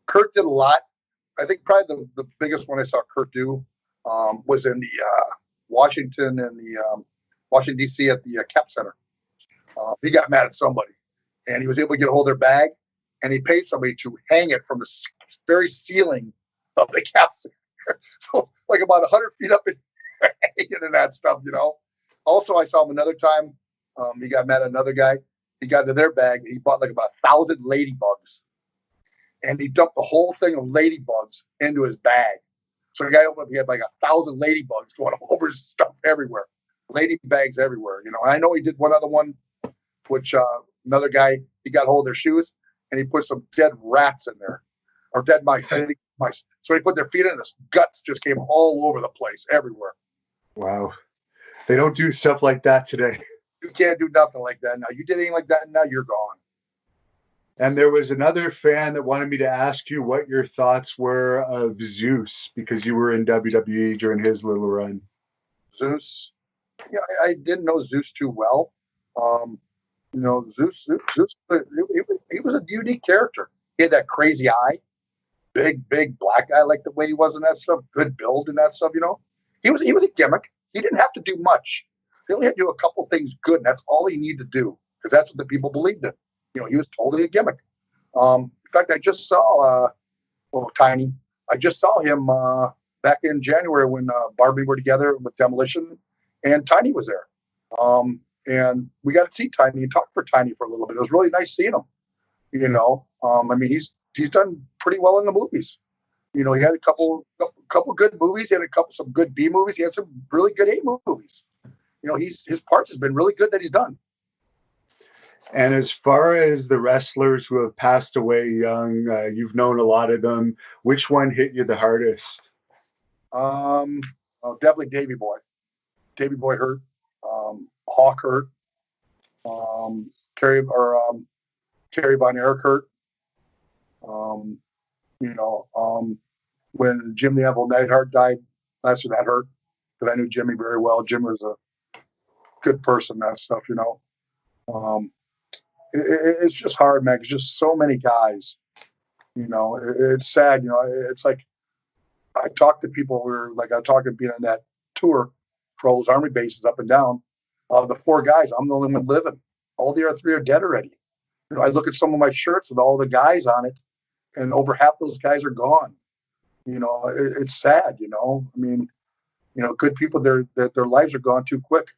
Kurt did a lot. I think probably the biggest one I saw Kurt do was in the Washington and the Washington D.C. at the Cap Center. He got mad at somebody, and he was able to get a hold of their bag, and he paid somebody to hang it from the very ceiling of the Cap Center. So like about 100 feet up and hanging and that stuff. Also, I saw him another time. He got mad at another guy. He got into their bag, and he bought like about 1,000 ladybugs, and he dumped the whole thing of ladybugs into his bag. So the guy opened up, he had like 1,000 ladybugs going all over his stuff everywhere. Lady bags everywhere. And I know he did one other one, which another guy, he got hold of their shoes and he put some dead rats in there or dead mice. I think mice. So he put their feet in, and his guts just came all over the place, everywhere. Wow. They don't do stuff like that today. You can't do nothing like that now. You did anything like that, now you're gone. And there was another fan that wanted me to ask you what your thoughts were of Zeus because you were in WWE during his little run. Zeus, yeah, I didn't know Zeus too well. Zeus, he was a unique character. He had that crazy eye, big black guy, like the way he was in that stuff, good build and that stuff. He was a gimmick. He didn't have to do much. He only had to do a couple things good, and that's all he needed to do because that's what the people believed in. He was totally a gimmick. In fact, I just saw Tiny. I just saw him back in January when Barbie were together with Demolition, and Tiny was there. And we got to see Tiny and talk for Tiny for a little bit. It was really nice seeing him. I mean, he's done pretty well in the movies. He had a couple good movies. He had some good B movies. He had some really good A movies. His parts has been really good that he's done. And as far as the wrestlers who have passed away young, you've known a lot of them. Which one hit you the hardest? Definitely Davy Boy. Davy Boy hurt. Hawk hurt. Kerry Von Erich hurt. When Jim the Anvil Neidhart died, that's when that hurt. But I knew Jimmy very well. Jim was a good person. That stuff. It's just hard, man. It's just so many guys. It's sad. It's like I talk to people I talk to being on that tour for all those army bases up and down. The four guys, I'm the only one living. All the other three are dead already. I look at some of my shirts with all the guys on it, and over half those guys are gone. It's sad. I mean, good people, their lives are gone too quick.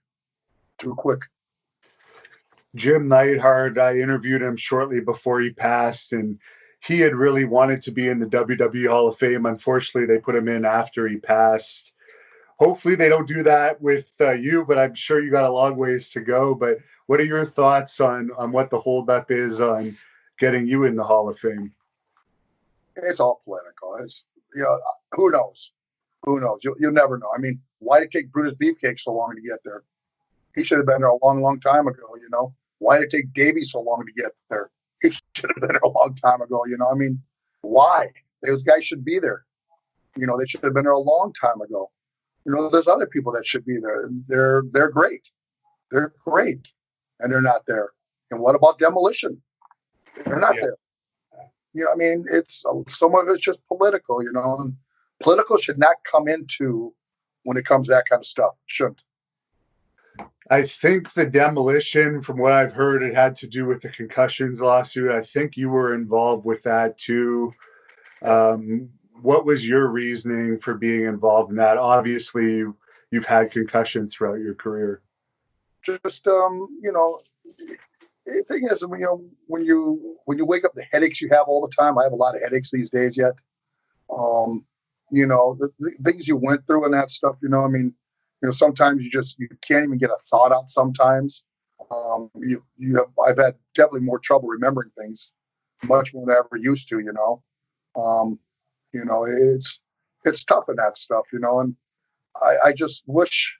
Jim Neidhart, I interviewed him shortly before he passed, and he had really wanted to be in the WWE Hall of Fame. Unfortunately, they put him in after he passed. Hopefully, they don't do that with you, but I'm sure you got a long ways to go. But what are your thoughts on what the holdup is on getting you in the Hall of Fame? It's all political. Who knows? Who knows? You'll never know. I mean, why did it take Brutus Beefcake so long to get there? He should have been there a long, long time ago, you know. Why did it take Davey so long to get there? He should have been there a long time ago, you know. I mean, why? Those guys should be there. You know, they should have been there a long time ago. You know, there's other people that should be there. They're great. They're great. And they're not there. And what about Demolition? They're not there. You know, I mean, it's some of it's just political, you know. And political should not come into when it comes to that kind of stuff. Shouldn't. I think the Demolition, from what I've heard, it had to do with the concussions lawsuit. I think you were involved with that too. What was your reasoning for being involved in that? Obviously, you've had concussions throughout your career. Just you know, the thing is, you know, when you wake up, the headaches you have all the time. I have a lot of headaches these days yet. You know, the things you went through and that stuff. You know, I mean, you know, sometimes you can't even get a thought out. Sometimes, I've had definitely more trouble remembering things, much more than I ever used to. You know, it's tough in that stuff. You know, and I just wish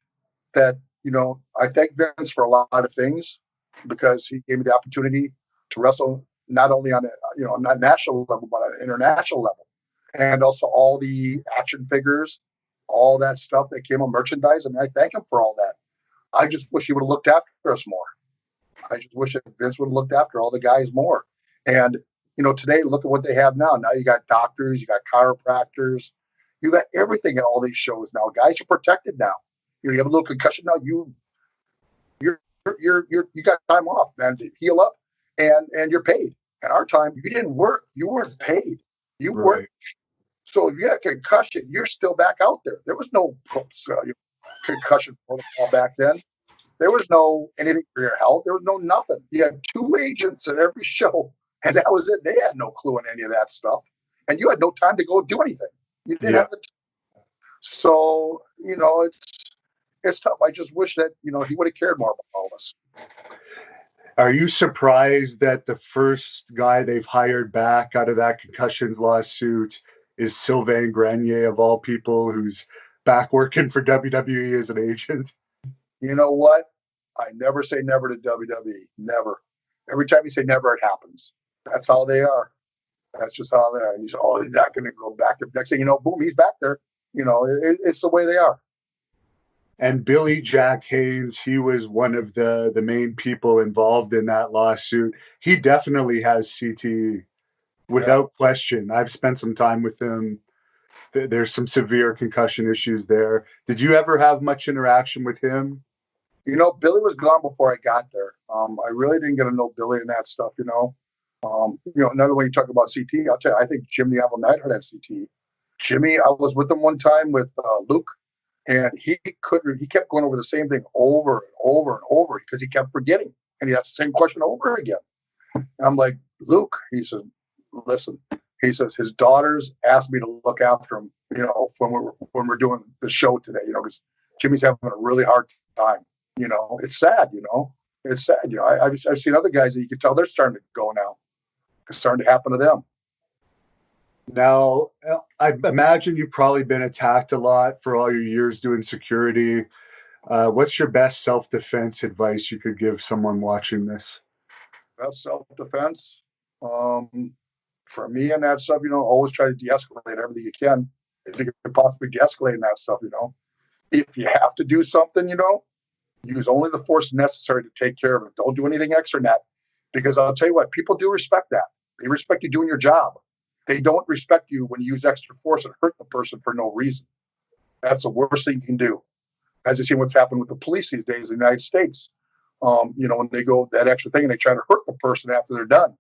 that, you know, I thank Vince for a lot of things because he gave me the opportunity to wrestle not only on a, you know, not national level but on an international level, and also all the action figures, all that stuff that came on merchandise. I mean, I thank him for all that. I just wish he would have looked after us more. I just wish that Vince would have looked after all the guys more. And you know, today look at what they have now. Now you got doctors, you got chiropractors, you got everything at all these shows now. Guys are protected now. You have a little concussion now. You got time off, man, to heal up, and you're paid. At our time, you didn't work. You weren't paid. You Right. worked. So if you got a concussion, you're still back out there. There was no concussion protocol back then. There was no anything for your health. There was no nothing. You had two agents at every show, and that was it. They had no clue on any of that stuff, and you had no time to go do anything. You didn't Yeah. have the. So you know, it's tough. I just wish that, you know, he would have cared more about all of us. Are you surprised that the first guy they've hired back out of that concussions lawsuit is Sylvain Grenier, of all people, who's back working for WWE as an agent? You know what? I never say never to WWE. Never. Every time you say never, it happens. That's how they are. That's just how they are. And you say, oh, he's not going to go back. The next thing you know, boom, he's back there. You know, it's the way they are. And Billy Jack Haynes, he was one of the main people involved in that lawsuit. He definitely has CTE, without question. I've spent some time with him. There's some severe concussion issues there. Did you ever have much interaction with him? You know, Billy was gone before I got there. I really didn't get to know Billy and that stuff, you know. You know, another way you talk about CT, I'll tell you, I think Jim the Apple Neidhart had CT. Jimmy, I was with him one time with Luke, and he kept going over the same thing over and over and over because he kept forgetting. And he asked the same question over again. And I'm like, Luke, he says, listen, he says, his daughters asked me to look after him, you know, when we're doing the show today, you know, because Jimmy's having a really hard time. You know, it's sad, you know. It's sad. You know, I've seen other guys that you can tell they're starting to go now. It's starting to happen to them. Now, I imagine you've probably been attacked a lot for all your years doing security. What's your best self-defense advice you could give someone watching this? That's self-defense. For me and that stuff, you know, always try to de-escalate everything you can. If you can possibly de-escalate in that stuff, you know. If you have to do something, you know, use only the force necessary to take care of it. Don't do anything extra than that. Because I'll tell you what, people do respect that. They respect you doing your job. They don't respect you when you use extra force and hurt the person for no reason. That's the worst thing you can do. As you see what's happened with the police these days in the United States. You know, when they go that extra thing and they try to hurt the person after they're done.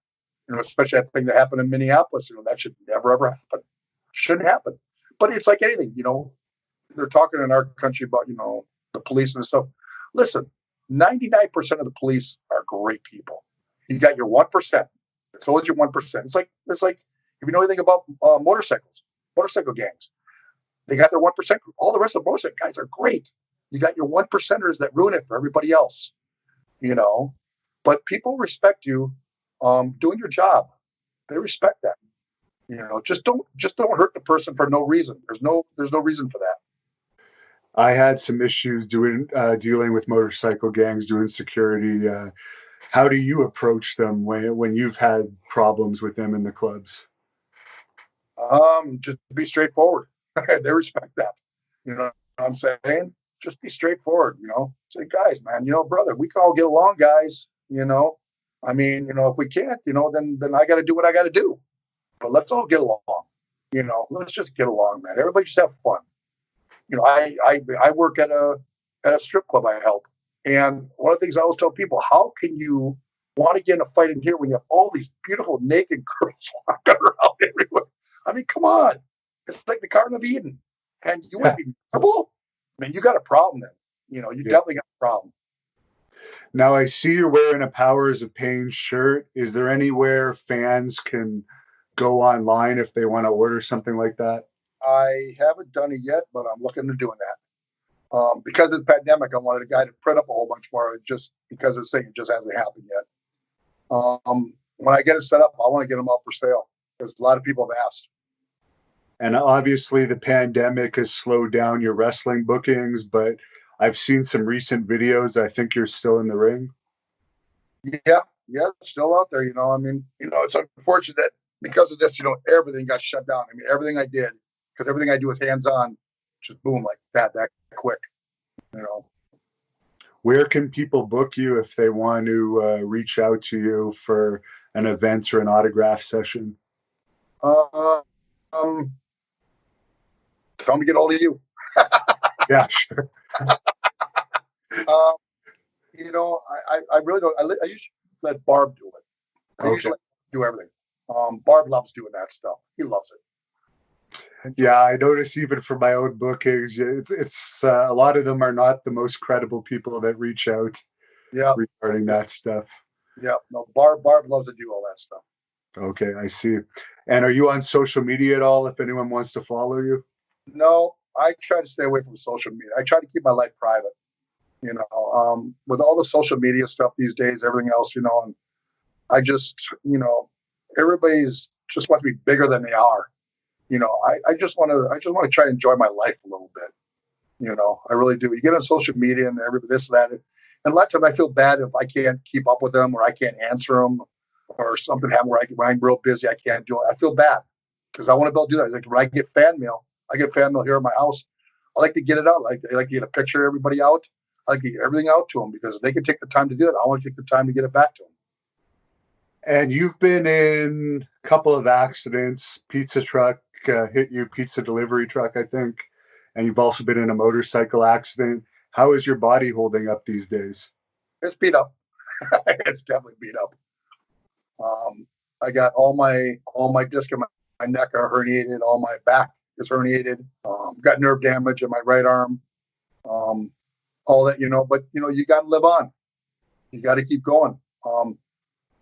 You know, especially that thing that happened in Minneapolis. You know, that should never ever happen. Shouldn't happen. But it's like anything, you know, they're talking in our country about, you know, the police and stuff. Listen, 99% of the police are great people. You got your 1%. It's always your 1%. It's like if you know anything about motorcycle gangs, they got their 1%. All the rest of the motorcycle guys are great. You got your 1%ers that ruin it for everybody else. You know, but people respect you doing your job. They respect that. You know, just don't hurt the person for no reason. There's no reason for that. I had some issues dealing with motorcycle gangs, doing security. How do you approach them when you've had problems with them in the clubs? Just be straightforward. They respect that. You know what I'm saying? Just be straightforward. Say, guys, man, brother, we can all get along, guys. I mean, if we can't, then I got to do what I got to do. But let's all get along. Let's just get along, man. Everybody just have fun. I work at a strip club. I help, and one of the things I always tell people: how can you want to get in a fight in here when you have all these beautiful naked girls walking around everywhere? I mean, come on, it's like the Garden of Eden, and you want Yeah, to be miserable? I mean, you got a problem then. You yeah. definitely got a problem. Now I see you're wearing a Powers of Pain shirt. Is there anywhere fans can go online if they want to order something like that? I haven't done it yet, but I'm looking to doing that. Because it's pandemic, I wanted a guy to print up a whole bunch more. Just because this thing just hasn't happened yet. When I get it set up, I want to get them up for sale because a lot of people have asked. And obviously, the pandemic has slowed down your wrestling bookings, but I've seen some recent videos. I think you're still in the ring. Yeah, yeah, it's still out there. I mean, it's unfortunate that because of this, everything got shut down. I mean, everything I did, because everything I do is hands on, just boom, like that quick. You know, Where can people book you if they want to reach out to you for an event or an autograph session? uh, um, tell me to get hold of you. Yeah, sure. Um, I really don't. I usually let Barb do it. I Okay. usually do everything. Barb loves doing that stuff. He loves it. Enjoy. Yeah, I notice even for my own bookings, it's a lot of them are not the most credible people that reach out Yeah, regarding yeah, that stuff. yeah. No, Barb loves to do all that stuff. Okay, I see. And are you on social media at all if anyone wants to follow you? No, I try to stay away from social media. I try to keep my life private. With all the social media stuff these days, everything else, and I just, everybody's just wants to be bigger than they are. I just want to try and enjoy my life a little bit. I really do. You get on social media and everybody this, that, and a lot of times I feel bad if I can't keep up with them or I can't answer them or something happened when I'm real busy, I can't do it. I feel bad because I want to be able to do that. Like when I get fan mail, I get fan mail here at my house. I like to get it out. I like to get a picture of everybody out. I like to get everything out to them because if they can take the time to do it, I want to take the time to get it back to them. And you've been in a couple of accidents. Pizza truck hit you, pizza delivery truck, I think. And you've also been in a motorcycle accident. How is your body holding up these days? It's beat up. It's definitely beat up. I got all my disc in my neck are herniated. All my back is herniated. Got nerve damage in my right arm. Um, all that, but you got to live on. You got to keep going.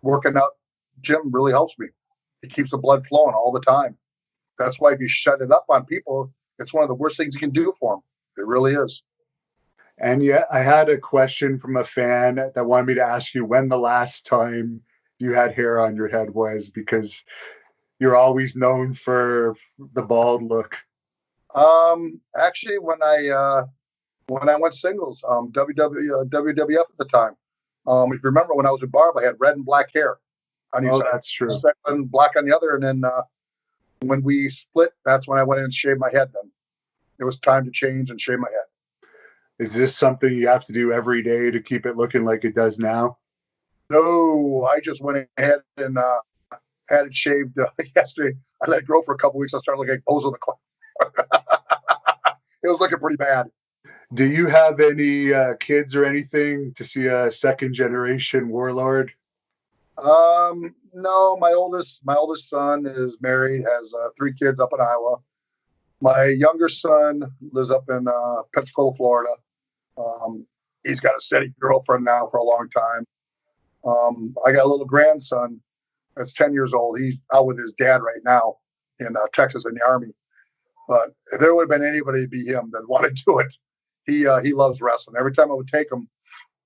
Working out, gym really helps me. It keeps the blood flowing all the time. That's why if you shut it up on people, it's one of the worst things you can do for them. It really is. And yet, I had a question from a fan that wanted me to ask you when the last time you had hair on your head was, because you're always known for the bald look. Actually, when I went singles, WWF at the time. If you remember, when I was with Barb, I had red and black hair on each Oh, side, that's true. and black on the other. And then when we split, that's when I went in and shaved my head. Then it was time to change and shave my head. Is this something you have to do every day to keep it looking like it does now? No, I just went ahead and had it shaved yesterday. I let it grow for a couple weeks. I started looking like Bozo the Clown. It was looking pretty bad. Do you have any kids or anything to see a second generation warlord? No, my oldest son is married, has 3 kids up in Iowa. My younger son lives up in Pensacola, Florida. He's got a steady girlfriend now for a long time. I got a little grandson that's 10 years old. He's out with his dad right now in Texas in the Army. But if there would have been anybody to be him that wanted to do it, he loves wrestling. Every time I would take him,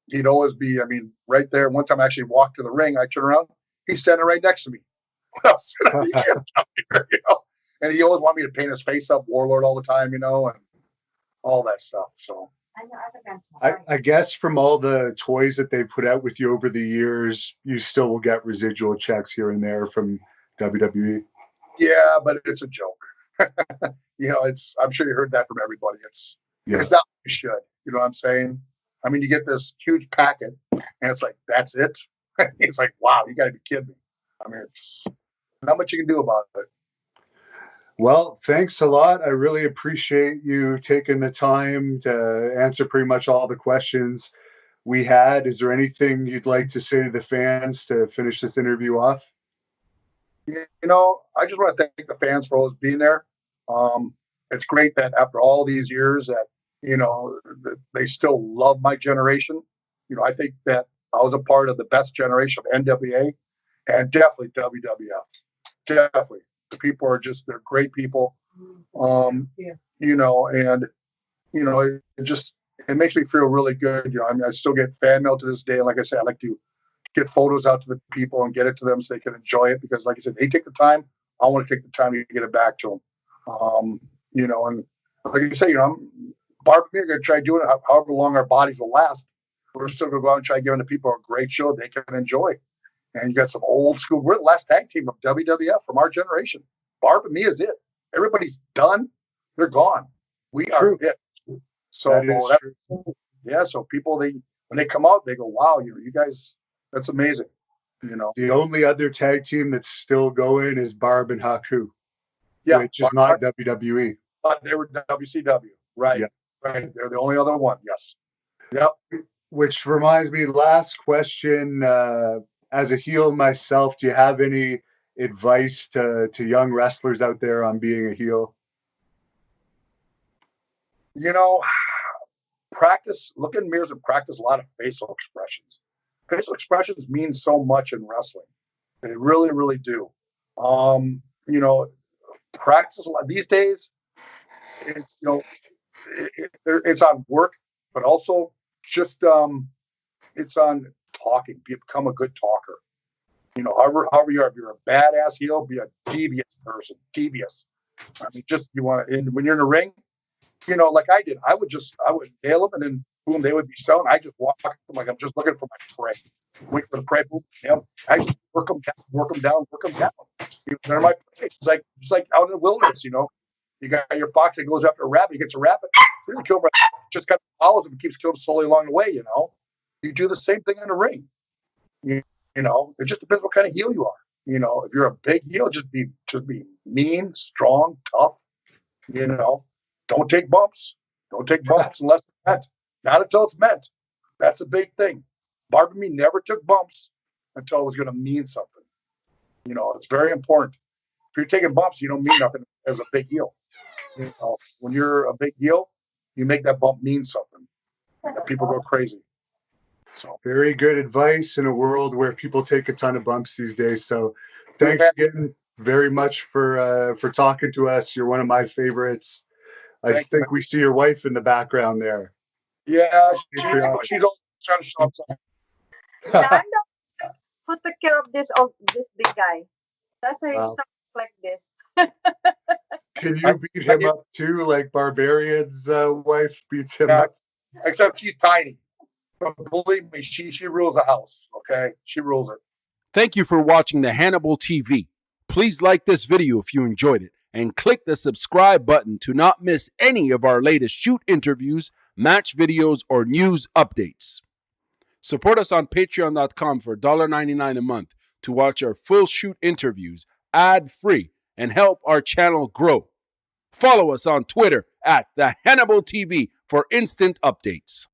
he'd always be, I mean, right there. One time I actually walked to the ring. I turn around, he's standing right next to me. You can't come here. And he always wanted me to paint his face up, Warlord, all the time, and all that stuff. So I guess from all the toys that they put out with you over the years, you still will get residual checks here and there from WWE. yeah, but it's a joke. I'm sure you heard that from everybody. It's Yeah. not what you should. You know what I'm saying? I mean, you get this huge packet, and it's like, that's it. It's like, wow, you got to be kidding me. I mean, it's not much you can do about it. Well, thanks a lot. I really appreciate you taking the time to answer pretty much all the questions we had. Is there anything you'd like to say to the fans to finish this interview off? I just want to thank the fans for always being there. It's great that after all these years that, they still love my generation. I think that I was a part of the best generation of NWA and definitely WWF. Definitely. The people they're great people. And, it makes me feel really good. I mean, I still get fan mail to this day. Like I said, I like to get photos out to the people and get it to them so they can enjoy it because, like I said, they take the time. I want to take the time to get it back to them. And like you say, Barb and me are going to try doing it however long our bodies will last. We're still going to go out and try giving the people a great show they can enjoy. And you got some old school. We're the last tag team of WWF from our generation. Barb and me is it. Everybody's done. They're gone. We are it. So so people when they come out, they go, wow, you guys, that's amazing. The only other tag team that's still going is Barb and Haku, which is not WWE. They were WCW, right? Yeah. Right. They're the only other one. Yes. Yep. Which reminds me, last question. As a heel myself, do you have any advice to young wrestlers out there on being a heel? Practice, look in mirrors and practice a lot of facial expressions. Facial expressions mean so much in wrestling. They really, really do. Practice a lot these days. It's it's on work, but also just it's on talking. Become a good talker. However you are. If you're a badass heel, be a devious person. Devious. I mean, when you're in the ring, like I did, I would nail them, and then boom, they would be selling. I just walk like I'm just looking for my prey. Wait for the prey, boom, I just work them down, work them down, work them down. They're my prey. It's just like out in the wilderness, You got your fox that goes after a rabbit. He gets a rabbit. He doesn't kill him. Just kind of follows him and keeps killing him slowly along the way. You do the same thing in the ring. It just depends what kind of heel you are. If you're a big heel, just be mean, strong, tough. Don't take bumps. Don't take bumps unless it's meant. Not until it's meant. That's a big thing. Barb and me never took bumps until it was going to mean something. It's very important. If you're taking bumps, you don't mean nothing as a big heel. When you're a big heel, you make that bump mean something. And people go crazy. So very good advice in a world where people take a ton of bumps these days. So thanks again very much for talking to us. You're one of my favorites. I think we see your wife in the background there. Yeah, she's also trying to show up something. Who took care of this big guy? That's why he's like this. Can you beat him up too, like Barbarian's wife beats him up? Except she's tiny. But believe me, she rules the house. Okay, she rules it. Thank you for watching the Hannibal TV. Please like this video if you enjoyed it, and click the subscribe button to not miss any of our latest shoot interviews, match videos, or news updates. Support us on patreon.com for $1.99 a month to watch our full shoot interviews ad-free and help our channel grow. Follow us on Twitter at the Hannibal TV for instant updates.